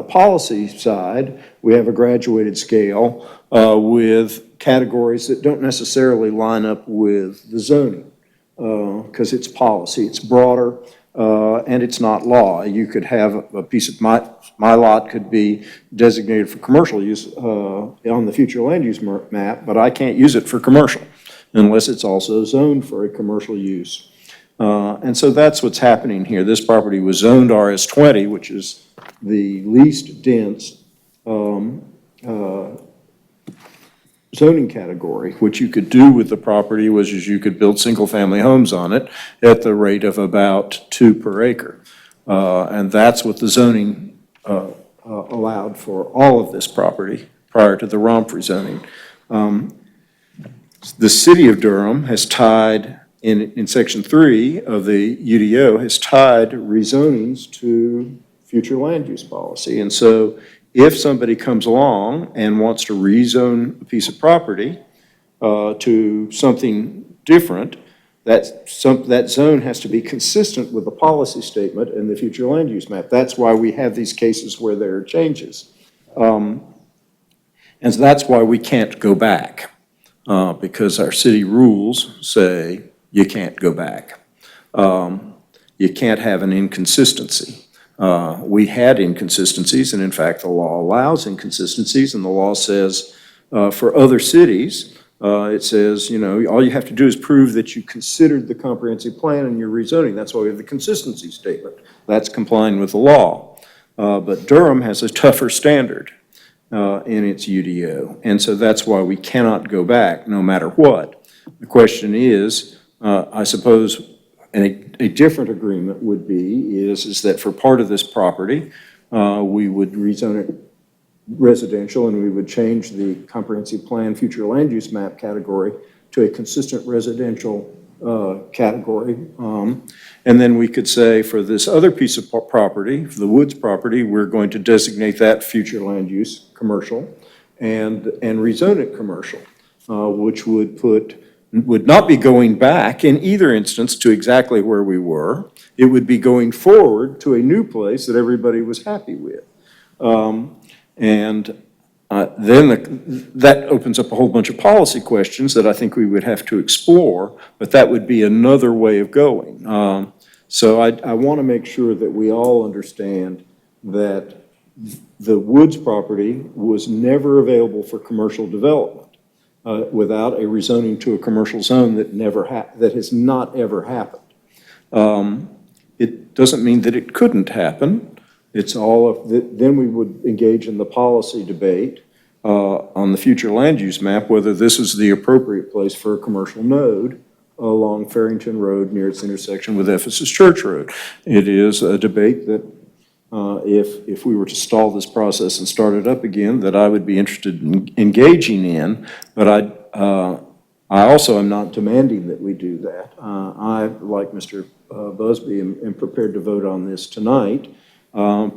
policy side, we have a graduated scale with categories that don't necessarily line up with the zoning, because it's policy, it's broader, and it's not law. You could have a piece of my lot could be designated for commercial use on the future land use map, but I can't use it for commercial unless it's also zoned for a commercial use. And so that's what's happening here. This property was zoned RS20, which is the least dense zoning category. What you could do with the property was you could build single-family homes on it at the rate of about 2 per acre. And that's what the zoning allowed for all of this property prior to the ROMF rezoning. The city of Durham has tied, in Section 3 of the UDO, has tied rezonings to future land use policy. And so if somebody comes along and wants to rezone a piece of property to something different, that zone has to be consistent with the policy statement and the future land use map. That's why we have these cases where there are changes. And so that's why we can't go back, because our city rules say you can't go back. You can't have an inconsistency. We had inconsistencies, and in fact, the law allows inconsistencies, and the law says for other cities It says, all you have to do is prove that you considered the comprehensive plan in your rezoning. That's why we have the consistency statement. That's complying with the law. But Durham has a tougher standard in its UDO, and so that's why we cannot go back no matter what. The question is, I suppose, and a different agreement would be, is that for part of this property, we would rezone it residential, and we would change the comprehensive plan future land use map category to a consistent residential category. And then we could say for this other piece of property, for the Woods property, we're going to designate that future land use commercial and rezone it commercial, which would not be going back in either instance to exactly where we were. It would be going forward to a new place that everybody was happy with. And then that opens up a whole bunch of policy questions that I think we would have to explore, but that would be another way of going. So I want to make sure that we all understand that the Woods property was never available for commercial development without a rezoning to a commercial zone that has not ever happened. It doesn't mean that it couldn't happen. It's then we would engage in the policy debate on the future land use map, whether this is the appropriate place for a commercial node along Farrington Road near its intersection with Ephesus Church Road. It is a debate that if we were to stall this process and start it up again, that I would be interested in engaging in, but I also am not demanding that we do that. I, like Mr. Busby, am prepared to vote on this tonight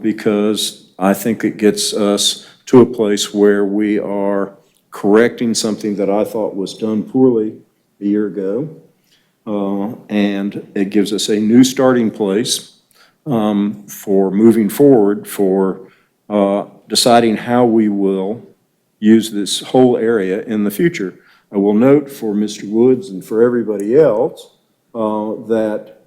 because I think it gets us to a place where we are correcting something that I thought was done poorly a year ago. And it gives us a new starting place for moving forward, for deciding how we will use this whole area in the future. I will note for Mr. Woods and for everybody else that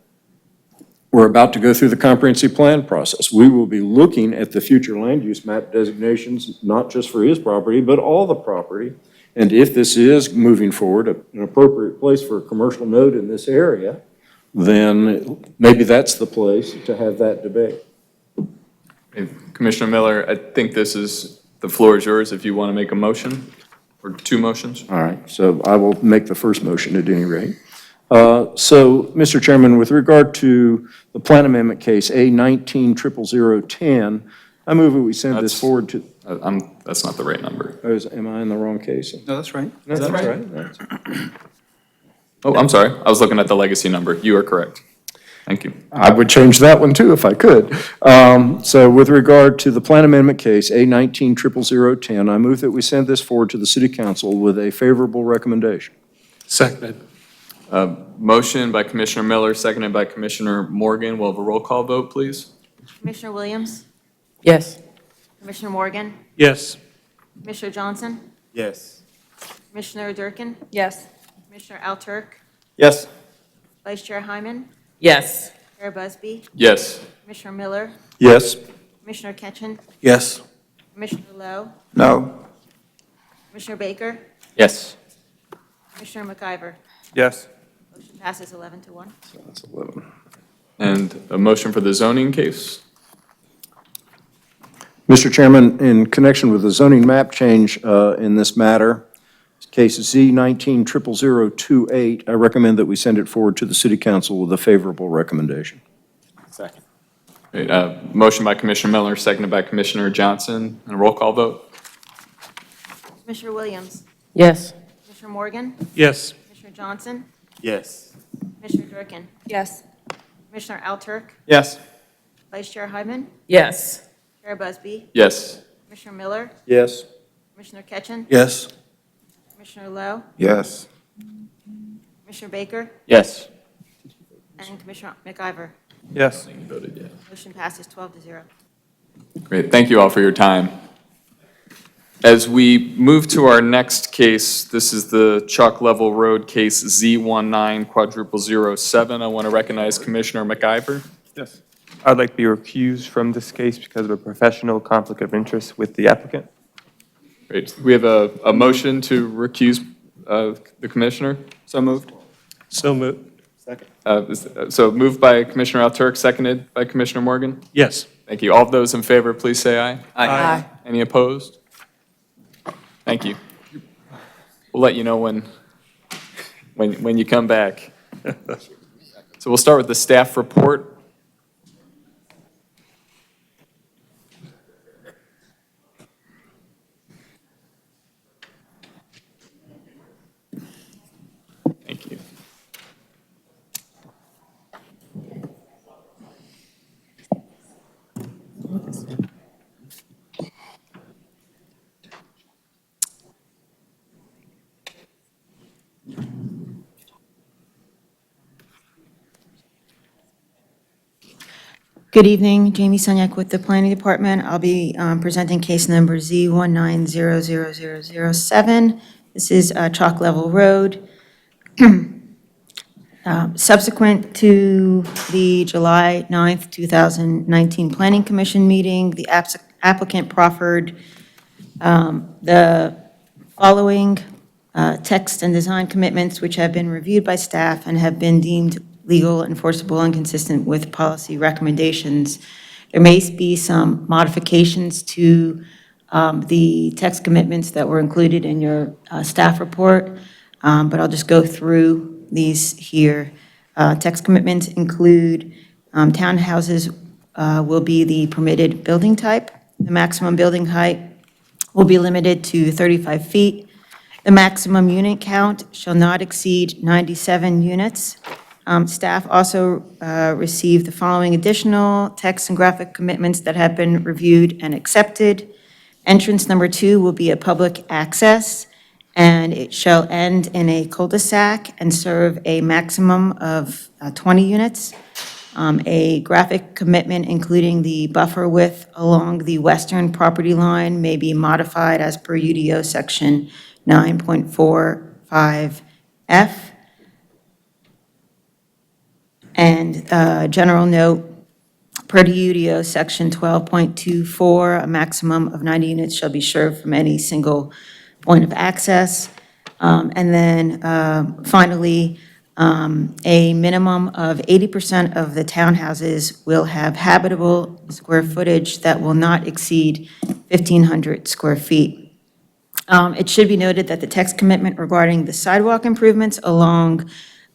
we're about to go through the comprehensive plan process. We will be looking at the future land use map designations, not just for his property, but all the property. And if this is moving forward, an appropriate place for a commercial node in this area, then maybe that's the place to have that debate. Commissioner Miller, I think the floor is yours if you want to make a motion or two motions. All right, so I will make the first motion at any rate. So, Mr. Chairman, with regard to the plan amendment case A190010, I move that we send this forward to. That's not the right number. Am I in the wrong case? No, that's right. No, that's right. Oh, I'm sorry. I was looking at the legacy number. You are correct. Thank you. I would change that one too if I could. So with regard to the plan amendment case A190010, I move that we send this forward to the City Council with a favorable recommendation. Seconded. Motion by Commissioner Miller, seconded by Commissioner Morgan. We'll have a roll call vote, please. Commissioner Williams? Yes. Commissioner Morgan? Yes. Commissioner Johnson? Yes. Commissioner Durkin? Yes. Commissioner Alturk? Yes. Vice Chair Hyman? Yes. Chair Busby? Yes. Commissioner Miller? Yes. Commissioner Ketchen? Yes. Commissioner Lowe? No. Commissioner Baker? Yes. Commissioner McIver? Yes. Motion passes 11-1. That's 11. And a motion for the zoning case. Mr. Chairman, in connection with the zoning map change in this matter, case Z1900028, I recommend that we send it forward to the City Council with a favorable recommendation. Second. Great. Motion by Commissioner Miller, seconded by Commissioner Johnson. And a roll call vote. Commissioner Williams? Yes. Commissioner Morgan? Yes. Commissioner Johnson? Yes. Commissioner Durkin? Yes. Commissioner Alturk? Yes. Vice Chair Hyman? Yes. Chair Busby? Yes. Commissioner Miller? Yes. Commissioner Ketchen? Yes. Commissioner Lowe? Yes. Commissioner Baker? Yes. And Commissioner McIver? Yes. You voted yes. Motion passes 12-0. Great. Thank you all for your time. As we move to our next case, this is the Chalk Level Road case Z1900007. I want to recognize Commissioner McIver. Yes. I'd like to be recused from this case because of a professional conflict of interest with the applicant. Great. We have a motion to recuse the commissioner? So moved. So moved. So moved by Commissioner Alturk, seconded by Commissioner Morgan? Yes. Thank you. All of those in favor, please say aye. Aye. Any opposed? Thank you. We'll let you know when you come back. So we'll start with the staff report. Thank you. Good evening, Jamie Sunyak with the Planning Department. I'll be presenting case number Z1900007. This is Chalk Level Road. Subsequent to the July 9th, 2019 Planning Commission meeting, the applicant proffered the following text and design commitments, which have been reviewed by staff and have been deemed legal, enforceable, and consistent with policy recommendations. There may be some modifications to the text commitments that were included in your staff report, but I'll just go through these here. Text commitments include townhouses will be the permitted building type. The maximum building height will be limited to 35 feet. The maximum unit count shall not exceed 97 units. Staff also received the following additional text and graphic commitments that have been reviewed and accepted. Entrance number 2 will be a public access, and it shall end in a cul-de-sac and serve a maximum of 20 units. A graphic commitment including the buffer width along the western property line may be modified as per UDO section 9.45F. And general note, per the UDO section 12.24, a maximum of 90 units shall be served from any single point of access. And then finally, a minimum of 80% of the townhouses will have habitable square footage that will not exceed 1,500 square feet. It should be noted that the text commitment regarding the sidewalk improvements along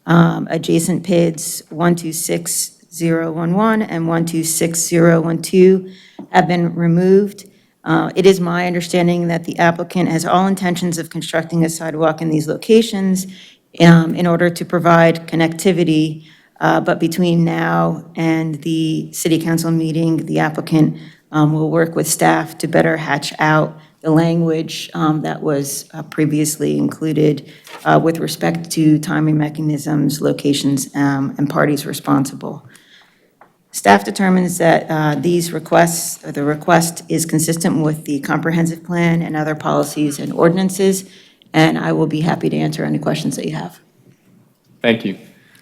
adjacent PIDs 126011 and 126012 have been removed. It is my understanding that the applicant has all intentions of constructing a sidewalk in these locations in order to provide connectivity, but between now and the city council meeting, the applicant will work with staff to better hatch out the language that was previously included with respect to timing mechanisms, locations, and parties responsible. Staff determines that these requests, or the request is consistent with the comprehensive plan and other policies and ordinances, and I will be happy to answer any questions that you have. Thank you.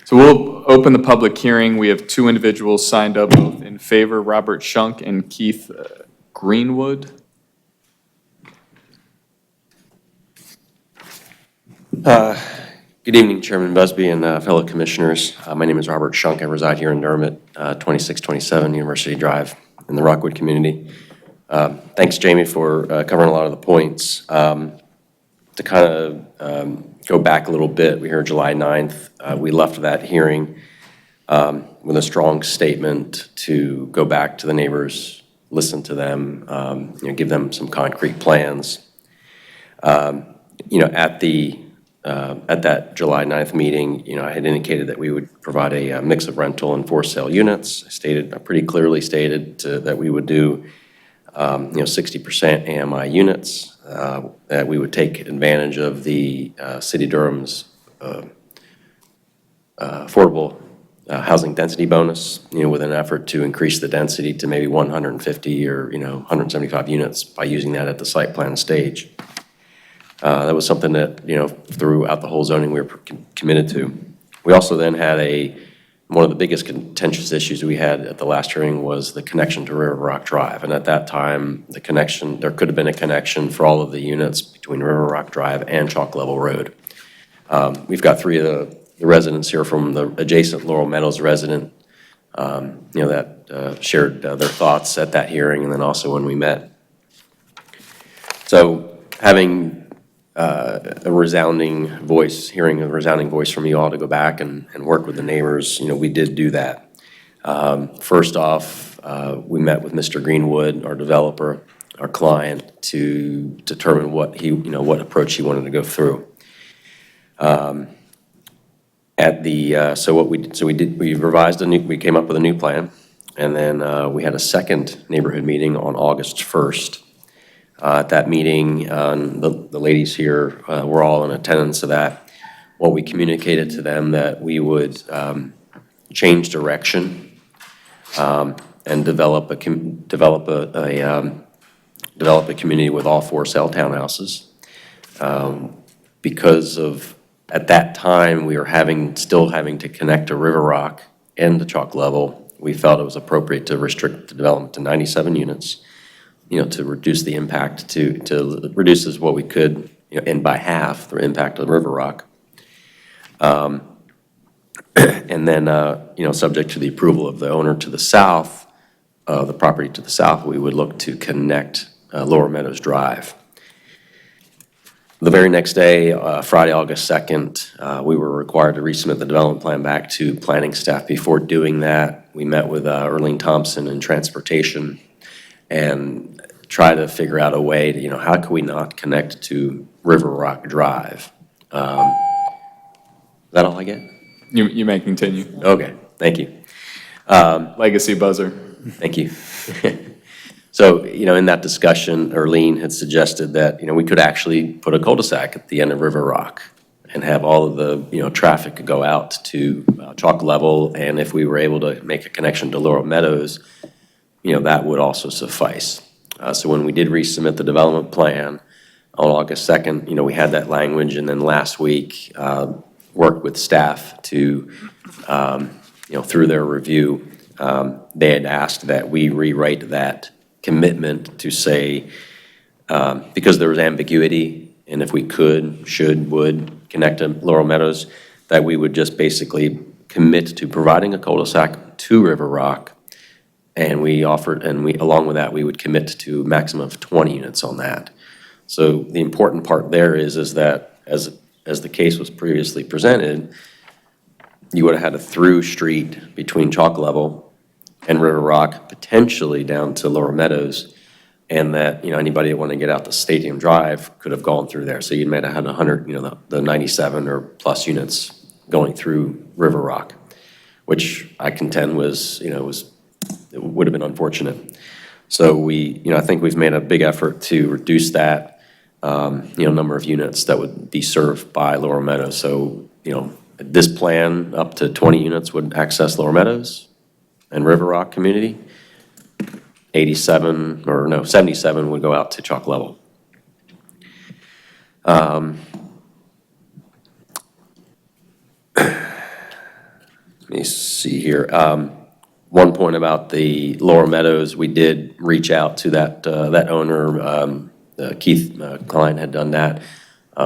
So we'll open the public hearing. We have 2 individuals signed up both in favor, Robert Shunk and Keith Greenwood. Good evening, Chairman Busby and fellow commissioners. My name is Robert Shunk. I reside here in Durham at 2627 University Drive in the Rockwood community. Thanks, Jamie, for covering a lot of the points. To kind of go back a little bit, we heard July 9th. We left that hearing with a strong statement to go back to the neighbors, listen to them, give them some concrete plans. At that July 9th meeting, I had indicated that we would provide a mix of rental and for sale units. I pretty clearly stated that we would do 60% AMI units, that we would take advantage of the City of Durham's affordable housing density bonus, with an effort to increase the density to maybe 150 or 175 units by using that at the site plan stage. That was something that, throughout the whole zoning we were committed to. We also then had one of the biggest contentious issues we had at the last hearing was the connection to River Rock Drive. And at that time, there could have been a connection for all of the units between River Rock Drive and Chalk Level Road. We've got three of the residents here from the adjacent Laurel Meadows resident, that shared their thoughts at that hearing and then also when we met. So having a resounding voice, hearing a resounding voice from you all to go back and work with the neighbors, we did do that. First off, we met with Mr. Greenwood, our developer, our client, to determine what what approach he wanted to go through. We came up with a new plan, and then we had a second neighborhood meeting on August 1st. At that meeting, the ladies here were all in attendance of that. What we communicated to them that we would change direction and develop a community with all for sale townhouses. Because of, at that time, we were still having to connect to River Rock and the Chalk Level. We felt it was appropriate to restrict the development to 97 units, to reduce the impact, to reduce as what we could, and by half the impact of River Rock. And then, subject to the approval of the owner to the south, the property to the south, we would look to connect Lower Meadows Drive. The very next day, Friday, August 2nd, we were required to resubmit the development plan back to planning staff. Before doing that, we met with Erlene Thompson in transportation and try to figure out a way to, how could we not connect to River Rock Drive? Is that all I get? You may continue. Okay, thank you. Legacy buzzer. Thank you. So, in that discussion, Erlene had suggested that, we could actually put a cul-de-sac at the end of River Rock and have all of the, traffic go out to Chalk Level, and if we were able to make a connection to Laurel Meadows, that would also suffice. So when we did resubmit the development plan on August 2nd, we had that language, and then last week, worked with staff to, through their review, they had asked that we rewrite that commitment to say, because there was ambiguity, and if we could, should, would connect to Laurel Meadows, that we would just basically commit to providing a cul-de-sac to River Rock, and along with that, we would commit to a maximum of 20 units on that. So the important part there is that as the case was previously presented, you would have had a through street between Chalk Level and River Rock, potentially down to Lower Meadows, and that, anybody that wanted to get out to Stadium Drive could have gone through there. So you might have had 100, the 97 or plus units going through River Rock, which I contend it would have been unfortunate. So I think we've made a big effort to reduce that, number of units that would be served by Lower Meadows. So, this plan, up to 20 units would access Lower Meadows and River Rock community. 77 would go out to Chalk Level. Let me see here. One point about the Lower Meadows, we did reach out to that owner. Keith Klein had done that.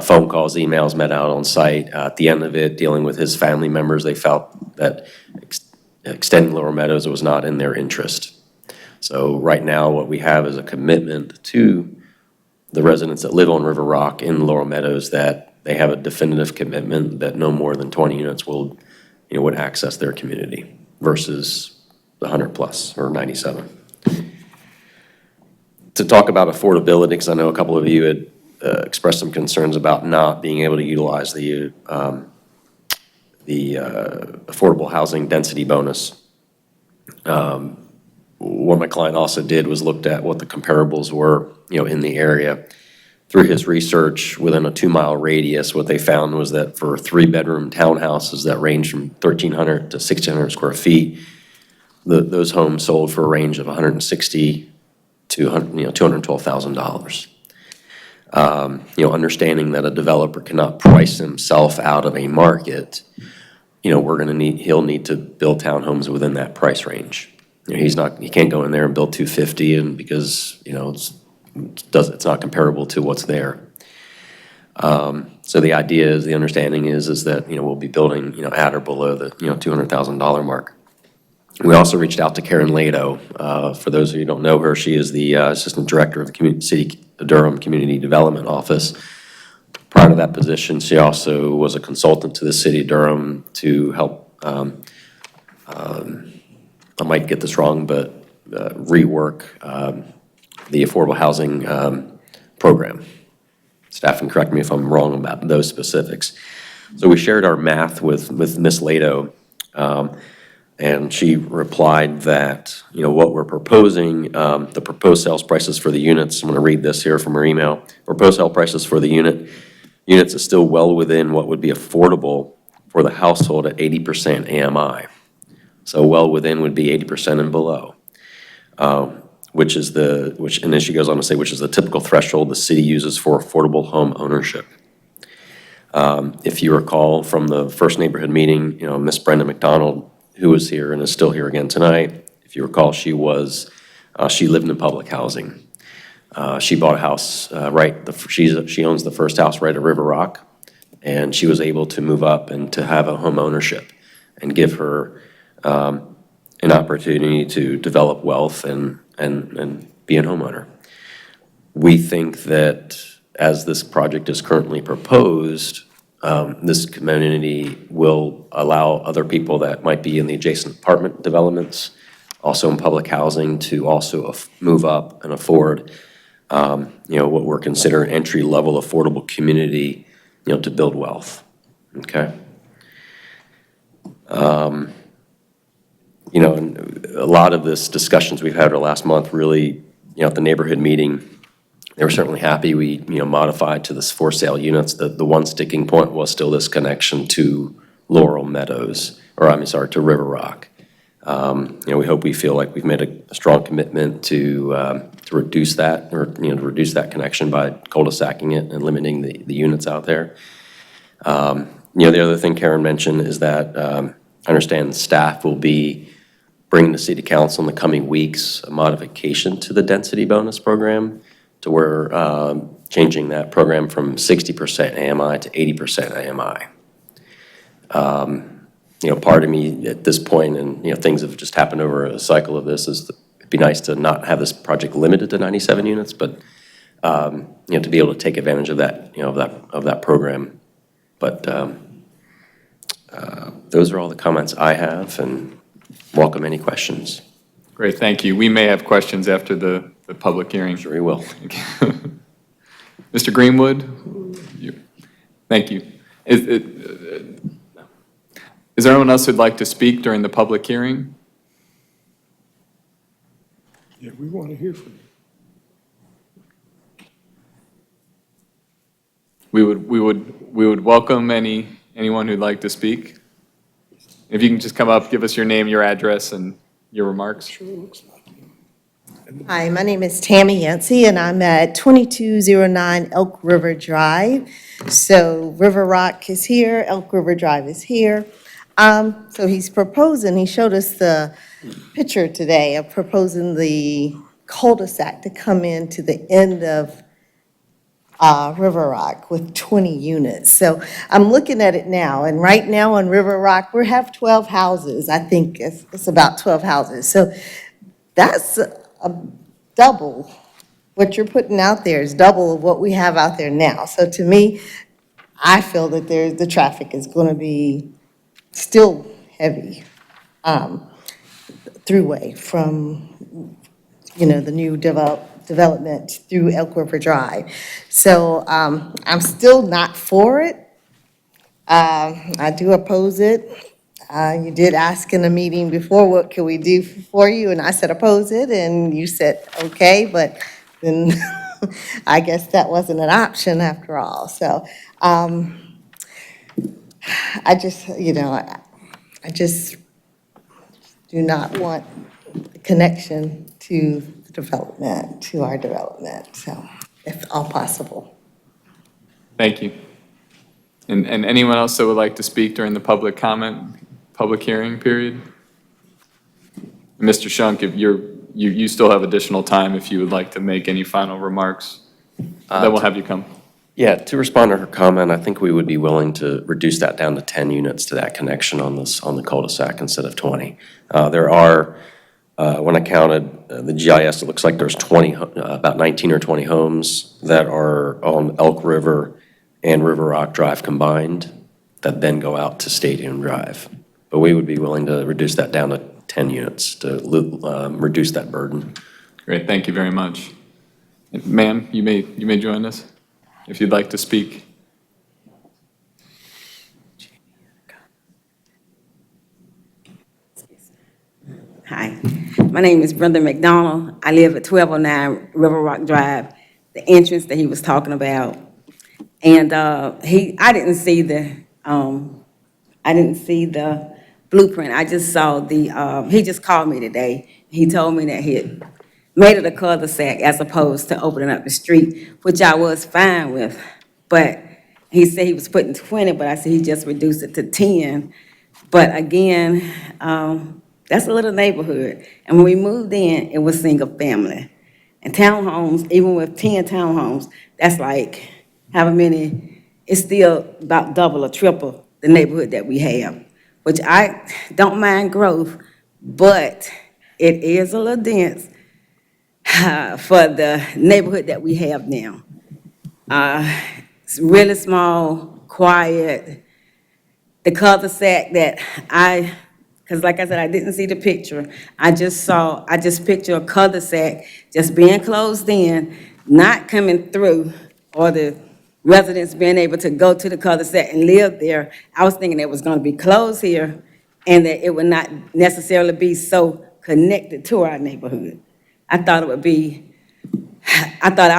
Phone calls, emails, met out on site. At the end of it, dealing with his family members, they felt that extending Lower Meadows was not in their interest. So right now, what we have is a commitment to the residents that live on River Rock in Laurel Meadows that they have a definitive commitment that no more than 20 units would access their community versus the 100 plus or 97. To talk about affordability, because I know a couple of you had expressed some concerns about not being able to utilize the affordable housing density bonus. What my client also did was looked at what the comparables were, in the area. Through his research, within a 2-mile radius, what they found was that for 3-bedroom townhouses that range from 1,300 to 1,600 square feet, those homes sold for a range of $160,000 to $212,000. Understanding that a developer cannot price himself out of a market, he'll need to build townhomes within that price range. He can't go in there and build 250 and because, it's not comparable to what's there. So So the idea is, the understanding is that, we'll be building, at or below the, $200,000 mark. We also reached out to Karen Lado. For those of you who don't know her, she is the Assistant Director of the City of Durham Community Development Office. Prior to that position, she also was a consultant to the City of Durham to help, I might get this wrong, but rework the affordable housing program. Staff can correct me if I'm wrong about those specifics. So we shared our math with Ms. Lado, and she replied that, what we're proposing, the proposed sales prices for the units, I'm going to read this here from her email. Proposed sale prices for the units is still well within what would be affordable for the household at 80% AMI. So well within would be 80% and below, and then she goes on to say, which is the typical threshold the city uses for affordable home ownership. If you recall from the first neighborhood meeting, Miss Brenda McDonald, who was here and is still here again tonight, if you recall, she lived in public housing. She bought a house she owns the first house right at River Rock, and she was able to move up and to have a home ownership and give her an opportunity to develop wealth and be a homeowner. We think that as this project is currently proposed, this community will allow other people that might be in the adjacent apartment developments, also in public housing, to also move up and afford, what we're considering entry-level affordable community, to build wealth, okay? And a lot of this discussions we've had over the last month really, at the neighborhood meeting, they were certainly happy we, modified to this for sale units. The one sticking point was still this connection to Laurel Meadows, to River Rock. We feel like we've made a strong commitment to reduce that, or, to reduce that connection by cul-de-sacing it and limiting the units out there. The other thing Karen mentioned is that I understand staff will be bringing to City Council in the coming weeks a modification to the density bonus program, to where changing that program from 60% AMI to 80% AMI. Part of me at this point, and things have just happened over a cycle of this, is it'd be nice to not have this project limited to 97 units, but to be able to take advantage of that, of that program. But those are all the comments I have, and welcome any questions. Great, thank you. We may have questions after the public hearing. Sure you will. Mr. Greenwood? Thank you. Is there anyone else who'd like to speak during the public hearing? Yeah, we want to hear from you. We would welcome anyone who'd like to speak. If you can just come up, give us your name, your address, and your remarks. Sure looks like you. Hi, my name is Tammy Yancey, and I'm at 2209 Elk River Drive. So River Rock is here, Elk River Drive is here. So he's proposing, he showed us the picture today of proposing the cul-de-sac to come into the end of River Rock with 20 units. So I'm looking at it now, and right now on River Rock, we have 12 houses. I think it's about 12 houses. So that's a double. What you're putting out there is double of what we have out there now. So to me, I feel that the traffic is going to be still heavy throughway from, the new development through Elk River Drive. So I'm still not for it. I do oppose it. You did ask in a meeting before, what can we do for you? And I said oppose it, and you said okay, but then I guess that wasn't an option after all. So I just, I just do not want the connection to the development, to our development, so if all possible. Thank you. And anyone else that would like to speak during the public hearing period? Mr. Shunk, if you still have additional time if you would like to make any final remarks, then we'll have you come. Yeah, to respond to her comment, I think we would be willing to reduce that down to 10 units to that connection on the cul-de-sac instead of 20. There are, when I counted the GIS, it looks like there's 20, about 19 or 20 homes that are on Elk River and River Rock Drive combined that then go out to Stadium Drive. But we would be willing to reduce that down to 10 units to reduce that burden. Great, thank you very much. Ma'am, you may join us if you'd like to speak. Hi, my name is Brenda McDonald. I live at 1209 River Rock Drive, the entrance that he was talking about. And I didn't see the blueprint. I just saw he just called me today. He told me that he had made it a cul-de-sac as opposed to opening up the street, which I was fine with. But he said he was putting 20, but I said he just reduced it to 10. But again, that's a little neighborhood. And when we moved in, it was single family. And townhomes, even with 10 townhomes, that's like, however many, it's still about double or triple the neighborhood that we have, which I don't mind growth, but it is a little dense for the neighborhood that we have now. It's really small, quiet. The cul-de-sac that because like I said, I didn't see the picture. I just picture a cul-de-sac just being closed in, not coming through, or the residents being able to go to the cul-de-sac and live there. I was thinking it was going to be closed here and that it would not necessarily be so connected to our neighborhood. I thought our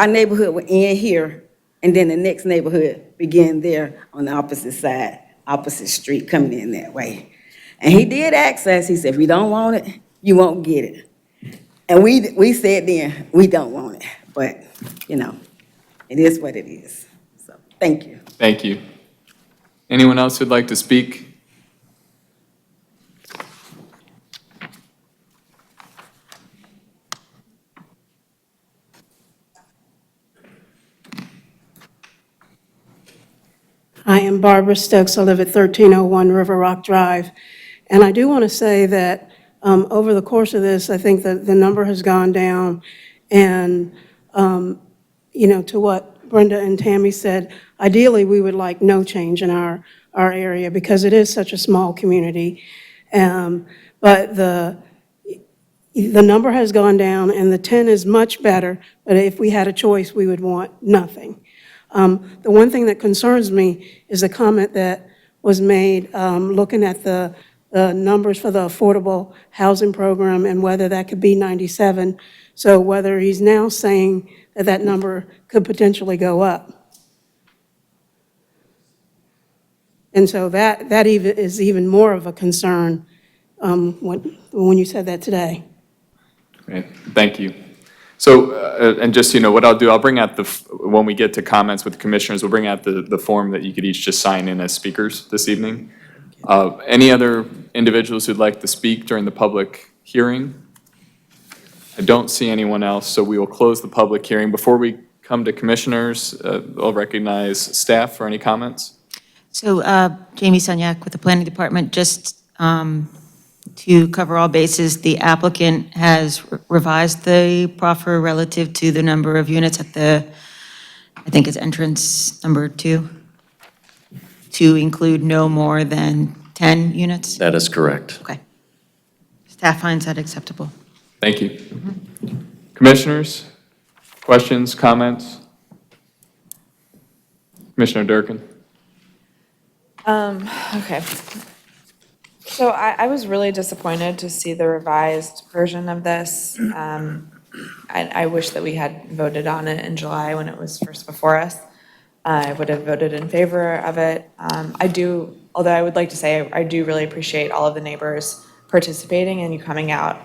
neighborhood would end here and then the next neighborhood begin there on the opposite side, opposite street coming in that way. And he did ask us, he said, if you don't want it, you won't get it. And we said then, we don't want it, but it is what it is. So, thank you. Thank you. Anyone else who'd like to speak? I am Barbara Stokes. I live at 1301 River Rock Drive. And I do want to say that over the course of this, I think that the number has gone down. And, to what Brenda and Tammy said, ideally, we would like no change in our area because it is such a small community. But the number has gone down and the 10 is much better. But if we had a choice, we would want nothing. The one thing that concerns me is a comment that was made looking at the numbers for the affordable housing program and whether that could be 97. So whether he's now saying that that number could potentially go up. And so that even is even more of a concern when you said that today. Great, thank you. So, and just, what I'll do, I'll bring out when we get to comments with the commissioners, we'll bring out the form that you could each just sign in as speakers this evening. Any other individuals who'd like to speak during the public hearing? I don't see anyone else, so we will close the public hearing. Before we come to commissioners, I'll recognize staff for any comments. So Jamie Sunyak with the Planning Department, just to cover all bases, the applicant has revised the proffer relative to the number of units at I think it's entrance number 2, to include no more than 10 units? That is correct. Okay. Staff finds that acceptable. Thank you. Commissioners, questions, comments? Commissioner Durkin. Okay. So I was really disappointed to see the revised version of this. I wish that we had voted on it in July when it was first before us. I would have voted in favor of it. Although I would like to say I do really appreciate all of the neighbors participating and you coming out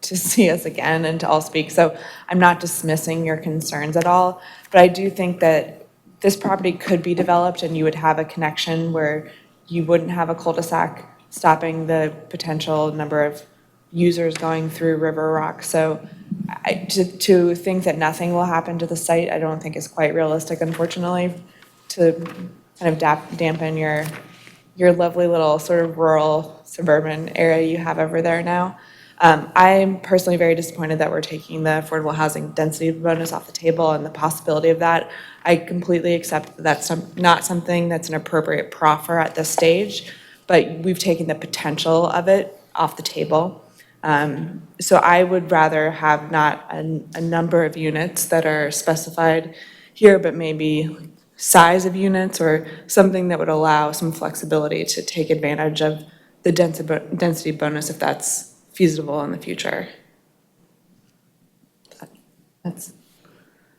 to see us again and to all speak. So I'm not dismissing your concerns at all, but I do think that this property could be developed and you would have a connection where you wouldn't have a cul-de-sac stopping the potential number of users going through River Rock. So to think that nothing will happen to the site, I don't think is quite realistic, unfortunately, to kind of dampen your lovely little sort of rural suburban area you have over there now. I'm personally very disappointed that we're taking the affordable housing density bonus off the table and the possibility of that. I completely accept that that's not something that's an appropriate proffer at this stage, but we've taken the potential of it off the table. So I would rather have not a number of units that are specified here, but maybe size of units or something that would allow some flexibility to take advantage of the density bonus if that's feasible in the future. I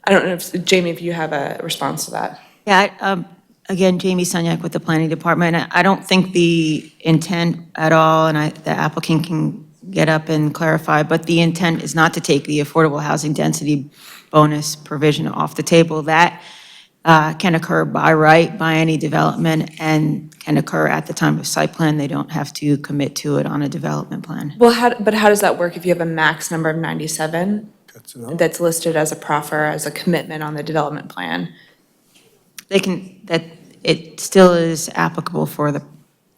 don't know if, Jamie, if you have a response to that. Yeah, again, Jamie Sunyak with the Planning Department. I don't think the intent at all, and the applicant can get up and clarify, but the intent is not to take the affordable housing density bonus provision off the table. That can occur by right, by any development, and can occur at the time of site plan. They don't have to commit to it on a development plan. Well, but how does that work if you have a max number of 97 that's listed as a proffer, as a commitment on the development plan? It still is applicable for the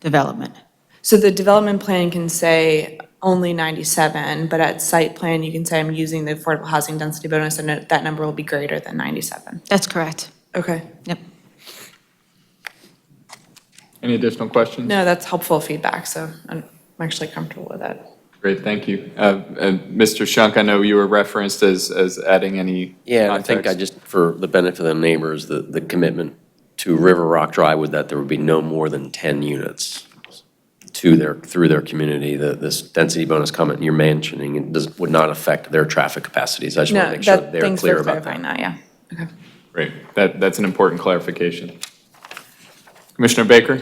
development. So the development plan can say only 97, but at site plan, you can say I'm using the affordable housing density bonus and that number will be greater than 97. That's correct. Okay. Yep. Any additional questions? No, that's helpful feedback, so I'm actually comfortable with that. Great, thank you. Mr. Shunk, I know you were referenced as adding any Yeah, I think context. for the benefit of the neighbors, the commitment to River Rock Drive was that there would be no more than 10 units through their community. This density bonus comment you're mentioning would not affect their traffic capacities. I just want to make sure they're clear about that. Thanks for clarifying that, yeah. Okay. Great, that's an important clarification. Commissioner Baker?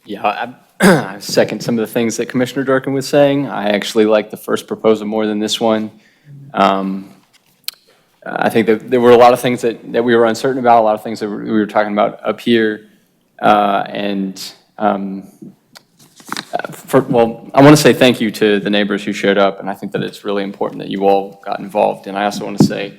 Yeah, I second some of the things that Commissioner Durkin was saying. I actually like the first proposal more than this one. I think that there were a lot of things that we were uncertain about, a lot of things that we were talking about up here. I want to say thank you to the neighbors who showed up, and I think that it's really important that you all got involved. And I also want to say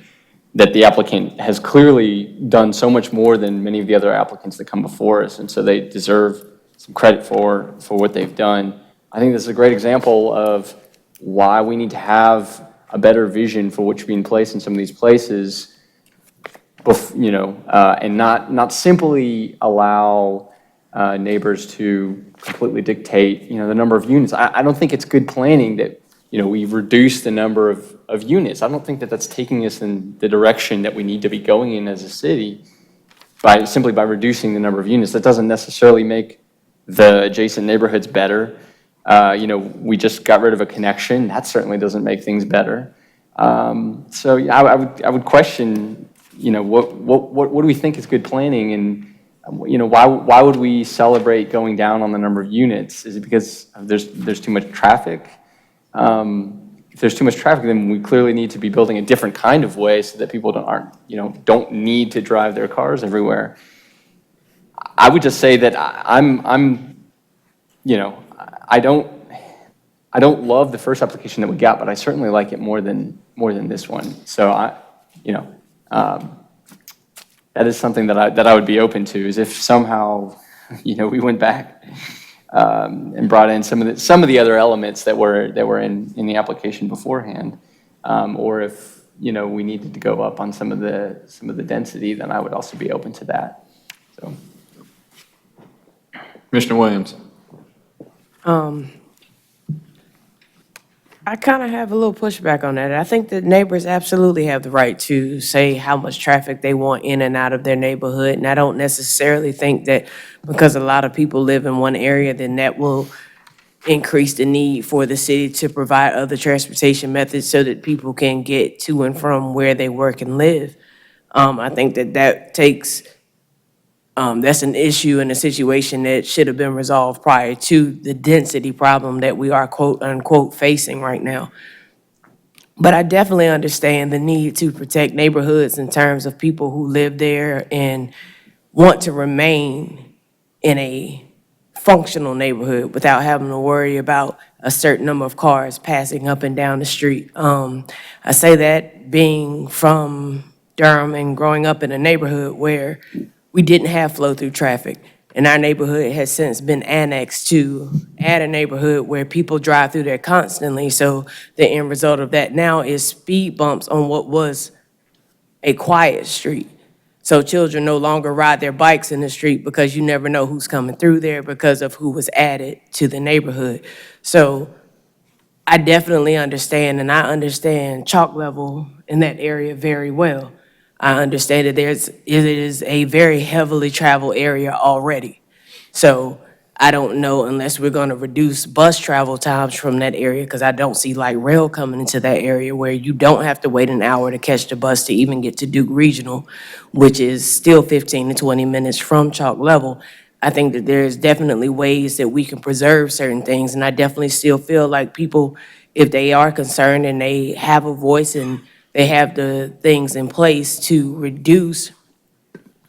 that the applicant has clearly done so much more than many of the other applicants that come before us, and so they deserve some credit for what they've done. I think this is a great example of why we need to have a better vision for what's being placed in some of these places, and not simply allow neighbors to completely dictate, the number of units. I don't think it's good planning that, we reduce the number of units. I don't think that that's taking us in the direction that we need to be going in as a city simply by reducing the number of units. That doesn't necessarily make the adjacent neighborhoods better. We just got rid of a connection. That certainly doesn't make things better. So yeah, I would question, what do we think is good planning, and why would we celebrate going down on the number of units? Is it because there's too much traffic? If there's too much traffic, then we clearly need to be building a different kind of way so that people don't need to drive their cars everywhere. I would just say that I don't love the first application that we got, but I certainly like it more than this one. So that is something that I would be open to, is if somehow, we went back and brought in some of the other elements that were in the application beforehand, or if we needed to go up on some of the density, then I would also be open to that. So, Commissioner Williams? I kind of have a little pushback on that. I think that neighbors absolutely have the right to say how much traffic they want in and out of their neighborhood. And I don't necessarily think that because a lot of people live in one area, then that will increase the need for the city to provide other transportation methods so that people can get to and from where they work and live. I think that takes, that's an issue and a situation that should have been resolved prior to the density problem that we are quote unquote facing right now. But I definitely understand the need to protect neighborhoods in terms of people who live there and want to remain in a functional neighborhood without having to worry about a certain number of cars passing up and down the street. I say that being from Durham and growing up in a neighborhood where we didn't have flow-through traffic. And our neighborhood has since been annexed to add a neighborhood where people drive through there constantly. So the end result of that now is speed bumps on what was a quiet street. So children no longer ride their bikes in the street because you never know who's coming through there because of who was added to the neighborhood. So I definitely understand, and I understand Chalk Level in that area very well. I understand that it is a very heavily traveled area already. So I don't know unless we're gonna reduce bus travel times from that area, because I don't see light rail coming into that area where you don't have to wait an hour to catch the bus to even get to Duke Regional, which is still 15 to 20 minutes from Chalk Level. I think that there's definitely ways that we can preserve certain things, and I definitely still feel like people, if they are concerned and they have a voice and they have the things in place to reduce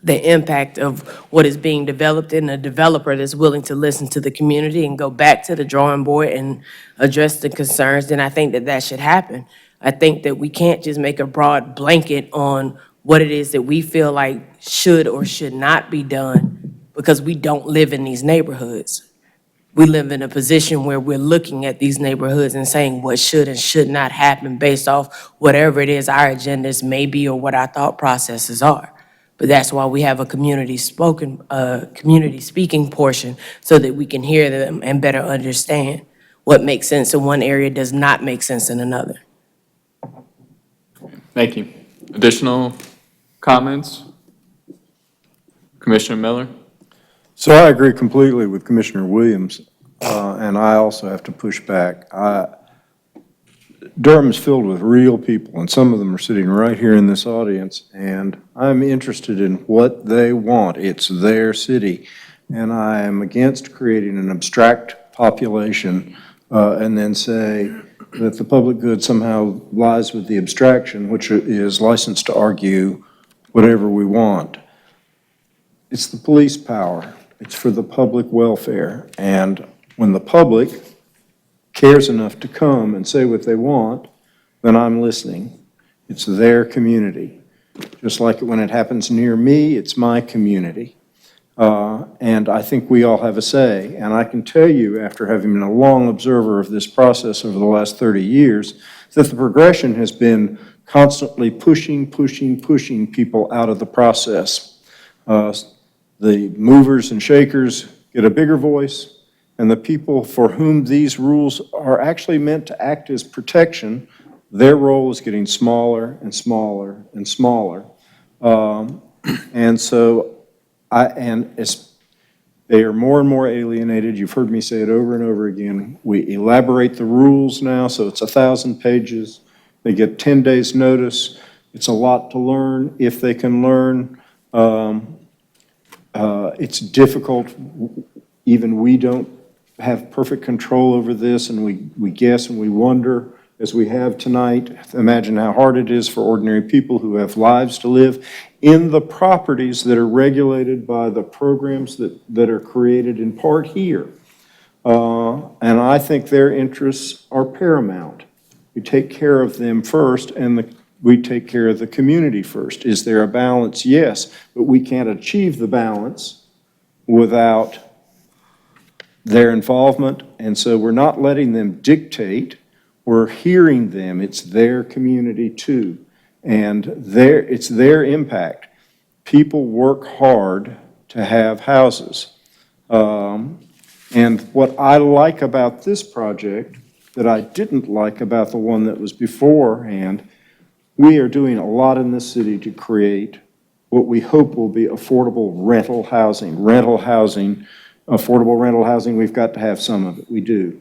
the impact of what is being developed, and a developer that's willing to listen to the community and go back to the drawing board and address the concerns, then I think that that should happen. I think that we can't just make a broad blanket on what it is that we feel like should or should not be done, because we don't live in these neighborhoods. We live in a position where we're looking at these neighborhoods and saying what should and should not happen based off whatever it is our agendas may be or what our thought processes are. But that's why we have a community speaking portion, so that we can hear them and better understand what makes sense in one area does not make sense in another. Thank you. Additional comments? Commissioner Miller? So I agree completely with Commissioner Williams, and I also have to push back. Durham is filled with real people, and some of them are sitting right here in this audience, and I'm interested in what they want. It's their city, and I am against creating an abstract population and then say that the public good somehow lies with the abstraction, which is licensed to argue whatever we want. It's the police power. It's for the public welfare, and when the public cares enough to come and say what they want, then I'm listening. It's their community. Just like when it happens near me, it's my community. And I think we all have a say. And I can tell you, after having been a long observer of this process over the last 30 years, that the progression has been constantly pushing people out of the process. The movers and shakers get a bigger voice, and the people for whom these rules are actually meant to act as protection, their role is getting smaller and smaller and smaller. And so, they are more and more alienated. You've heard me say it over and over again. We elaborate the rules now, so it's 1,000 pages. They get 10 days notice. It's a lot to learn if they can learn. It's difficult. Even we don't have perfect control over this, and we guess and we wonder, as we have tonight. Imagine how hard it is for ordinary people who have lives to live in the properties that are regulated by the programs that are created in part here. And I think their interests are paramount. We take care of them first, and we take care of the community first. Is there a balance? Yes, but we can't achieve the balance without their involvement, and so we're not letting them dictate, we're hearing them. It's their community too, and it's their impact. People work hard to have houses. And what I like about this project that I didn't like about the one that was beforehand, we are doing a lot in this city to create what we hope will be affordable rental housing. Affordable rental housing, we've got to have some of it, we do.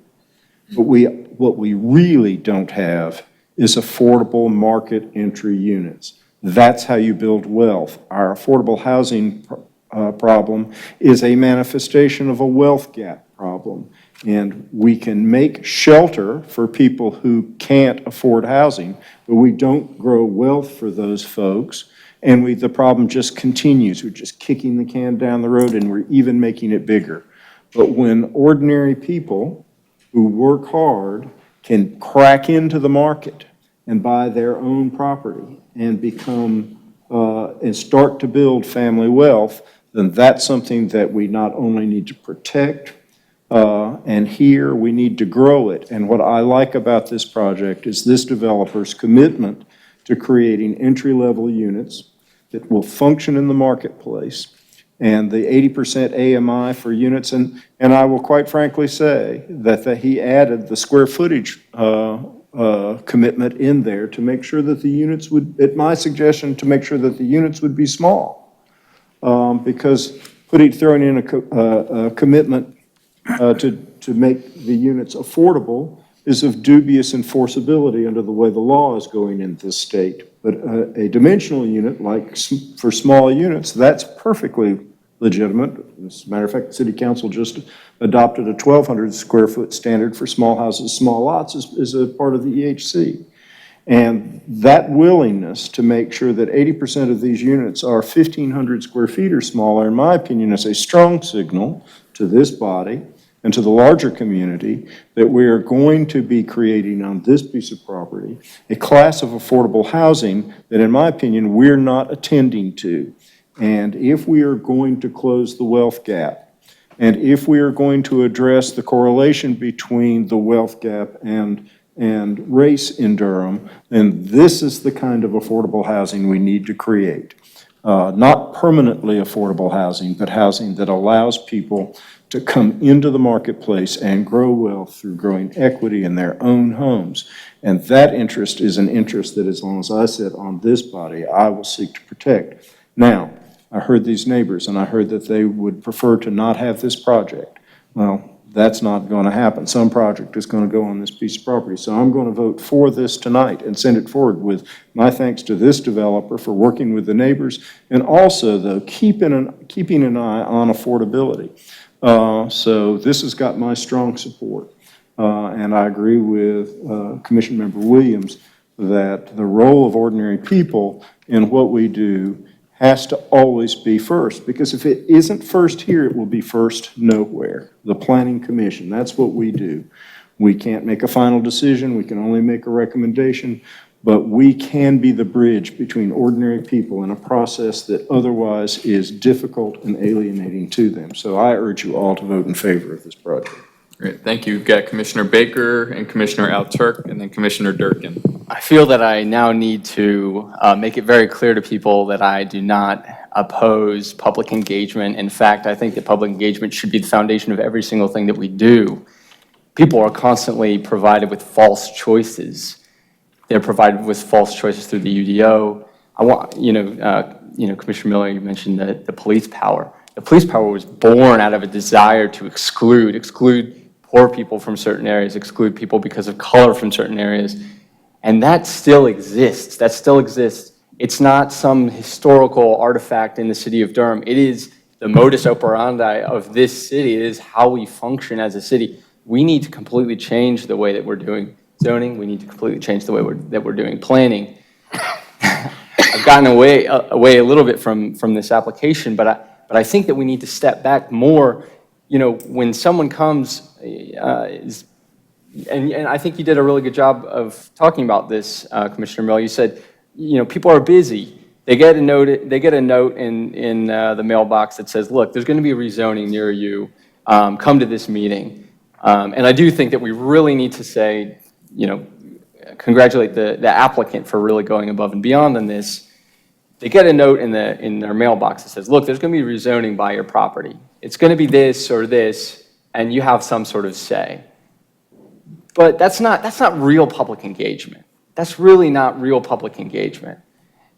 But what we really don't have is affordable market entry units. That's how you build wealth. Our affordable housing problem is a manifestation of a wealth gap problem. And we can make shelter for people who can't afford housing, but we don't grow wealth for those folks. And the problem just continues. We're just kicking the can down the road, and we're even making it bigger. But when ordinary people who work hard can crack into the market and buy their own property and become, and start to build family wealth, then that's something that we not only need to protect, and here we need to grow it. And what I like about this project is this developer's commitment to creating entry-level units that will function in the marketplace, and the 80% AMI for units. And I will quite frankly say that he added the square footage commitment in there to make sure that the units would, at my suggestion, to make sure that the units would be small. Because throwing in a commitment to make the units affordable is of dubious enforceability under the way the law is going in this state. But a dimensional unit, like for small units, that's perfectly legitimate. As a matter of fact, the City Council just adopted a 1,200 square foot standard for small houses, small lots is a part of the EHC. And that willingness to make sure that 80% of these units are 1,500 square feet or smaller, in my opinion, is a strong signal to this body and to the larger community that we are going to be creating on this piece of property a class of affordable housing that, in my opinion, we're not attending to. And if we are going to close the wealth gap, and if we are going to address the correlation between the wealth gap and race in Durham, then this is the kind of affordable housing we need to create. Not permanently affordable housing, but housing that allows people to come into the marketplace and grow wealth through growing equity in their own homes. And that interest is an interest that, as long as I sit on this body, I will seek to protect. Now, I heard these neighbors, and I heard that they would prefer to not have this project. Well, that's not going to happen. Some project is going to go on this piece of property. So I'm going to vote for this tonight and send it forward with my thanks to this developer for working with the neighbors, and also, though, keeping an eye on affordability. So this has got my strong support. And I agree with Commission Member Williams that the role of ordinary people in what we do has to always be first, because if it isn't first here, it will be first nowhere. The Planning Commission, that's what we do. We can't make a final decision, we can only make a recommendation, but we can be the bridge between ordinary people in a process that otherwise is difficult and alienating to them. So I urge you all to vote in favor of this project. Great, thank you. We've got Commissioner Baker and Commissioner Alturk, and then Commissioner Durkin. I feel that I now need to make it very clear to people that I do not oppose public engagement. In fact, I think that public engagement should be the foundation of every single thing that we do. People are constantly provided with false choices. They're provided with false choices through the UDO. I want, Commissioner Miller, you mentioned the police power. The police power was born out of a desire to exclude poor people from certain areas, exclude people because of color from certain areas. And that still exists. That still exists. It's not some historical artifact in the city of Durham. It is the modus operandi of this city. It is how we function as a city. We need to completely change the way that we're doing zoning. We need to completely change the way that we're doing planning. I've gotten away a little bit from this application, but I think that we need to step back more. When someone comes, and I think you did a really good job of talking about this, Commissioner Mill. You said, people are busy. They get a note in the mailbox that says, look, there's going to be a rezoning near you. Come to this meeting. And I do think that we really need to say, congratulate the applicant for really going above and beyond on this. They get a note in their mailbox that says, look, there's going to be rezoning by your property. It's going to be this or this, and you have some sort of say. But that's not real public engagement. That's really not real public engagement.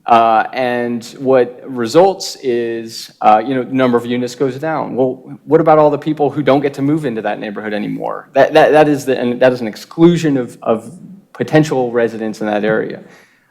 And what results is, the number of units goes down. Well, what about all the people who don't get to move into that neighborhood anymore? That is an exclusion of potential residents in that area.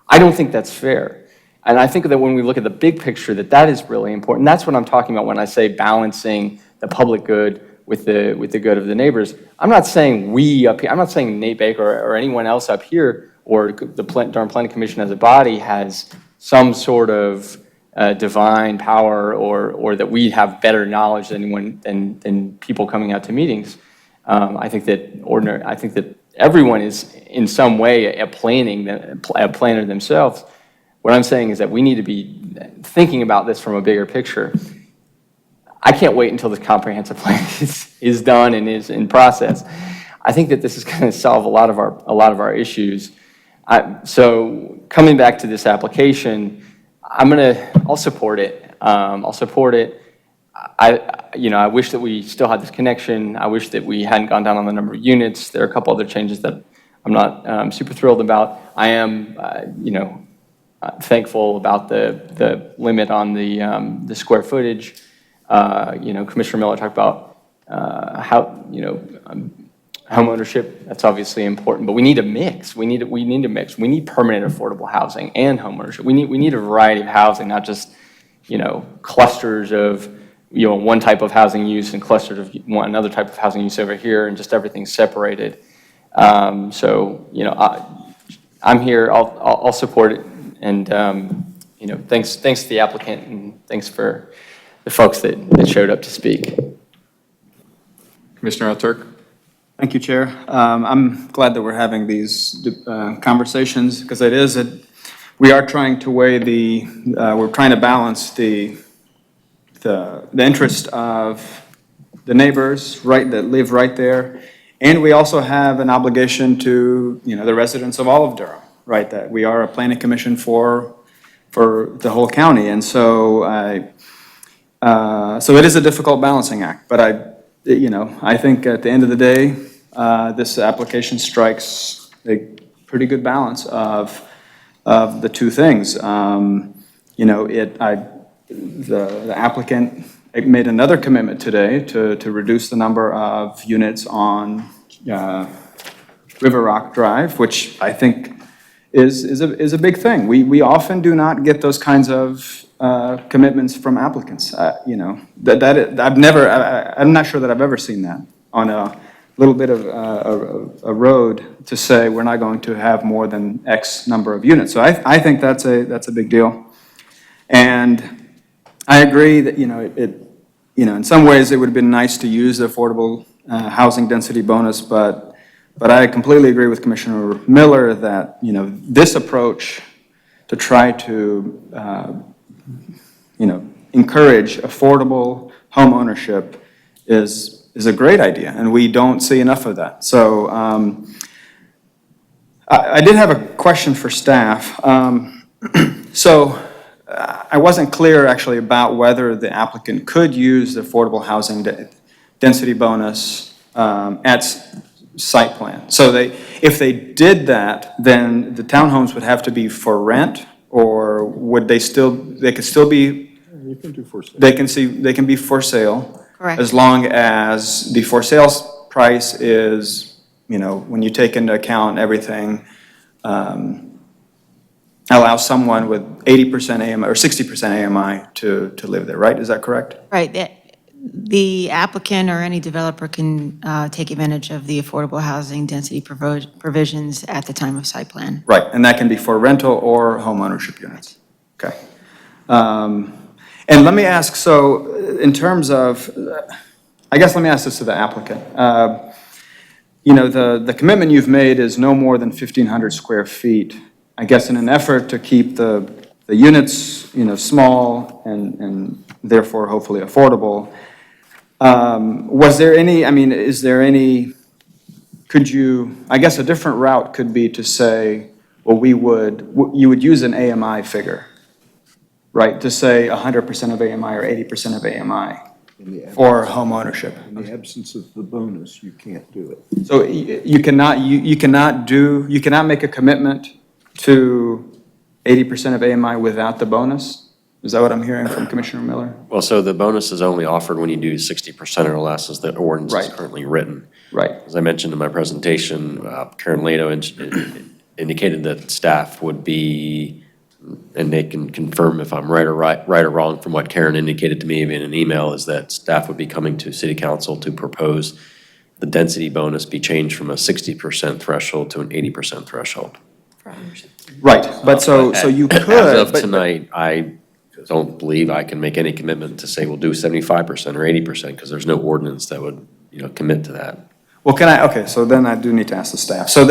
I don't think that's fair. And I think that when we look at the big picture, that is really important. That's what I'm talking about when I say balancing the public good with the good of the neighbors. I'm not saying we up here, I'm not saying Nate Baker or anyone else up here or the Durham Planning Commission as a body has some sort of divine power or that we have better knowledge than anyone, than people coming out to meetings. I think that everyone is in some way a planner themselves. What I'm saying is that we need to be thinking about this from a bigger picture. I can't wait until the comprehensive plan is done and is in process. I think that this is going to solve a lot of our issues. So coming back to this application, I'll support it. I'll support it. I wish that we still had this connection. I wish that we hadn't gone down on the number of units. There are a couple other changes that I'm not super thrilled about. I am, thankful about the limit on the square footage. Commissioner Miller talked about home ownership. That's obviously important, but we need a mix. We need a mix. We need permanent affordable housing and home ownership. We need a variety of housing, not just clusters of one type of housing use and clusters of another type of housing use over here, and just everything separated. So I'm here. I'll support it, and thanks to the applicant, and thanks for the folks that showed up to speak. Commissioner Alturk? Thank you, Chair. I'm glad that we're having these conversations, because we are trying to weigh we're trying to balance the interest of the neighbors that live right there, and we also have an obligation to the residents of all of Durham, right? That we are a planning commission for the whole county, and so so it is a difficult balancing act. But I think at the end of the day, this application strikes a pretty good balance of the two things. The applicant made another commitment today to reduce the number of units on River Rock Drive, which I think is a big thing. We often do not get those kinds of commitments from applicants. I'm not sure that I've ever seen that on a little bit of a road to say we're not going to have more than X number of units. So I think that's a big deal. And I agree that in some ways it would have been nice to use the affordable housing density bonus, but I completely agree with Commissioner Miller that this approach to try to encourage affordable home ownership is a great idea, and we don't see enough of that. So I did have a question for staff. So I wasn't clear actually about whether the applicant could use the affordable housing density bonus at site plan. So if they did that, then the townhomes would have to be for rent, or would they could still be, You can do for sale. they can be for sale. Correct. As long as the for sale price is, when you take into account everything, allow someone with 80% AMI or 60% AMI to live there, right? Is that correct? Right. The applicant or any developer can take advantage of the affordable housing density provisions at the time of site plan. Right, and that can be for rental or home ownership units. Okay. And let me ask, so in terms of, I guess let me ask this to the applicant. The commitment you've made is no more than 1,500 square feet. I guess in an effort to keep the units, small and therefore hopefully affordable. Was there any, is there any, I guess a different route could be to say, well, you would use an AMI figure, right? To say 100% of AMI or 80% of AMI for home ownership. In the absence of the bonus, you can't do it. So you cannot make a commitment to 80% of AMI without the bonus? Is that what I'm hearing from Commissioner Miller? Well, so the bonus is only offered when you do 60% or less as the ordinance is Right. currently written. Right. As I mentioned in my presentation, Karen Lato indicated that staff would be, and they can confirm if I'm right or wrong from what Karen indicated to me in an email, is that staff would be coming to City Council to propose the density bonus be changed from a 60% threshold to an 80% threshold. Right, but so you could. As of but- tonight, I don't believe I can make any commitment to say we'll do 75% or 80%, because there's no ordinance that would, commit to that. Well, okay, so then I do need to ask the staff. So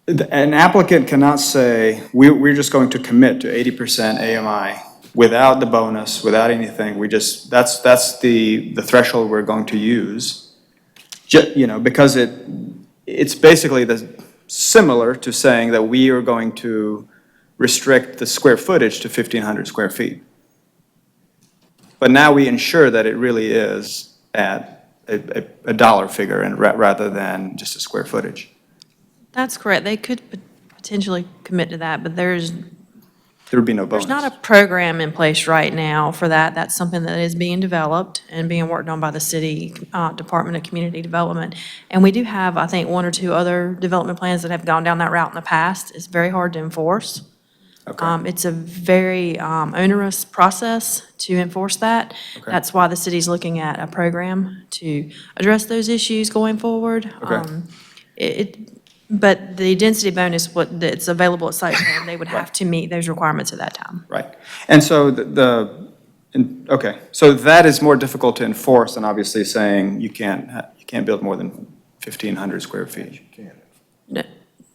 an applicant cannot say, we're just going to commit to 80% AMI without the bonus, without anything. That's the threshold we're going to use. Because it's basically similar to saying that we are going to restrict the square footage to 1,500 square feet. But now we ensure that it really is at a dollar figure and rather than just a square footage. That's correct. They could potentially commit to that, but There would be no bonus. there's not a program in place right now for that. That's something that is being developed and being worked on by the city Department of Community Development. And we do have, I think, one or two other development plans that have gone down that route in the past. It's very hard to enforce. Okay. It's a very onerous process to enforce that. Okay. That's why the city's looking at a program to address those issues going forward. Okay. But the density bonus, that's available at site plan, they would have to meet those requirements at that time. Right. And so okay, so that is more difficult to enforce than obviously saying you can't build more than 1,500 square feet. No.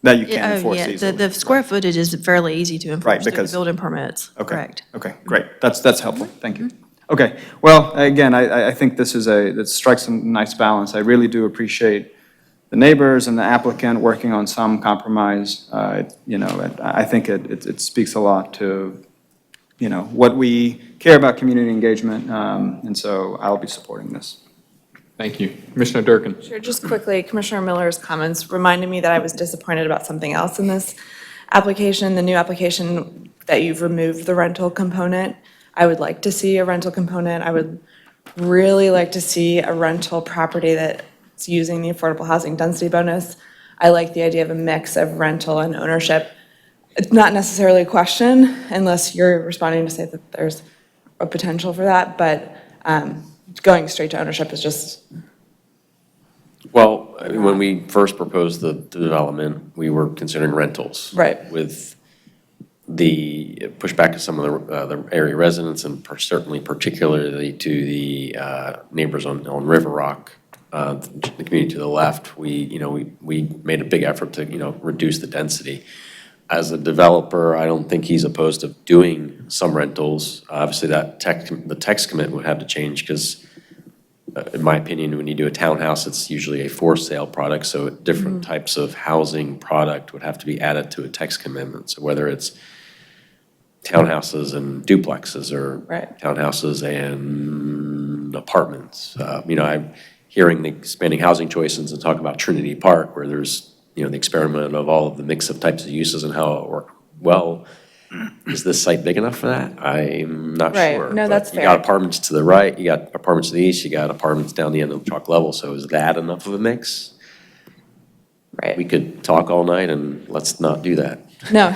That you can't enforce Yeah, easily. the square footage is fairly easy to Right, enforce through the because- building permits. Okay. Correct. Okay, great. That's helpful. Thank you. Okay, well, again, I think this it strikes a nice balance. I really do appreciate the neighbors and the applicant working on some compromise. I think it speaks a lot to, what we care about community engagement, and so I'll be supporting this. Thank you. Commissioner Durkin. Sure, just quickly, Commissioner Miller's comments reminded me that I was disappointed about something else in this application, the new application, that you've removed the rental component. I would like to see a rental component. I would really like to see a rental property that's using the affordable housing density bonus. I like the idea of a mix of rental and ownership. It's not necessarily a question, unless you're responding to say that there's a potential for that, but going straight to ownership is just. Well, when we first proposed the development, we were considering rentals. Right. With the pushback of some of the area residents, and certainly particularly to the neighbors on River Rock, the community to the left, we made a big effort to, reduce the density. As a developer, I don't think he's opposed to doing some rentals. Obviously, the text commit would have to change, because in my opinion, when you do a townhouse, it's usually a for sale product, so different types of housing product would have to be added to a text commitment. So whether it's townhouses and duplexes, or townhouses and apartments. I'm hearing the expanding housing choices and talk about Trinity Park, where there's, the experiment of all of the mix of types of uses and how it work. Well, is this site big enough for that? I'm not sure. No, But that's you fair. got apartments to the right, you got apartments to the east, you got apartments down the end of the chalk level, so is that enough of a mix? Right. We could talk all night, and let's not do that. No,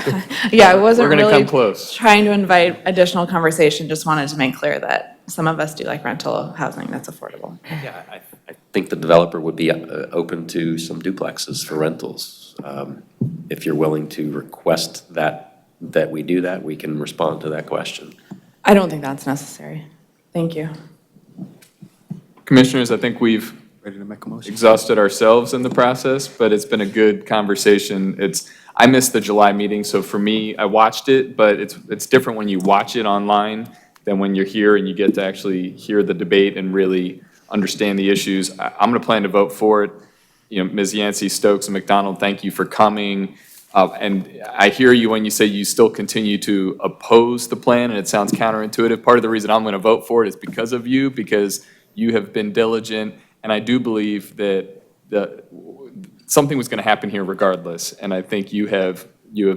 yeah, I wasn't We're gonna really come close. trying to invite additional conversation, just wanted to make clear that some of us do like rental housing that's affordable. Yeah, I think the developer would be open to some duplexes for rentals. If you're willing to request that we do that, we can respond to that question. I don't think that's necessary. Thank you. Commissioners, I think we've Ready to make a motion? exhausted ourselves in the process, but it's been a good conversation. I missed the July meeting, so for me, I watched it, but it's different when you watch it online than when you're here and you get to actually hear the debate and really understand the issues. I'm going to plan to vote for it. Ms. Yancey, Stokes, and McDonald, thank you for coming. And I hear you when you say you still continue to oppose the plan, and it sounds counterintuitive. Part of the reason I'm going to vote for it is because of you, because you have been diligent, and I do believe that something was going to happen here regardless. And I think you have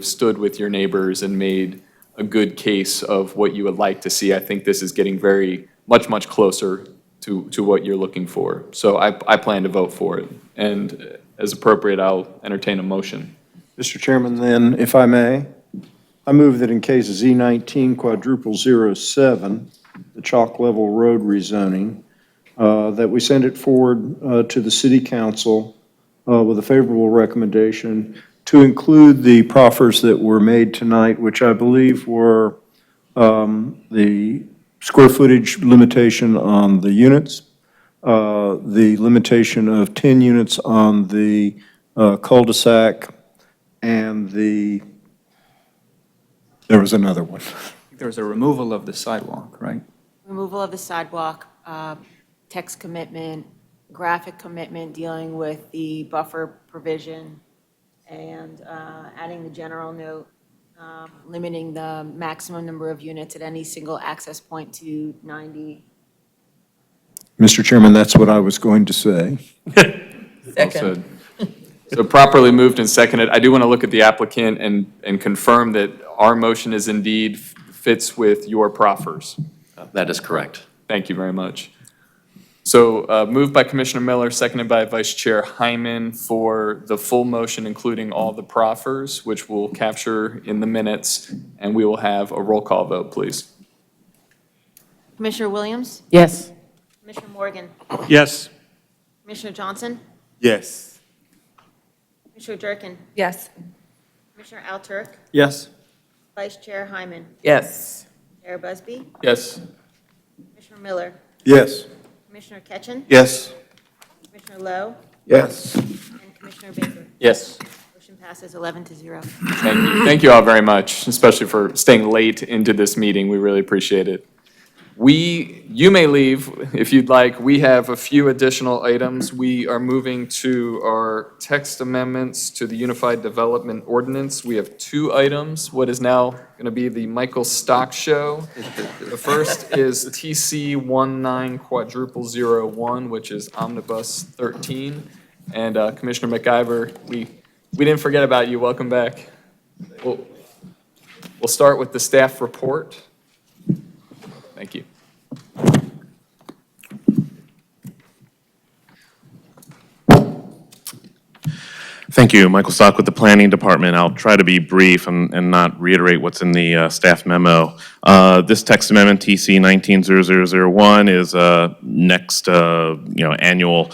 stood with your neighbors and made a good case of what you would like to see. I think this is getting very much closer to what you're looking for. So I plan to vote for it. And as appropriate, I'll entertain a motion. Mr. Chairman, then, if I may, I move that in case Z1900007, the Chalk Level Road rezoning, that we send it forward to the City Council with a favorable recommendation to include the proffers that were made tonight, which I believe were the square footage limitation on the units, the limitation of 10 units on the cul-de-sac, and there was another one. There was a removal of the sidewalk, right? Removal of the sidewalk, text commitment, graphic commitment dealing with the buffer provision, and adding the general note, limiting the maximum number of units at any single access point to 90. Mr. Chairman, that's what I was going to say. Second. So properly moved and seconded. I do want to look at the applicant and confirm that our motion is indeed fits with your proffers. That is correct. Thank you very much. So moved by Commissioner Miller, seconded by Vice Chair Hyman for the full motion, including all the proffers, which we'll capture in the minutes, and we will have a roll call vote, please. Commissioner Williams? Yes. Commissioner Morgan? Yes. Commissioner Johnson? Yes. Commissioner Durkin? Yes. Commissioner Alturk? Yes. Vice Chair Hyman? Yes. Chair Busby? Yes. Commissioner Miller? Yes. Commissioner Ketchen? Yes. Commissioner Lowe? Yes. And Commissioner Baker? Yes. Motion passes 11-0. Thank you. Thank you all very much, especially for staying late into this meeting. We really appreciate it. You may leave if you'd like. We have a few additional items. We are moving to our text amendments to the Unified Development Ordinance. We have 2 items, what is now going to be the Michael Stock Show. The first is TC1900001, which is Omnibus 13. And Commissioner McIver, we didn't forget about you. Welcome back. We'll start with the staff report. Thank you. Thank you. Michael Stock with the Planning Department. I'll try to be brief and not reiterate what's in the staff memo. This text amendment, TC1900001, is next annual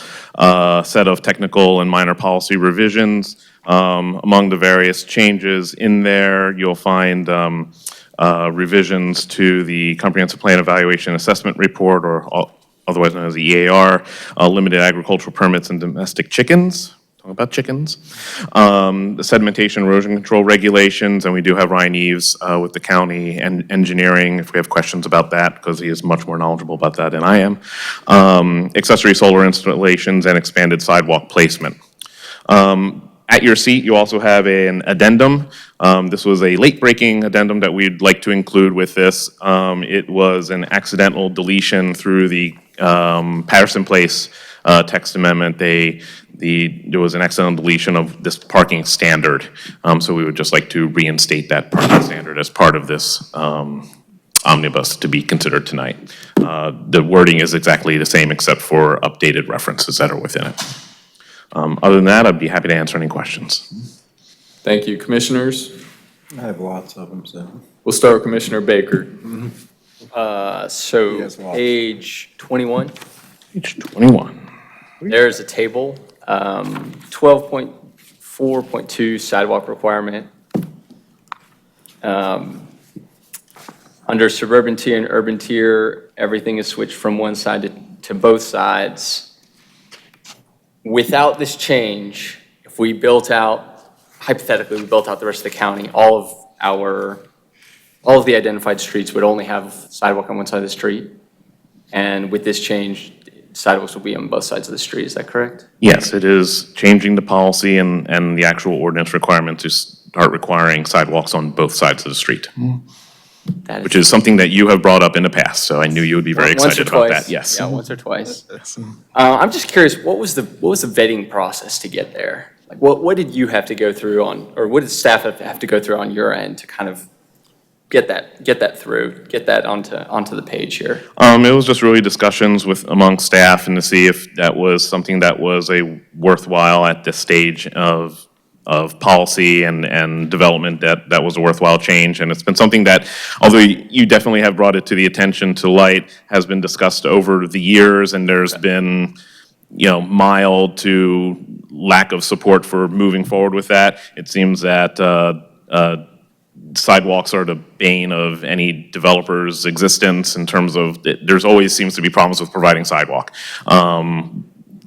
set of technical and minor policy revisions. Among the various changes in there, you'll find revisions to the Comprehensive Plan Evaluation Assessment Report, or otherwise known as the EAR, limited agricultural permits and domestic chickens. Talking about chickens. The sedimentation erosion control regulations, and we do have Ryan Eves with the county and engineering, if we have questions about that, because he is much more knowledgeable about that than I am. Accessory solar installations and expanded sidewalk placement. At your seat, you also have an addendum. This was a late-breaking addendum that we'd like to include with this. It was an accidental deletion through the Patterson Place text amendment. There was an accidental deletion of this parking standard. So we would just like to reinstate that parking standard as part of this omnibus to be considered tonight. The wording is exactly the same except for updated references that are within it. Other than that, I'd be happy to answer any questions. Thank you. Commissioners? I have lots of them, so. We'll start with Commissioner Baker. So Yes, well. page 21, Page 21. there's a table, 12.4.2 sidewalk requirement. Under suburban tier and urban tier, everything is switched from one side to both sides. Without this change, if we built out, hypothetically, we built out the rest of the county, all of the identified streets would only have sidewalk on one side of the street. And with this change, sidewalks will be on both sides of the street. Is that correct? Yes, it is changing the policy and the actual ordinance requirement to start requiring sidewalks on both sides of the street, which is something that you have brought up in the past, so I knew you would be very excited about that, yes. Yeah, once or twice. I'm just curious, what was the vetting process to get there? Like, what did you have to go through or what did staff have to go through on your end to kind of get that through, get that onto the page here? It was just really discussions among staff and to see if that was something that was a worthwhile at this stage of policy and development, that was a worthwhile change. And it's been something that, although you definitely have brought it to the attention to light, has been discussed over the years, and there's been, mild to lack of support for moving forward with that. It seems that sidewalks are the bane of any developer's existence in terms of, there's always seems to be problems with providing sidewalk.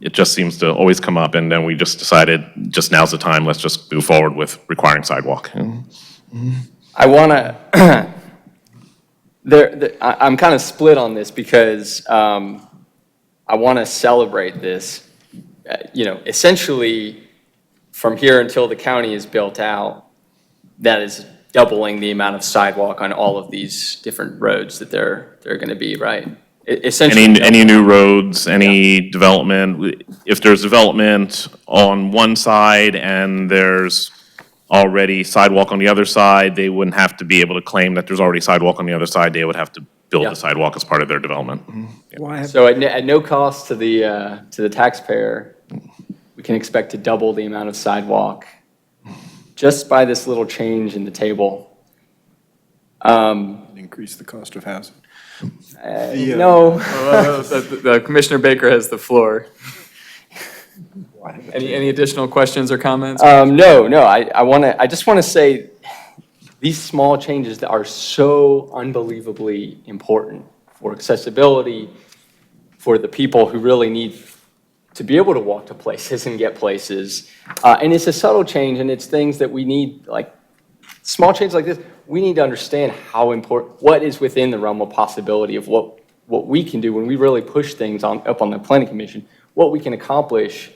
It just seems to always come up, and then we just decided, just now's the time, let's just move forward with requiring sidewalk. I want to, I'm kind of split on this because I want to celebrate this. Essentially, from here until the county is built out, that is doubling the amount of sidewalk on all of these different roads that they're going to be, right? Essentially, Any new roads, any development, if there's development on one side and there's already sidewalk on the other side, they wouldn't have to be able to claim that there's already sidewalk on the other side. They would have to build the sidewalk as part of their development. So at no cost to the taxpayer, we can expect to double the amount of sidewalk just by this little change in the table. Increase the cost of housing. No. Commissioner Baker has the floor. Any additional questions or comments? No. I just want to say these small changes that are so unbelievably important for accessibility, for the people who really need to be able to walk to places and get places. And it's a subtle change, and it's things that we need, like small changes like this, we need to understand how important, what is within the realm of possibility of what we can do when we really push things up on the Planning Commission, what we can accomplish.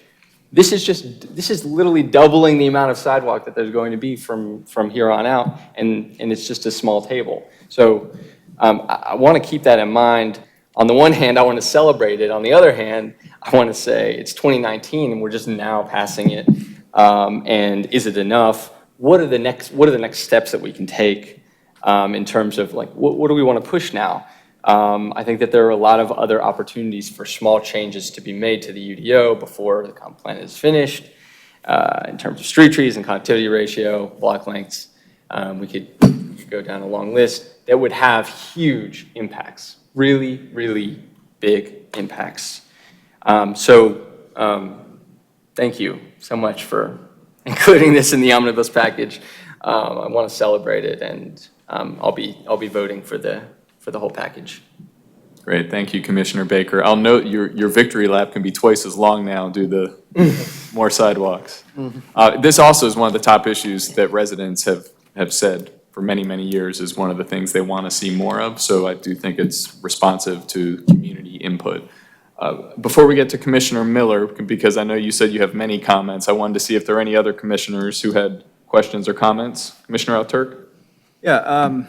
This is literally doubling the amount of sidewalk that there's going to be from here on out, and it's just a small table. So I want to keep that in mind. On the one hand, I want to celebrate it. On the other hand, I want to say it's 2019 and we're just now passing it. And is it enough? What are the next steps that we can take in terms of like what do we want to push now? I think that there are a lot of other opportunities for small changes to be made to the UDO before the comp plan is finished, in terms of street trees and connectivity ratio, block lengths. We could go down a long list that would have huge impacts, really, really big impacts. Thank you so much for including this in the omnibus package. I want to celebrate it, and I'll be voting for the whole package. Great, thank you, Commissioner Baker. I'll note your victory lap can be twice as long now due to more sidewalks. This also is one of the top issues that residents have said for many, many years is one of the things they want to see more of. So I do think it's responsive to community input. Before we get to Commissioner Miller, because I know you said you have many comments, I wanted to see if there are any other commissioners who had questions or comments. Commissioner Alturk? Yeah,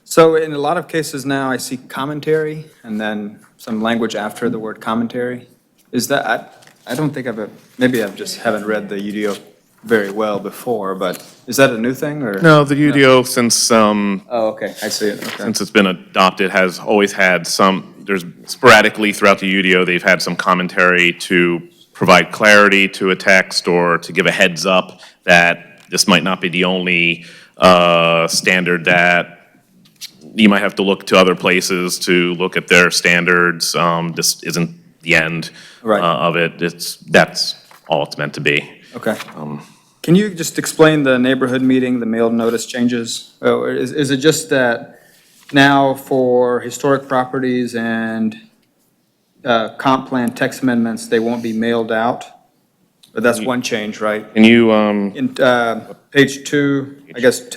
so in a lot of cases now, I see commentary and then some language after the word commentary. Is that, I don't think maybe I just haven't read the UDO very well before, but is that a new thing or? No, the UDO since, Oh, okay, I see it, okay. since it's been adopted has always had there's sporadically throughout the UDO, they've had some commentary to provide clarity to a text or to give a heads up that this might not be the only standard that you might have to look to other places to look at their standards. This isn't the end of it. That's all it's meant to be. Okay. Can you just explain the neighborhood meeting, the mailed notice changes? Or is it just that now for historic properties and comp plan text amendments, they won't be mailed out? But that's one change, right? Can you, In page 2, I guess the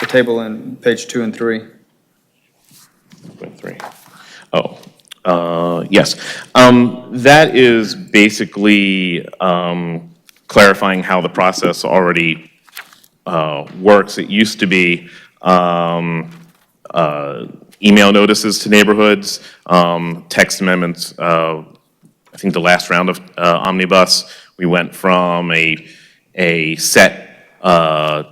table in page 2 and 3. 3. Yes. That is basically clarifying how the process already works. It used to be email notices to neighborhoods, text amendments. I think the last round of Omnibus, we went from a set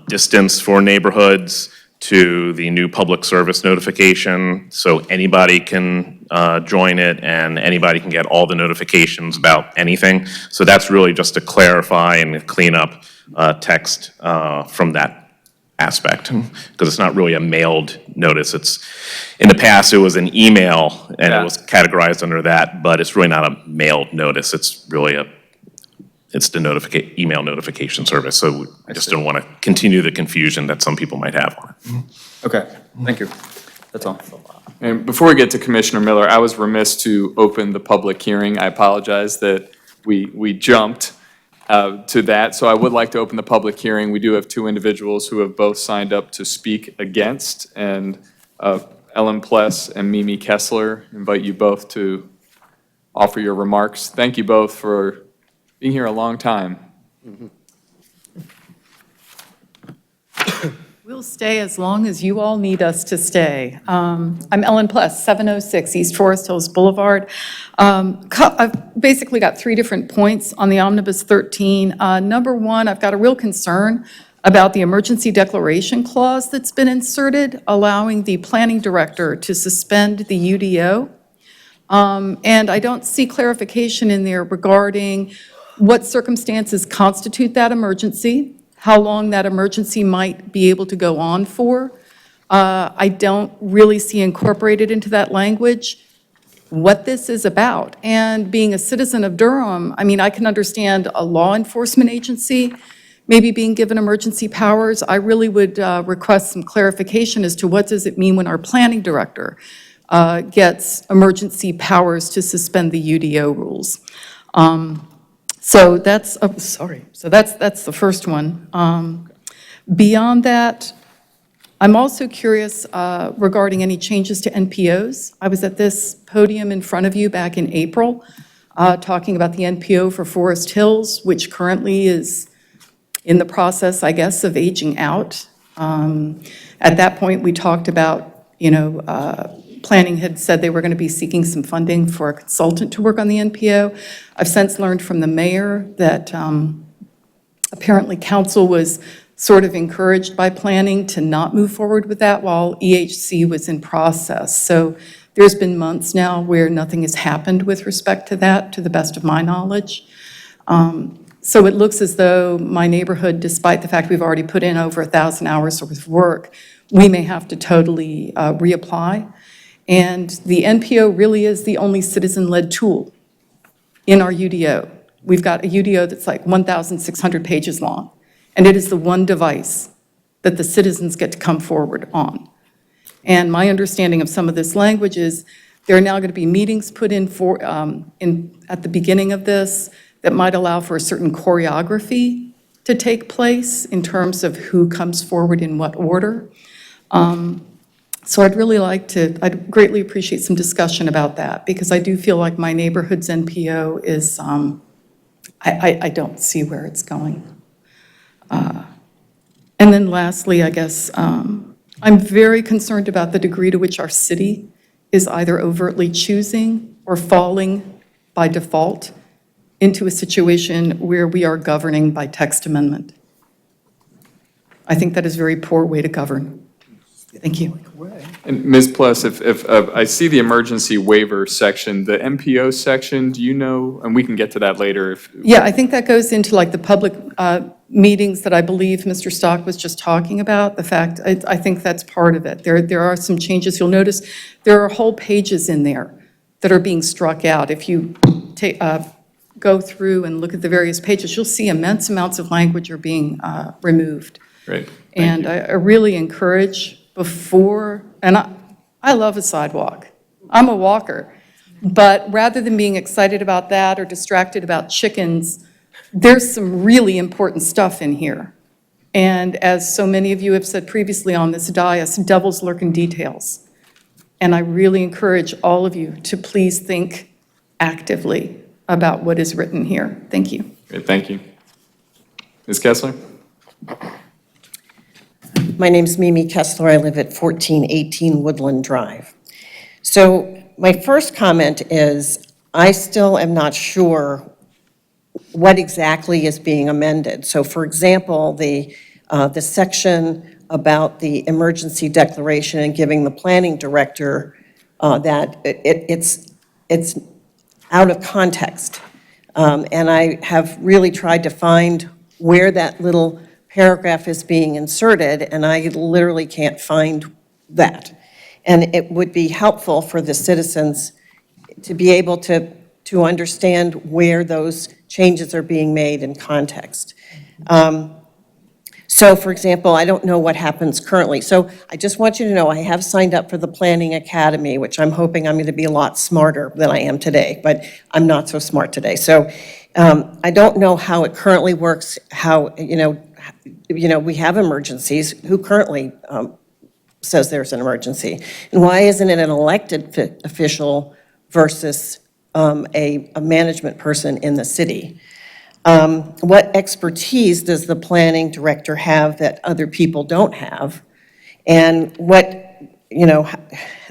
distance for neighborhoods to the new public service notification, so anybody can join it and anybody can get all the notifications about anything. So that's really just to clarify and clean up text from that aspect, because it's not really a mailed notice. In the past, it was an email and it was categorized under that, but it's really not a mailed notice. It's really it's the email notification service. So I just don't want to continue the confusion that some people might have on it. Okay, thank you. That's all. And before we get to Commissioner Miller, I was remiss to open the public hearing. I apologize that we jumped to that. So I would like to open the public hearing. We do have two individuals who have both signed up to speak against, and Ellen Pless and Mimi Kessler, invite you both to offer your remarks. Thank you both for being here a long time. We'll stay as long as you all need us to stay. I'm Ellen Pless, 706 East Forest Hills Boulevard. I've basically got three different points on the Omnibus 13. Number one, I've got a real concern about the emergency declaration clause that's been inserted, allowing the planning director to suspend the UDO. And I don't see clarification in there regarding what circumstances constitute that emergency, how long that emergency might be able to go on for. I don't really see incorporated into that language what this is about. And being a citizen of Durham, I mean, I can understand a law enforcement agency maybe being given emergency powers. I really would request some clarification as to what does it mean when our planning director gets emergency powers to suspend the UDO rules. So that's, so that's the first one. Beyond that, I'm also curious regarding any changes to NPOs. I was at this podium in front of you back in April, talking about the NPO for Forest Hills, which currently is in the process, I guess, of aging out. At that point, we talked about, planning had said they were going to be seeking some funding for a consultant to work on the NPO. I've since learned from the mayor that apparently council was sort of encouraged by planning to not move forward with that while EHC was in process. So there's been months now where nothing has happened with respect to that, to the best of my knowledge. So it looks as though my neighborhood, despite the fact we've already put in over 1,000 hours worth of work, we may have to totally reapply. And the NPO really is the only citizen-led tool in our UDO. We've got a UDO that's like 1,600 pages long, and it is the one device that the citizens get to come forward on. And my understanding of some of this language is there are now going to be meetings put in for at the beginning of this that might allow for a certain choreography to take place in terms of who comes forward in what order. So I'd greatly appreciate some discussion about that, because I do feel like my neighborhood's NPO is, I don't see where it's going. And then lastly, I guess, I'm very concerned about the degree to which our city is either overtly choosing or falling by default into a situation where we are governing by text amendment. I think that is a very poor way to govern. Thank you. And Ms. Pless, if I see the emergency waiver section, the MPO section, do you know, and we can get to that later if. Yeah, I think that goes into like the public meetings that I believe Mr. Stock was just talking about. The fact, I think that's part of it. There are some changes. You'll notice there are whole pages in there that are being struck out. If you go through and look at the various pages, you'll see immense amounts of language are being removed. Great. And I really encourage before, and I love a sidewalk. I'm a walker. But rather than being excited about that or distracted about chickens, there's some really important stuff in here. And as so many of you have said previously on this dais, devils lurk in details. And I really encourage all of you to please think actively about what is written here. Thank you. Great, thank you. Ms. Kessler? My name's Mimi Kessler. I live at 1418 Woodland Drive. So my first comment is I still am not sure what exactly is being amended. So for example, the section about the emergency declaration and giving the planning director that it's out of context. And I have really tried to find where that little paragraph is being inserted, and I literally can't find that. And it would be helpful for the citizens to be able to understand where those changes are being made in context. So, for example, I don't know what happens currently. So I just want you to know I have signed up for the Planning Academy, which I'm hoping I'm going to be a lot smarter than I am today, but I'm not so smart today. So I don't know how it currently works, how, we have emergencies. Who currently says there's an emergency? And why isn't it an elected official versus a management person in the city? What expertise does the planning director have that other people don't have? And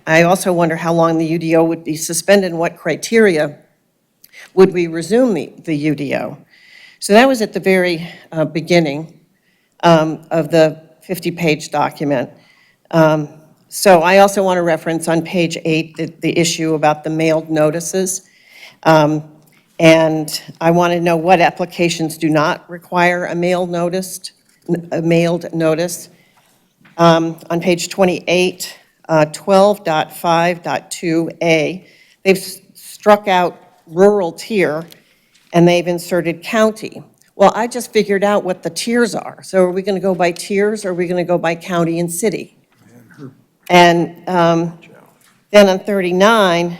I also wonder how long the UDO would be suspended and what criteria would we resume the UDO? So that was at the very beginning of the 50-page document. So I also want to reference on page 8 the issue about the mailed notices. And I want to know what applications do not require a mailed notice. On page 28, 12.5.2a, they've struck out rural tier and they've inserted county. Well, I just figured out what the tiers are. So are we going to go by tiers or are we going to go by county and city? And then on 39,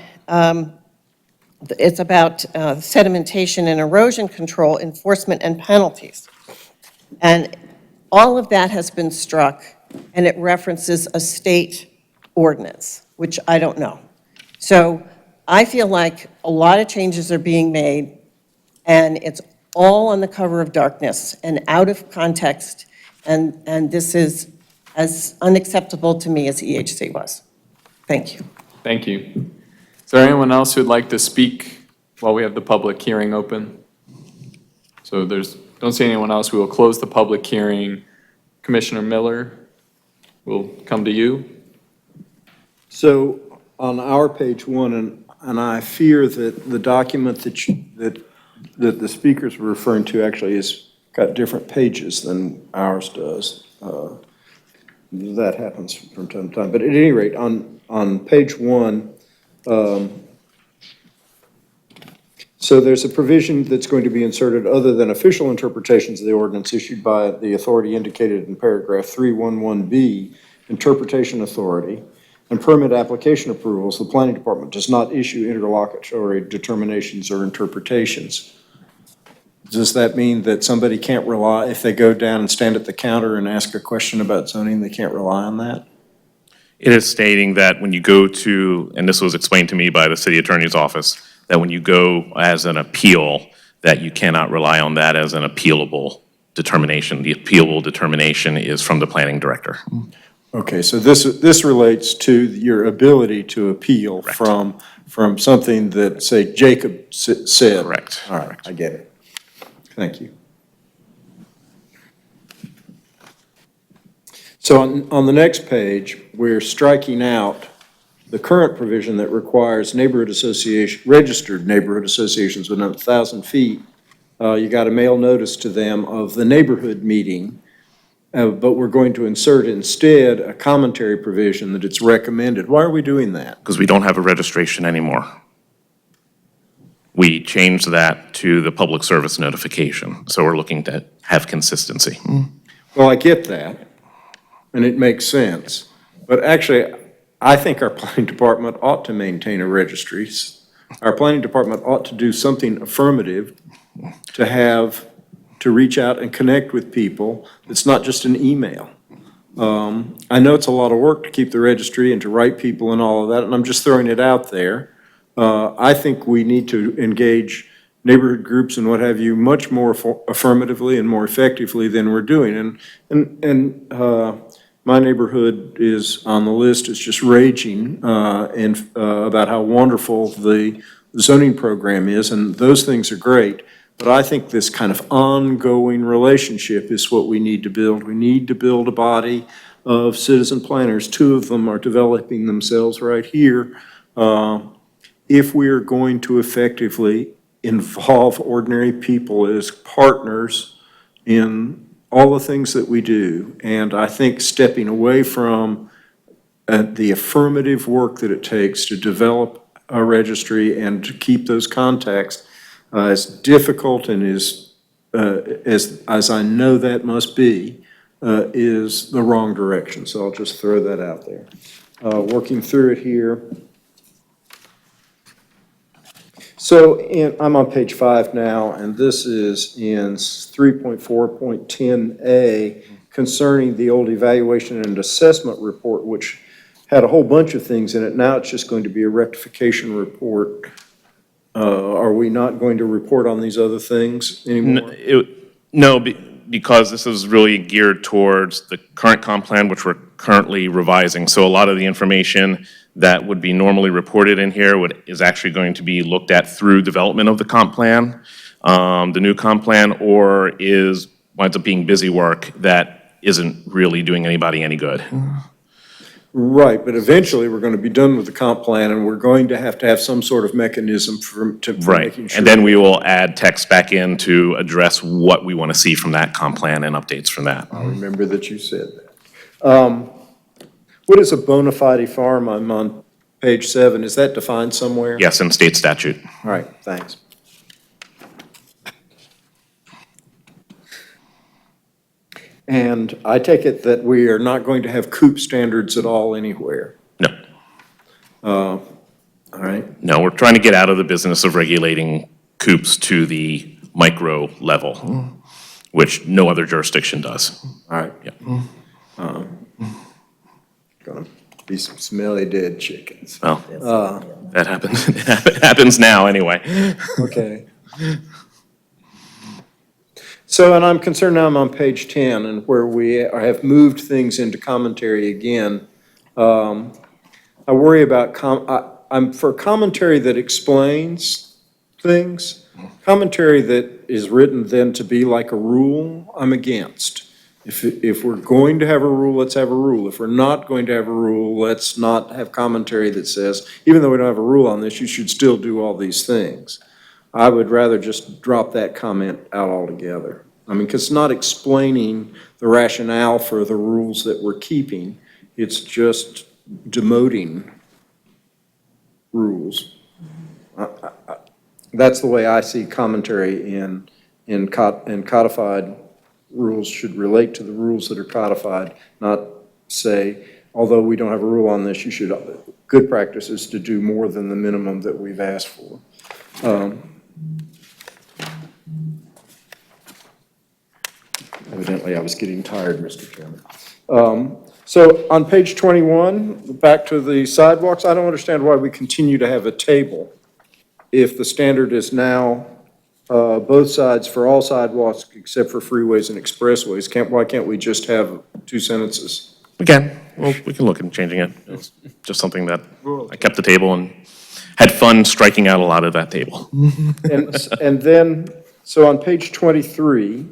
it's about sedimentation and erosion control, enforcement and penalties. And all of that has been struck, and it references a state ordinance, which I don't know. So I feel like a lot of changes are being made, and it's all on the cover of darkness and out of context, and this is as unacceptable to me as EHC was. Thank you. Thank you. Is there anyone else who'd like to speak while we have the public hearing open? So don't see anyone else. We will close the public hearing. Commissioner Miller, we'll come to you. So on our page 1, and I fear that the document that the speakers were referring to actually has got different pages than ours does. That happens from time to time. But at any rate, on page 1, so there's a provision that's going to be inserted other than official interpretations of the ordinance issued by the authority indicated in paragraph 311B, interpretation authority, and permit application approvals. The planning department does not issue interlocutory determinations or interpretations. Does that mean that somebody can't rely, if they go down and stand at the counter and ask a question about zoning, they can't rely on that? It is stating that when you go to, and this was explained to me by the city attorney's office, that when you go as an appeal, that you cannot rely on that as an appealable determination. The appealable determination is from the planning director. Okay, so this relates to your ability to appeal from something that, say, Jacob said. Correct. All right, I get it. Thank you. So on the next page, we're striking out the current provision that requires registered neighborhood associations within 1,000 feet. You got a mail notice to them of the neighborhood meeting, but we're going to insert instead a commentary provision that it's recommended. Why are we doing that? Because we don't have a registration anymore. We changed that to the public service notification, so we're looking to have consistency. Well, I get that, and it makes sense. But actually, I think our planning department ought to maintain a registry. Our planning department ought to do something affirmative to reach out and connect with people. It's not just an email. I know it's a lot of work to keep the registry and to write people and all of that, and I'm just throwing it out there. I think we need to engage neighborhood groups and what have you much more affirmatively and more effectively than we're doing. And my neighborhood is on the list. It's just raging about how wonderful the zoning program is, and those things are great. But I think this kind of ongoing relationship is what we need to build. We need to build a body of citizen planners. 2 of them are developing themselves right here. If we are going to effectively involve ordinary people as partners in all the things that we do, and I think stepping away from the affirmative work that it takes to develop a registry and to keep those contacts, as difficult and as I know that must be, is the wrong direction. So I'll just throw that out there. Working through it here. So I'm on page 5 now, and this is in 3.4.10A concerning the old evaluation and assessment report, which had a whole bunch of things in it. Now it's just going to be a rectification report. Are we not going to report on these other things anymore? No, because this is really geared towards the current comp plan, which we're currently revising. So a lot of the information that would be normally reported in here is actually going to be looked at through development of the comp plan, the new comp plan, or winds up being busy work that isn't really doing anybody any good. Right, but eventually we're going to be done with the comp plan, and we're going to have some sort of mechanism for making sure. And then we will add text back in to address what we want to see from that comp plan and updates from that. I remember that you said that. What is a bona fide farm? I'm on page 7. Is that defined somewhere? Yes, in state statute. All right, thanks. And I take it that we are not going to have coop standards at all anywhere? No. All right. No, we're trying to get out of the business of regulating coops to the micro level, which no other jurisdiction does. All right. Yeah. Gonna be some smelly dead chickens. Well, that happens. It happens now anyway. Okay. So, and I'm concerned now I'm on page 10, and where we have moved things into commentary again. I worry about, I'm for commentary that explains things. Commentary that is written then to be like a rule, I'm against. If we're going to have a rule, let's have a rule. If we're not going to have a rule, let's not have commentary that says, even though we don't have a rule on this, you should still do all these things. I would rather just drop that comment out altogether. I mean, because it's not explaining the rationale for the rules that we're keeping. It's just demoting rules. That's the way I see commentary in codified rules should relate to the rules that are codified, not say, although we don't have a rule on this, you should, good practice is to do more than the minimum that we've asked for. Evidently, I was getting tired, Mr. Chairman. So on page 21, back to the sidewalks, I don't understand why we continue to have a table if the standard is now both sides for all sidewalks except for freeways and expressways. Why can't we just have 2 sentences? We can. Well, we can look at changing it. It's just something that I kept the table and had fun striking out a lot of that table. And then, so on page 23,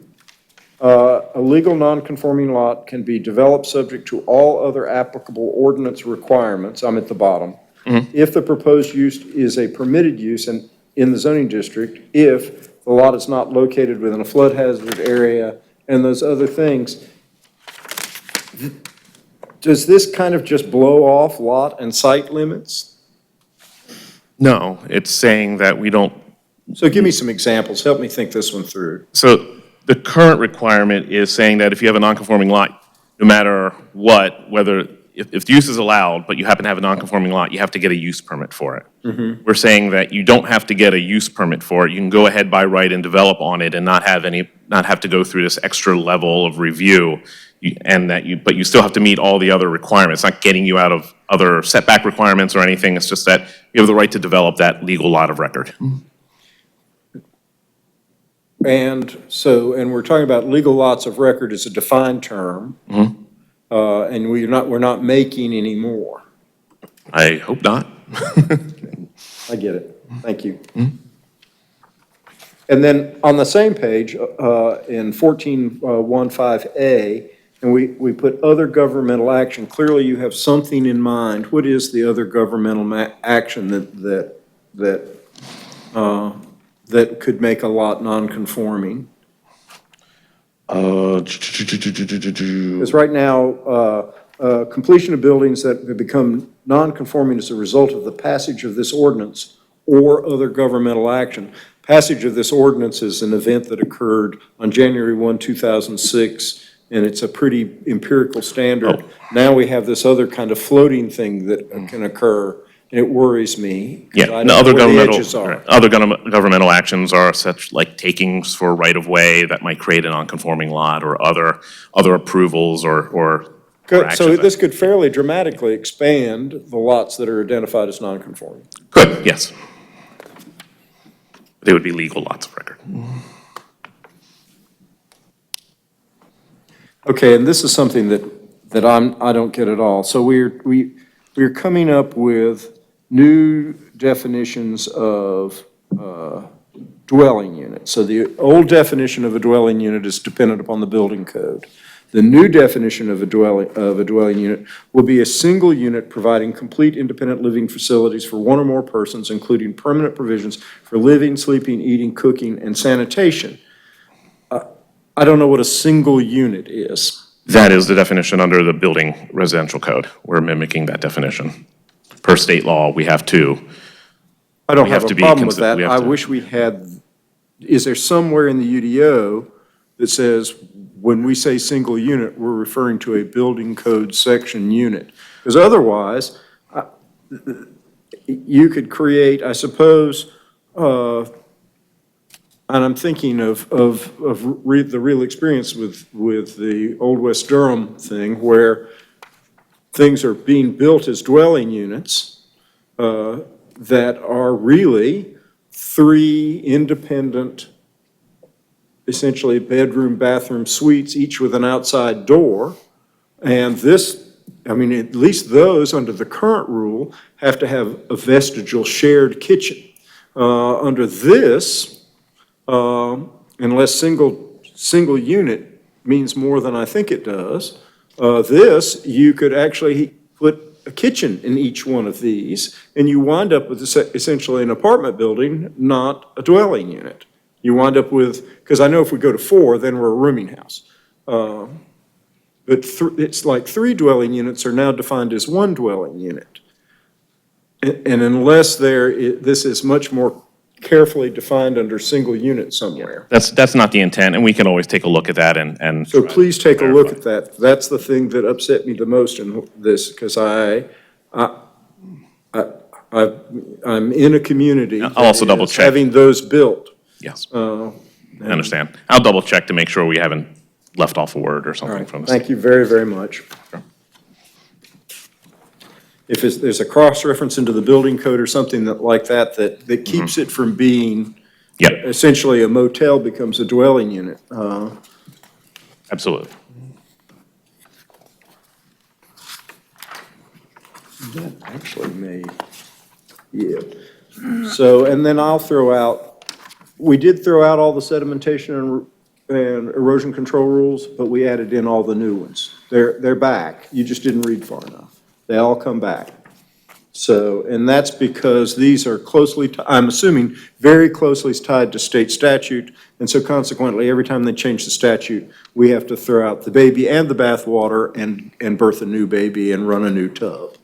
a legal non-conforming lot can be developed subject to all other applicable ordinance requirements. I'm at the bottom. If the proposed use is a permitted use and in the zoning district, if the lot is not located within a flood hazard area and those other things. Does this kind of just blow off lot and site limits? No, it's saying that we don't. So give me some examples. Help me think this one through. So the current requirement is saying that if you have a non-conforming lot, no matter what, whether, if the use is allowed, but you happen to have a non-conforming lot, you have to get a use permit for it. We're saying that you don't have to get a use permit for it. You can go ahead by right and develop on it and not have to go through this extra level of review. But you still have to meet all the other requirements. It's not getting you out of other setback requirements or anything. It's just that you have the right to develop that legal lot of record. And so, and we're talking about legal lots of record as a defined term. And we're not making any more. I hope not. I get it. Thank you. And then on the same page, in 1415A, and we put other governmental action. Clearly, you have something in mind. What is the other governmental action that could make a lot non-conforming? Because right now, completion of buildings that have become non-conforming as a result of the passage of this ordinance or other governmental action. passage of this ordinance is an event that occurred on January 1, 2006, and it's a pretty empirical standard. Now we have this other kind of floating thing that can occur, and it worries me. 'Cause I don't know other where the governmental, edges are. other governmental actions are such like takings for right-of-way that might create a non-conforming lot, or other approvals or Good, so actions. this could fairly dramatically expand the lots that are identified as non-conforming. Could, yes. They would be legal lots of record. Okay, and this is something that I don't get at all. So we're coming up with new definitions of dwelling units. So the old definition of a dwelling unit is dependent upon the building code. The new definition of a dwelling unit will be a single unit providing complete independent living facilities for one or more persons, including permanent provisions for living, sleeping, eating, cooking, and sanitation. I don't know what a single unit is. That is the definition under the building residential code. We're mimicking that definition. Per state law, we have two. I don't We have a to be problem with consi- that. we have I to- wish we had, is there somewhere in the UDO that says, when we say single unit, we're referring to a building code section unit? Because otherwise, you could create, I suppose, and I'm thinking of the real experience with the Old West Durham thing, where things are being built as dwelling units that are really three independent, essentially bedroom, bathroom suites, each with an outside door. And this, I mean, at least those under the current rule have to have a vestigial shared kitchen. Under this, unless single unit means more than I think it does, this, you could actually put a kitchen in each one of these, and you wind up with essentially an apartment building, not a dwelling unit. You wind up with, because I know if we go to 4, then we're a rooming house. But it's like 3 dwelling units are now defined as 1 dwelling unit. And unless this is much more carefully defined under single unit somewhere. That's not the intent, and we can always take a look at that and. So please take a look at that. That's the thing that upset me the most in this, because I'm in a community. I'll also double check. Having those built. Yes, I understand. I'll double check to make sure we haven't left off a word or something from this. Thank you very, very much. Sure. If there's a cross-reference into the building code or something like that keeps it from being, essentially a motel becomes a dwelling unit. Absolutely. That actually may, yeah. So, and then I'll throw out, we did throw out all the sedimentation and erosion control rules, but we added in all the new ones. They're back. You just didn't read far enough. They all come back. So, and that's because these are closely, I'm assuming, very closely tied to state statute, and so consequently, every time they change the statute, we have to throw out the baby and the bathwater and birth a new baby and run a new tub.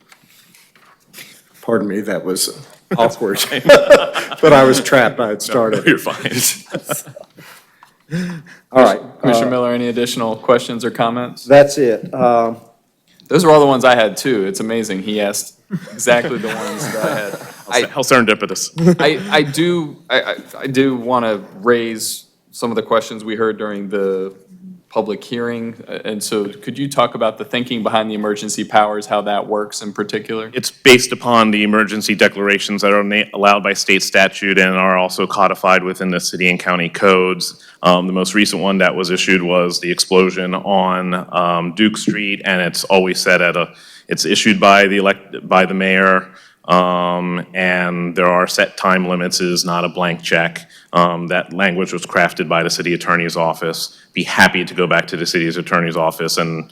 Pardon me, that was awkward. But I was trapped, I had started. No, you're fine. All right. Commissioner Miller, any additional questions or comments? That's it. Those are all the ones I had too. It's amazing. He asked exactly the ones that I had. How serendipitous. I do want to raise some of the questions we heard during the public hearing. And so could you talk about the thinking behind the emergency powers, how that works in particular? It's based upon the emergency declarations that are allowed by state statute and are also codified within the city and county codes. The most recent one that was issued was the explosion on Duke Street, and it's always said it's issued by the mayor, and there are set time limits. It is not a blank check. That language was crafted by the city attorney's office. Be happy to go back to the city's attorney's office and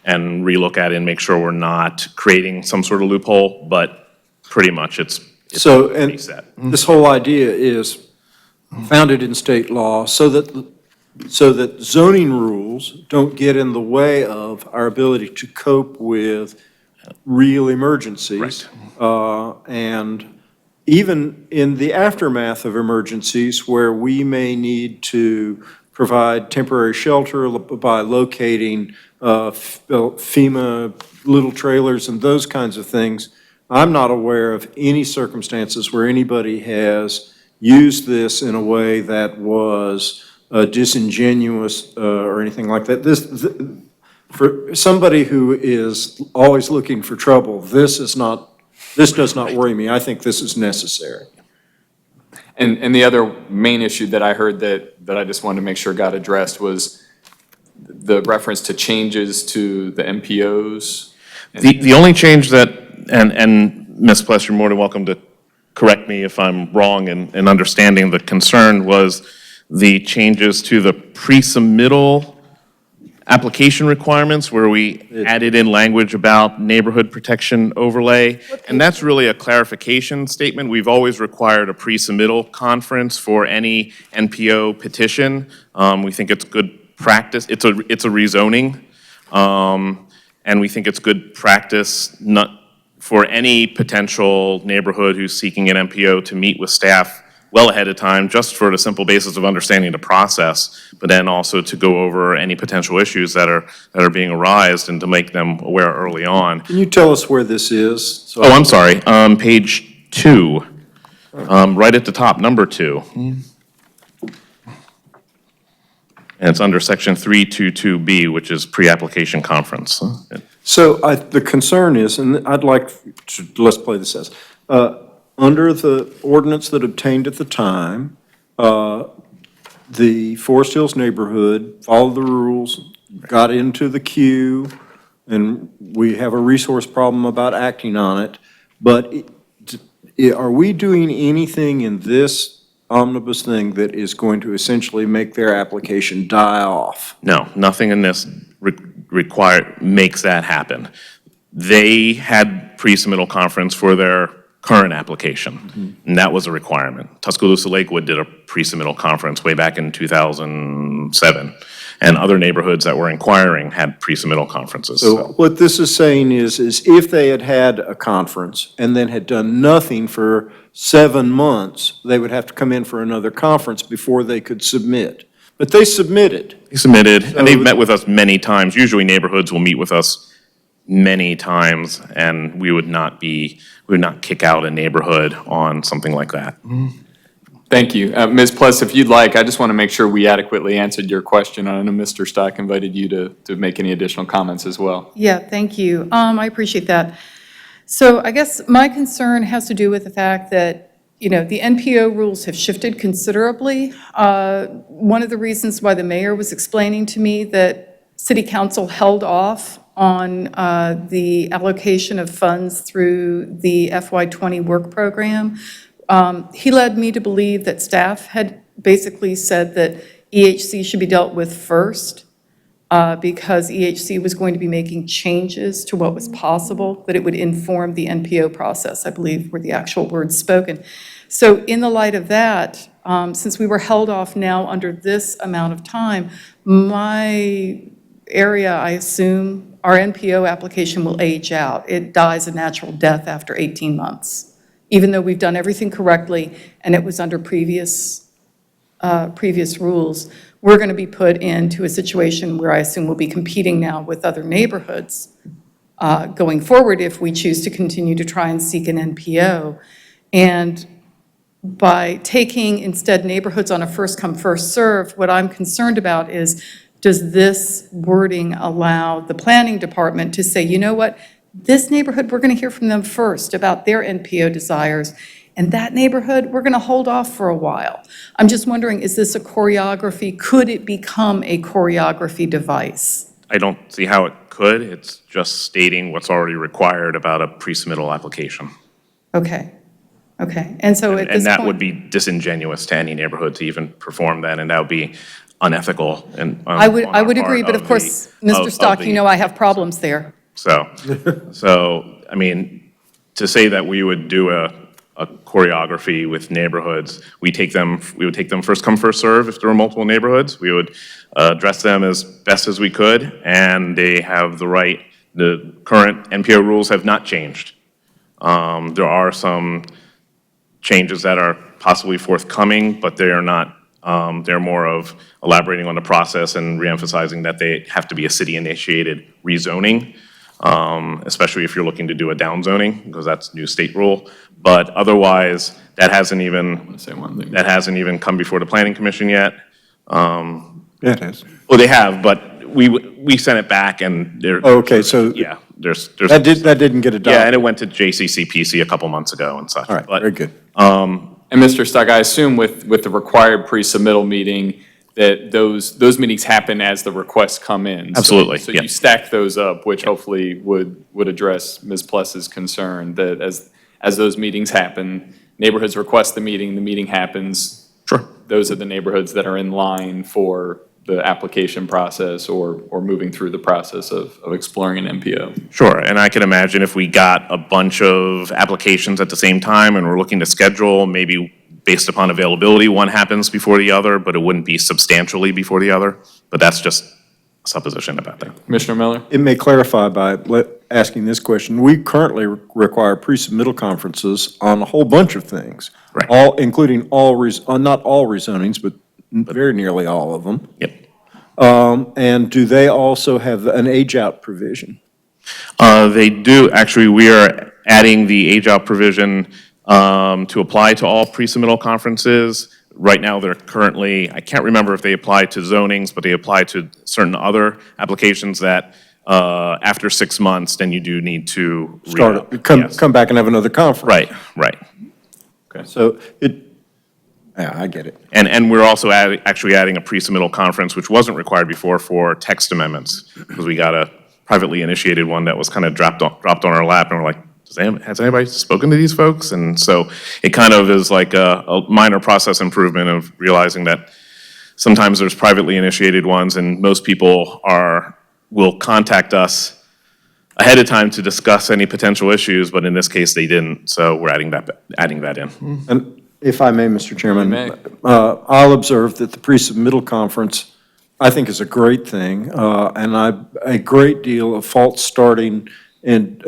relook at it and make sure we're not creating some sort of loophole, but pretty much it's So, pretty and set. this whole idea is founded in state law so that zoning rules don't get in the way of our ability to cope with real emergencies. Right. And even in the aftermath of emergencies where we may need to provide temporary shelter by locating FEMA little trailers and those kinds of things, I'm not aware of any circumstances where anybody has used this in a way that was disingenuous or anything like that. For somebody who is always looking for trouble, this does not worry me. I think this is necessary. And the other main issue that I heard that I just wanted to make sure got addressed was the reference to changes to the MPOs. The only change that, and Ms. Pless, you're more than welcome to correct me if I'm wrong in understanding the concern, was the changes to the pre-submittal application requirements where we added in language about neighborhood protection overlay. And that's really a clarification statement. We've always required a pre-submittal conference for any NPO petition. We think it's good practice. It's a rezoning. And we think it's good practice for any potential neighborhood who's seeking an NPO to meet with staff well ahead of time, just for the simple basis of understanding the process, but then also to go over any potential issues that are being arised and to make them aware early on. Can you tell us where this is? Oh, I'm sorry, page 2, right at the top, number 2. And it's under section 322B, which is pre-application conference. So the concern is, and I'd like to, let's play this as, under the ordinance that obtained at the time, the Forest Hills neighborhood followed the rules, got into the queue, and we have a resource problem about acting on it. But are we doing anything in this omnibus thing that is going to essentially make their application die off? No, nothing in this makes that happen. They had pre-submittal conference for their current application, and that was a requirement. Tuscaloosa Lakewood did a pre-submittal conference way back in 2007, and other neighborhoods that were inquiring had pre-submittal conferences. So what this is saying is if they had had a conference and then had done nothing for 7 months, they would have to come in for another conference before they could submit. But they submitted. They submitted, and they've met with us many times. Usually neighborhoods will meet with us many times, and we would not kick out a neighborhood on something like that. Thank you. Ms. Pless, if you'd like, I just want to make sure we adequately answered your question. I know Mr. Stock invited you to make any additional comments as well. Yeah, thank you. I appreciate that. So I guess my concern has to do with the fact that, the NPO rules have shifted considerably. One of the reasons why the mayor was explaining to me that city council held off on the allocation of funds through the FY20 work program, he led me to believe that staff had basically said that EHC should be dealt with first because EHC was going to be making changes to what was possible, that it would inform the NPO process, I believe were the actual words spoken. So in the light of that, since we were held off now under this amount of time, my area, I assume, our NPO application will age out. It dies a natural death after 18 months, even though we've done everything correctly and it was under previous rules. We're going to be put into a situation where I assume we'll be competing now with other neighborhoods going forward if we choose to continue to try and seek an NPO. And by taking instead neighborhoods on a first come, first serve, what I'm concerned about is, does this wording allow the planning department to say, you know what, this neighborhood, we're going to hear from them first about their NPO desires, and that neighborhood, we're going to hold off for a while. I'm just wondering, is this a choreography? Could it become a choreography device? I don't see how it could. It's just stating what's already required about a pre-submittal application. Okay. And so at this point... And that would be disingenuous to any neighborhood to even perform that, and that would be unethical. And I would agree, but of course, Mr. Stock, I have problems there. So, I mean, to say that we would do a choreography with neighborhoods, we would take them first come, first serve if there were multiple neighborhoods. We would address them as best as we could, and they have the right. The current NPO rules have not changed. There are some changes that are possibly forthcoming, but they are not, they're more of elaborating on the process and reemphasizing that they have to be a city-initiated rezoning, especially if you're looking to do a downzoning, because that's new state rule. But otherwise, that hasn't even come before the Planning Commission yet. Yeah, it has. Well, they have, but we sent it back and there. Oh, okay, so Yeah, there's. that didn't get adopted? Yeah, and it went to JCCPC a couple months ago and such. All right, But, very good. And Mr. Stock, I assume with the required pre-submittal meeting, that those meetings happen as the requests come in. Absolutely, So yeah. you stack those up, which hopefully would address Ms. Pless's concern, that as those meetings happen, neighborhoods request the meeting happens. Sure. Those are the neighborhoods that are in line for the application process or moving through the process of exploring an MPO. Sure, and I can imagine if we got a bunch of applications at the same time and we're looking to schedule, maybe based upon availability, one happens before the other, but it wouldn't be substantially before the other. But that's just a supposition about that. Commissioner Miller? It may clarify by asking this question. We currently require pre-submittal conferences on a whole bunch of things. Right. Including not all rezonings, but very nearly all of them. Yep. And do they also have an age-out provision? They do, actually, we are adding the age-out provision to apply to all pre-submittal conferences. Right now, they're currently, I can't remember if they apply to zonings, but they apply to certain other applications that after 6 months, then you do need to Come back and have another conference. Right. Okay. So yeah, I get it. And we're also actually adding a pre-submittal conference, which wasn't required before, for text amendments, because we got a privately initiated one that was kind of dropped on our lap, and we're like, has anybody spoken to these folks? And so it kind of is like a minor process improvement of realizing that sometimes there's privately initiated ones, and most people will contact us ahead of time to discuss any potential issues, but in this case, they didn't, so we're adding that in. And if I may, Mr. Chairman, You may. I'll observe that the pre-submittal conference, I think, is a great thing, and a great deal of false starting and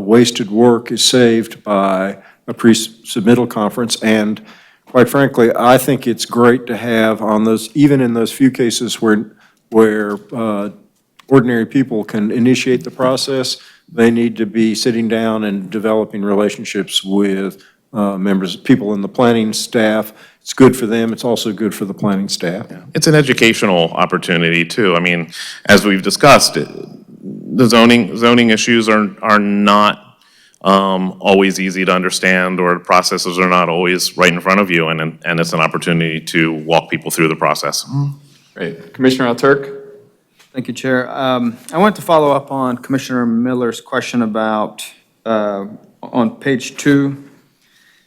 wasted work is saved by a pre-submittal conference. And quite frankly, I think it's great to have on those, even in those few cases where ordinary people can initiate the process, they need to be sitting down and developing relationships with people in the planning staff. It's good for them, it's also good for the planning staff. It's an educational opportunity, too. I mean, as we've discussed, the zoning issues are not always easy to understand, or the processes are not always right in front of you, and it's an opportunity to walk people through the process. Great. Commissioner Alturk? Thank you, Chair. I want to follow up on Commissioner Miller's question about, on page 2,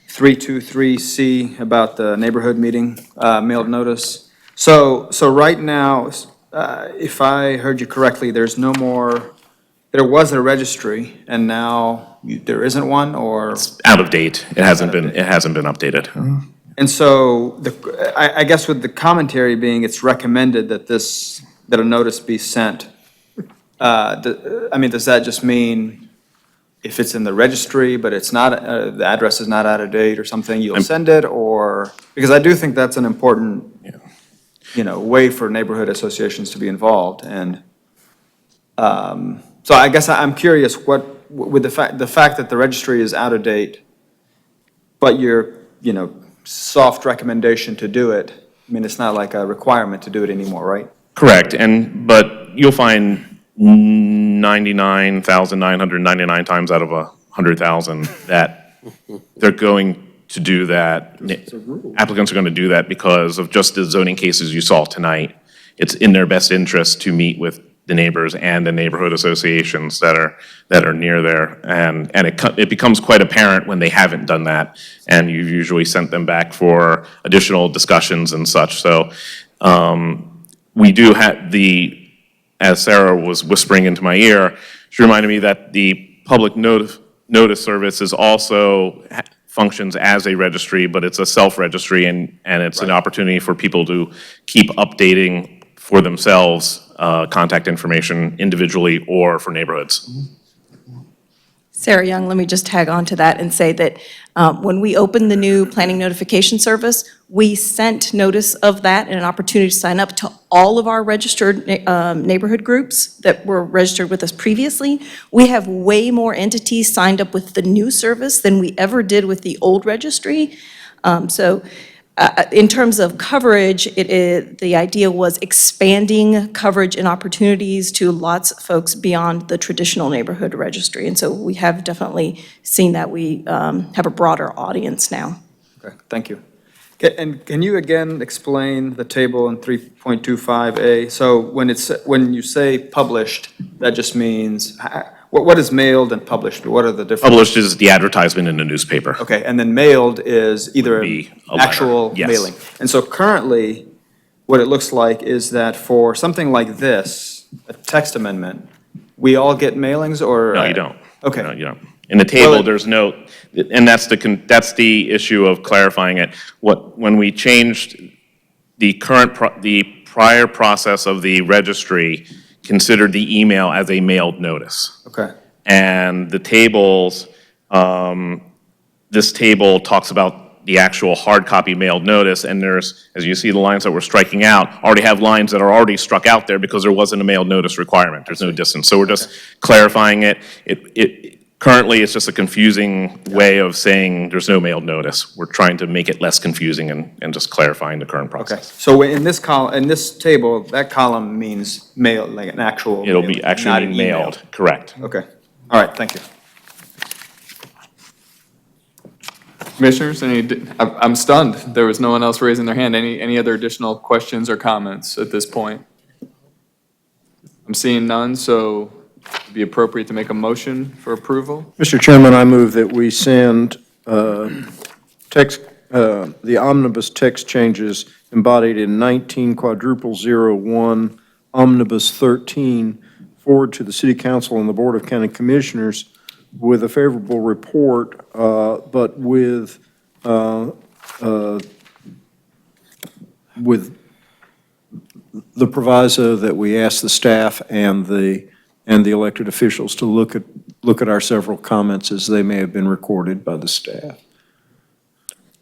323C, about the neighborhood meeting mailed notice. So right now, if I heard you correctly, there was a registry, and now there isn't one, or? It's out of date. It hasn't been updated. And so, I guess with the commentary being, it's recommended that a notice be sent. Does that just mean if it's in the registry, but it's not, the address is not out of date or something, you'll send it, or? Because I do think that's an important, way for neighborhood associations to be involved, and so I guess I'm curious, with the fact that the registry is out of date, but your, soft recommendation to do it, it's not like a requirement to do it anymore, right? Correct, but you'll find 99,999 times out of 100,000 that they're going to do that. Applicants are going to do that because of just the zoning cases you saw tonight. It's in their best interest to meet with the neighbors and the neighborhood associations that are near there, and it becomes quite apparent when they haven't done that, and you've usually sent them back for additional discussions and such. So we do have as Sarah was whispering into my ear, she reminded me that the public notice service is also functions as a registry, but it's a self-registry, and it's an opportunity for people to keep updating for themselves contact information individually or for neighborhoods. Sarah Young, let me just tag on to that and say that when we opened the new planning notification service, we sent notice of that and an opportunity to sign up to all of our registered neighborhood groups that were registered with us previously. We have way more entities signed up with the new service than we ever did with the old registry. In terms of coverage, the idea was expanding coverage and opportunities to lots of folks beyond the traditional neighborhood registry. And so we have definitely seen that we have a broader audience now. Okay, thank you. And can you again explain the table in 3.25A? So when you say published, that just means, what is mailed and published? What are the different? Published is the advertisement in the newspaper. Okay, and then mailed is either Be a actual letter, yes. mailing. And so currently, what it looks like is that for something like this, a text amendment, we all get mailings or? No, you don't. Okay. No, you don't. In the table, there's no, and that's the issue of clarifying it. When we changed the prior process of the registry, considered the email as a mailed notice. Okay. And the tables, this table talks about the actual hard copy mailed notice, and there's, as you see, the lines that we're striking out already have lines that are already struck out there because there wasn't a mailed notice requirement. There's no distance. So we're just clarifying it. Currently, it's just a confusing way of saying there's no mailed notice. We're trying to make it less confusing and just clarifying the current process. Okay, so in this column, in this table, that column means mail, like an actual. It'll mailing, be not actually an email. mailed, correct. Okay, all right, thank you. Commissioners, I'm stunned. There was no one else raising their hand. Any other additional questions or comments at this point? I'm seeing none, so it'd be appropriate to make a motion for approval. Mr. Chairman, I move that we send text, the omnibus text changes embodied in 19/001 Omnibus 13 forward to the City Council and the Board of County Commissioners with a favorable report, but with the proviso that we ask the staff and the elected officials to look at our several comments as they may have been recorded by the staff.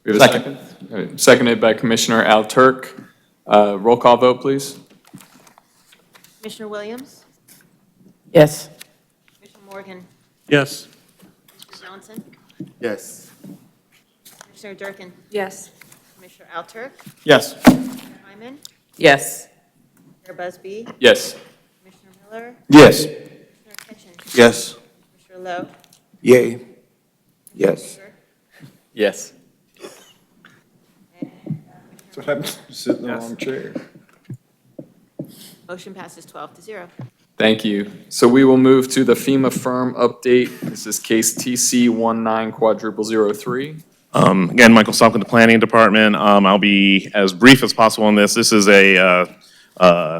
We have a second? All right, seconded by Commissioner Al Turk. Roll call vote, please. Commissioner Williams? Yes. Commissioner Morgan? Yes. Mr. Johnson? Yes. Commissioner Durkin? Yes. Commissioner Alturk? Yes. Commissioner Hyman? Yes. Mayor Busby? Yes. Commissioner Miller? Yes. Commissioner Kitchen? Yes. Commissioner Lowe? Yay. Yes. Yes. That's what happens when you sit in the wrong chair. Motion passes 12-0. Thank you. So we will move to the FEMA firm update. This is case TC1900003. Again, Michael Stock with the Planning Department. I'll be as brief as possible on this. This is a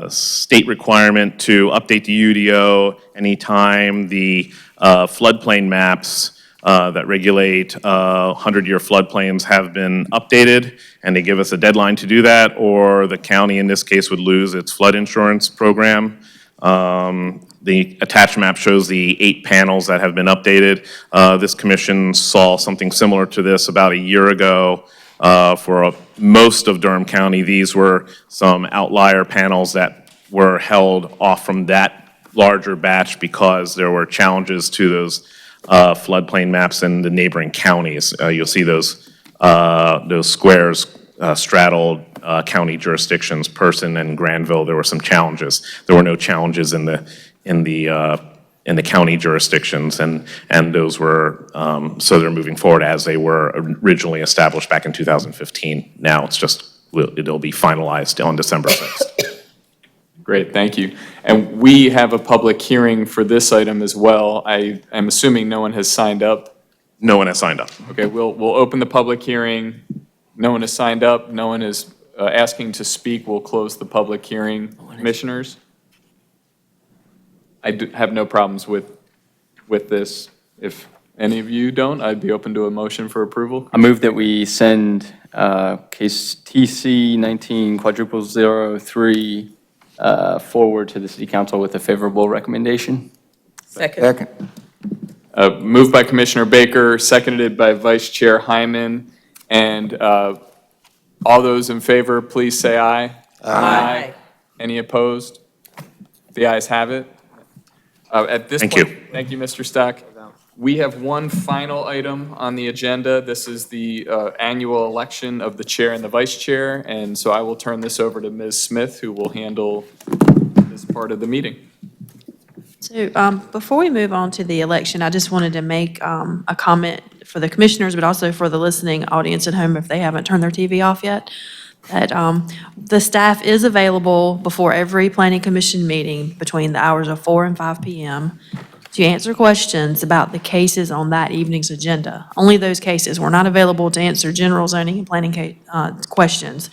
state requirement to update the UDO anytime the floodplain maps that regulate 100-year floodplains have been updated, and they give us a deadline to do that, or the county in this case would lose its flood insurance program. The attached map shows the 8 panels that have been updated. This commission saw something similar to this about a year ago for most of Durham County. These were some outlier panels that were held off from that larger batch because there were challenges to those floodplain maps in the neighboring counties. You'll see those squares straddled county jurisdictions, Person and Granville. There were some challenges. There were no challenges in the county jurisdictions, and those were so they're moving forward as they were originally established back in 2015. Now it's just it'll be finalized on December 6th. Great, thank you. And we have a public hearing for this item as well. I am assuming no one has signed up. No one has signed up. Okay, we'll open the public hearing. No one has signed up. No one is asking to speak. We'll close the public hearing. Commissioners? I have no problems with this. If any of you don't, I'd be open to a motion for approval. I move that we send case TC1900003 forward to the City Council with a favorable recommendation. Second. Second. Moved by Commissioner Baker, seconded by Vice Chair Hyman. And all those in favor, please say aye. Aye. Any opposed? The ayes have it. At this Thank point, you. thank you, Mr. Stock. We have one final item on the agenda. This is the annual election of the chair and the vice chair. And so I will turn this over to Ms. Smith, who will handle this part of the meeting. So before we move on to the election, I just wanted to make a comment for the commissioners, but also for the listening audience at home if they haven't turned their TV off yet, that the staff is available before every planning commission meeting between the hours of 4 and 5 p.m. to answer questions about the cases on that evening's agenda. Only those cases. We're not available to answer general zoning and planning questions,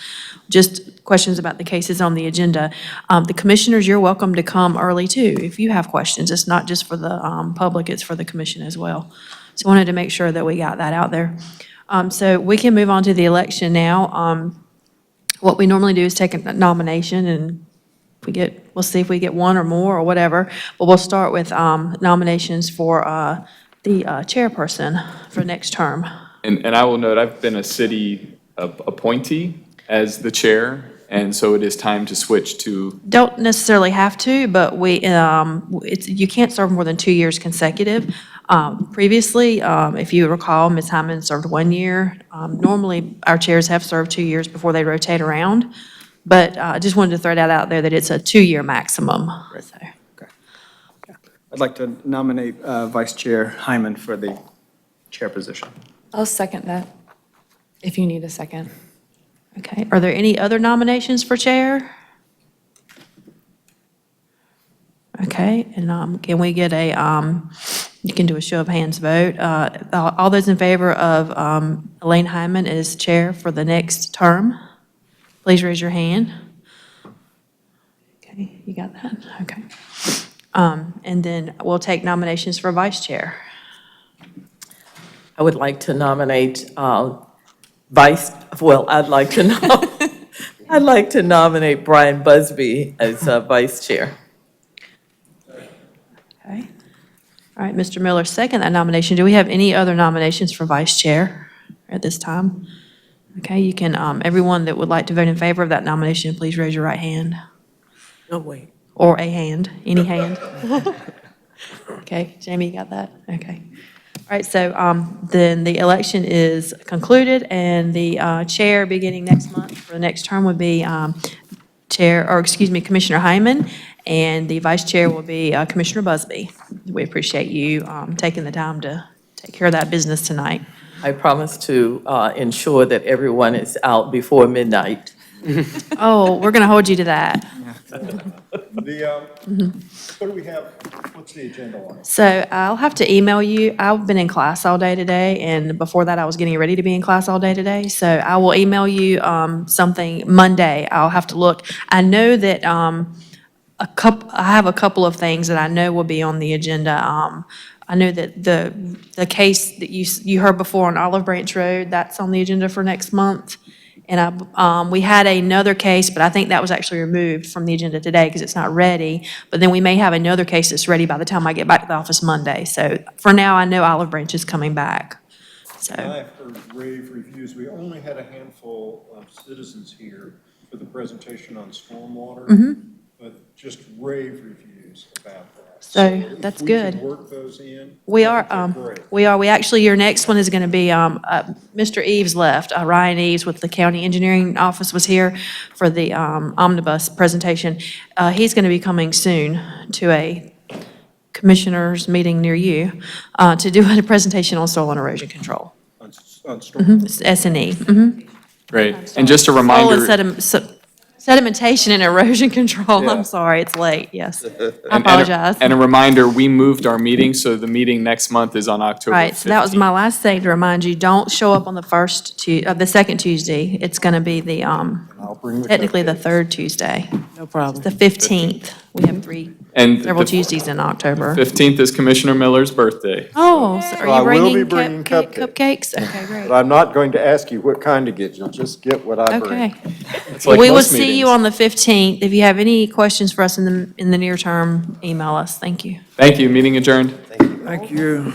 just questions about the cases on the agenda. The commissioners, you're welcome to come early too if you have questions. It's not just for the public, it's for the commission as well. So I wanted to make sure that we got that out there. So we can move on to the election now. What we normally do is take a nomination, and we'll see if we get one or more or whatever. But we'll start with nominations for the chairperson for next term. And I will note, I've been a city appointee as the chair, and so it is time to switch to. Don't necessarily have to, but you can't serve more than 2 years consecutive. Previously, if you recall, Ms. Hyman served 1 year. Normally, our chairs have served 2 years before they rotate around. But I just wanted to throw that out there that it's a 2-year maximum. So. I'd like to nominate Vice Chair Hyman for the chair position. I'll second that, if you need a second. Okay, are there any other nominations for chair? Okay, and can we get you can do a show of hands vote. All those in favor of Elaine Hyman as chair for the next term, please raise your hand. Okay, you got that? Okay. And then we'll take nominations for vice chair. I would like to nominate I'd like to nominate Brian Busby as vice chair. Okay. All right, Mr. Miller, second that nomination. Do we have any other nominations for vice chair at this time? Okay, you can, everyone that would like to vote in favor of that nomination, please raise your right hand. No, wait. Or a hand, any hand. Okay, Jamie, you got that? Okay. All right, so then the election is concluded, and the chair beginning next month for the next term would be Commissioner Hyman, and the vice chair will be Commissioner Busby. We appreciate you taking the time to take care of that business tonight. I promise to ensure that everyone is out before midnight. Oh, we're going to hold you to that. What do we have, what's the agenda on? So I'll have to email you. I've been in class all day today, and before that, I was getting ready to be in class all day today. So I will email you something Monday. I'll have to look. I know that I have a couple of things that I know will be on the agenda. I know that the case that you heard before on Olive Branch Road, that's on the agenda for next month. And we had another case, but I think that was actually removed from the agenda today because it's not ready. But then we may have another case that's ready by the time I get back to the office Monday. So for now, I know Olive Branch is coming back. So. I've heard rave reviews. We only had a handful of citizens here for the presentation on stormwater, but just rave reviews about that. So that's good. If we can work those in. We are. We actually, your next one is going to be, Mr. Eves left. Ryan Eves with the county engineering office was here for the Omnibus presentation. He's going to be coming soon to a commissioners meeting near you to do a presentation on soil and erosion control. On stormwater. It's S&E. Great. And just a reminder. Sedimentation and erosion control. I'm sorry, it's late, yes. I apologize. And a reminder, we moved our meeting, so the meeting next month is on October 15th. Right, so that was my last thing to remind you, don't show up on the second Tuesday. It's going to be the, technically the third Tuesday. No problem. It's the 15th. We have several Tuesdays in October. 15th is Commissioner Miller's birthday. Oh, so are I you will be bringing bringing cupcakes? Okay, great. But I'm not going to ask you what kind to get. You'll just get what I bring. Okay. It's like We will most see you meetings. on the 15th. If you have any questions for us in the near term, email us. Thank you. Thank you. Meeting adjourned. Thank you.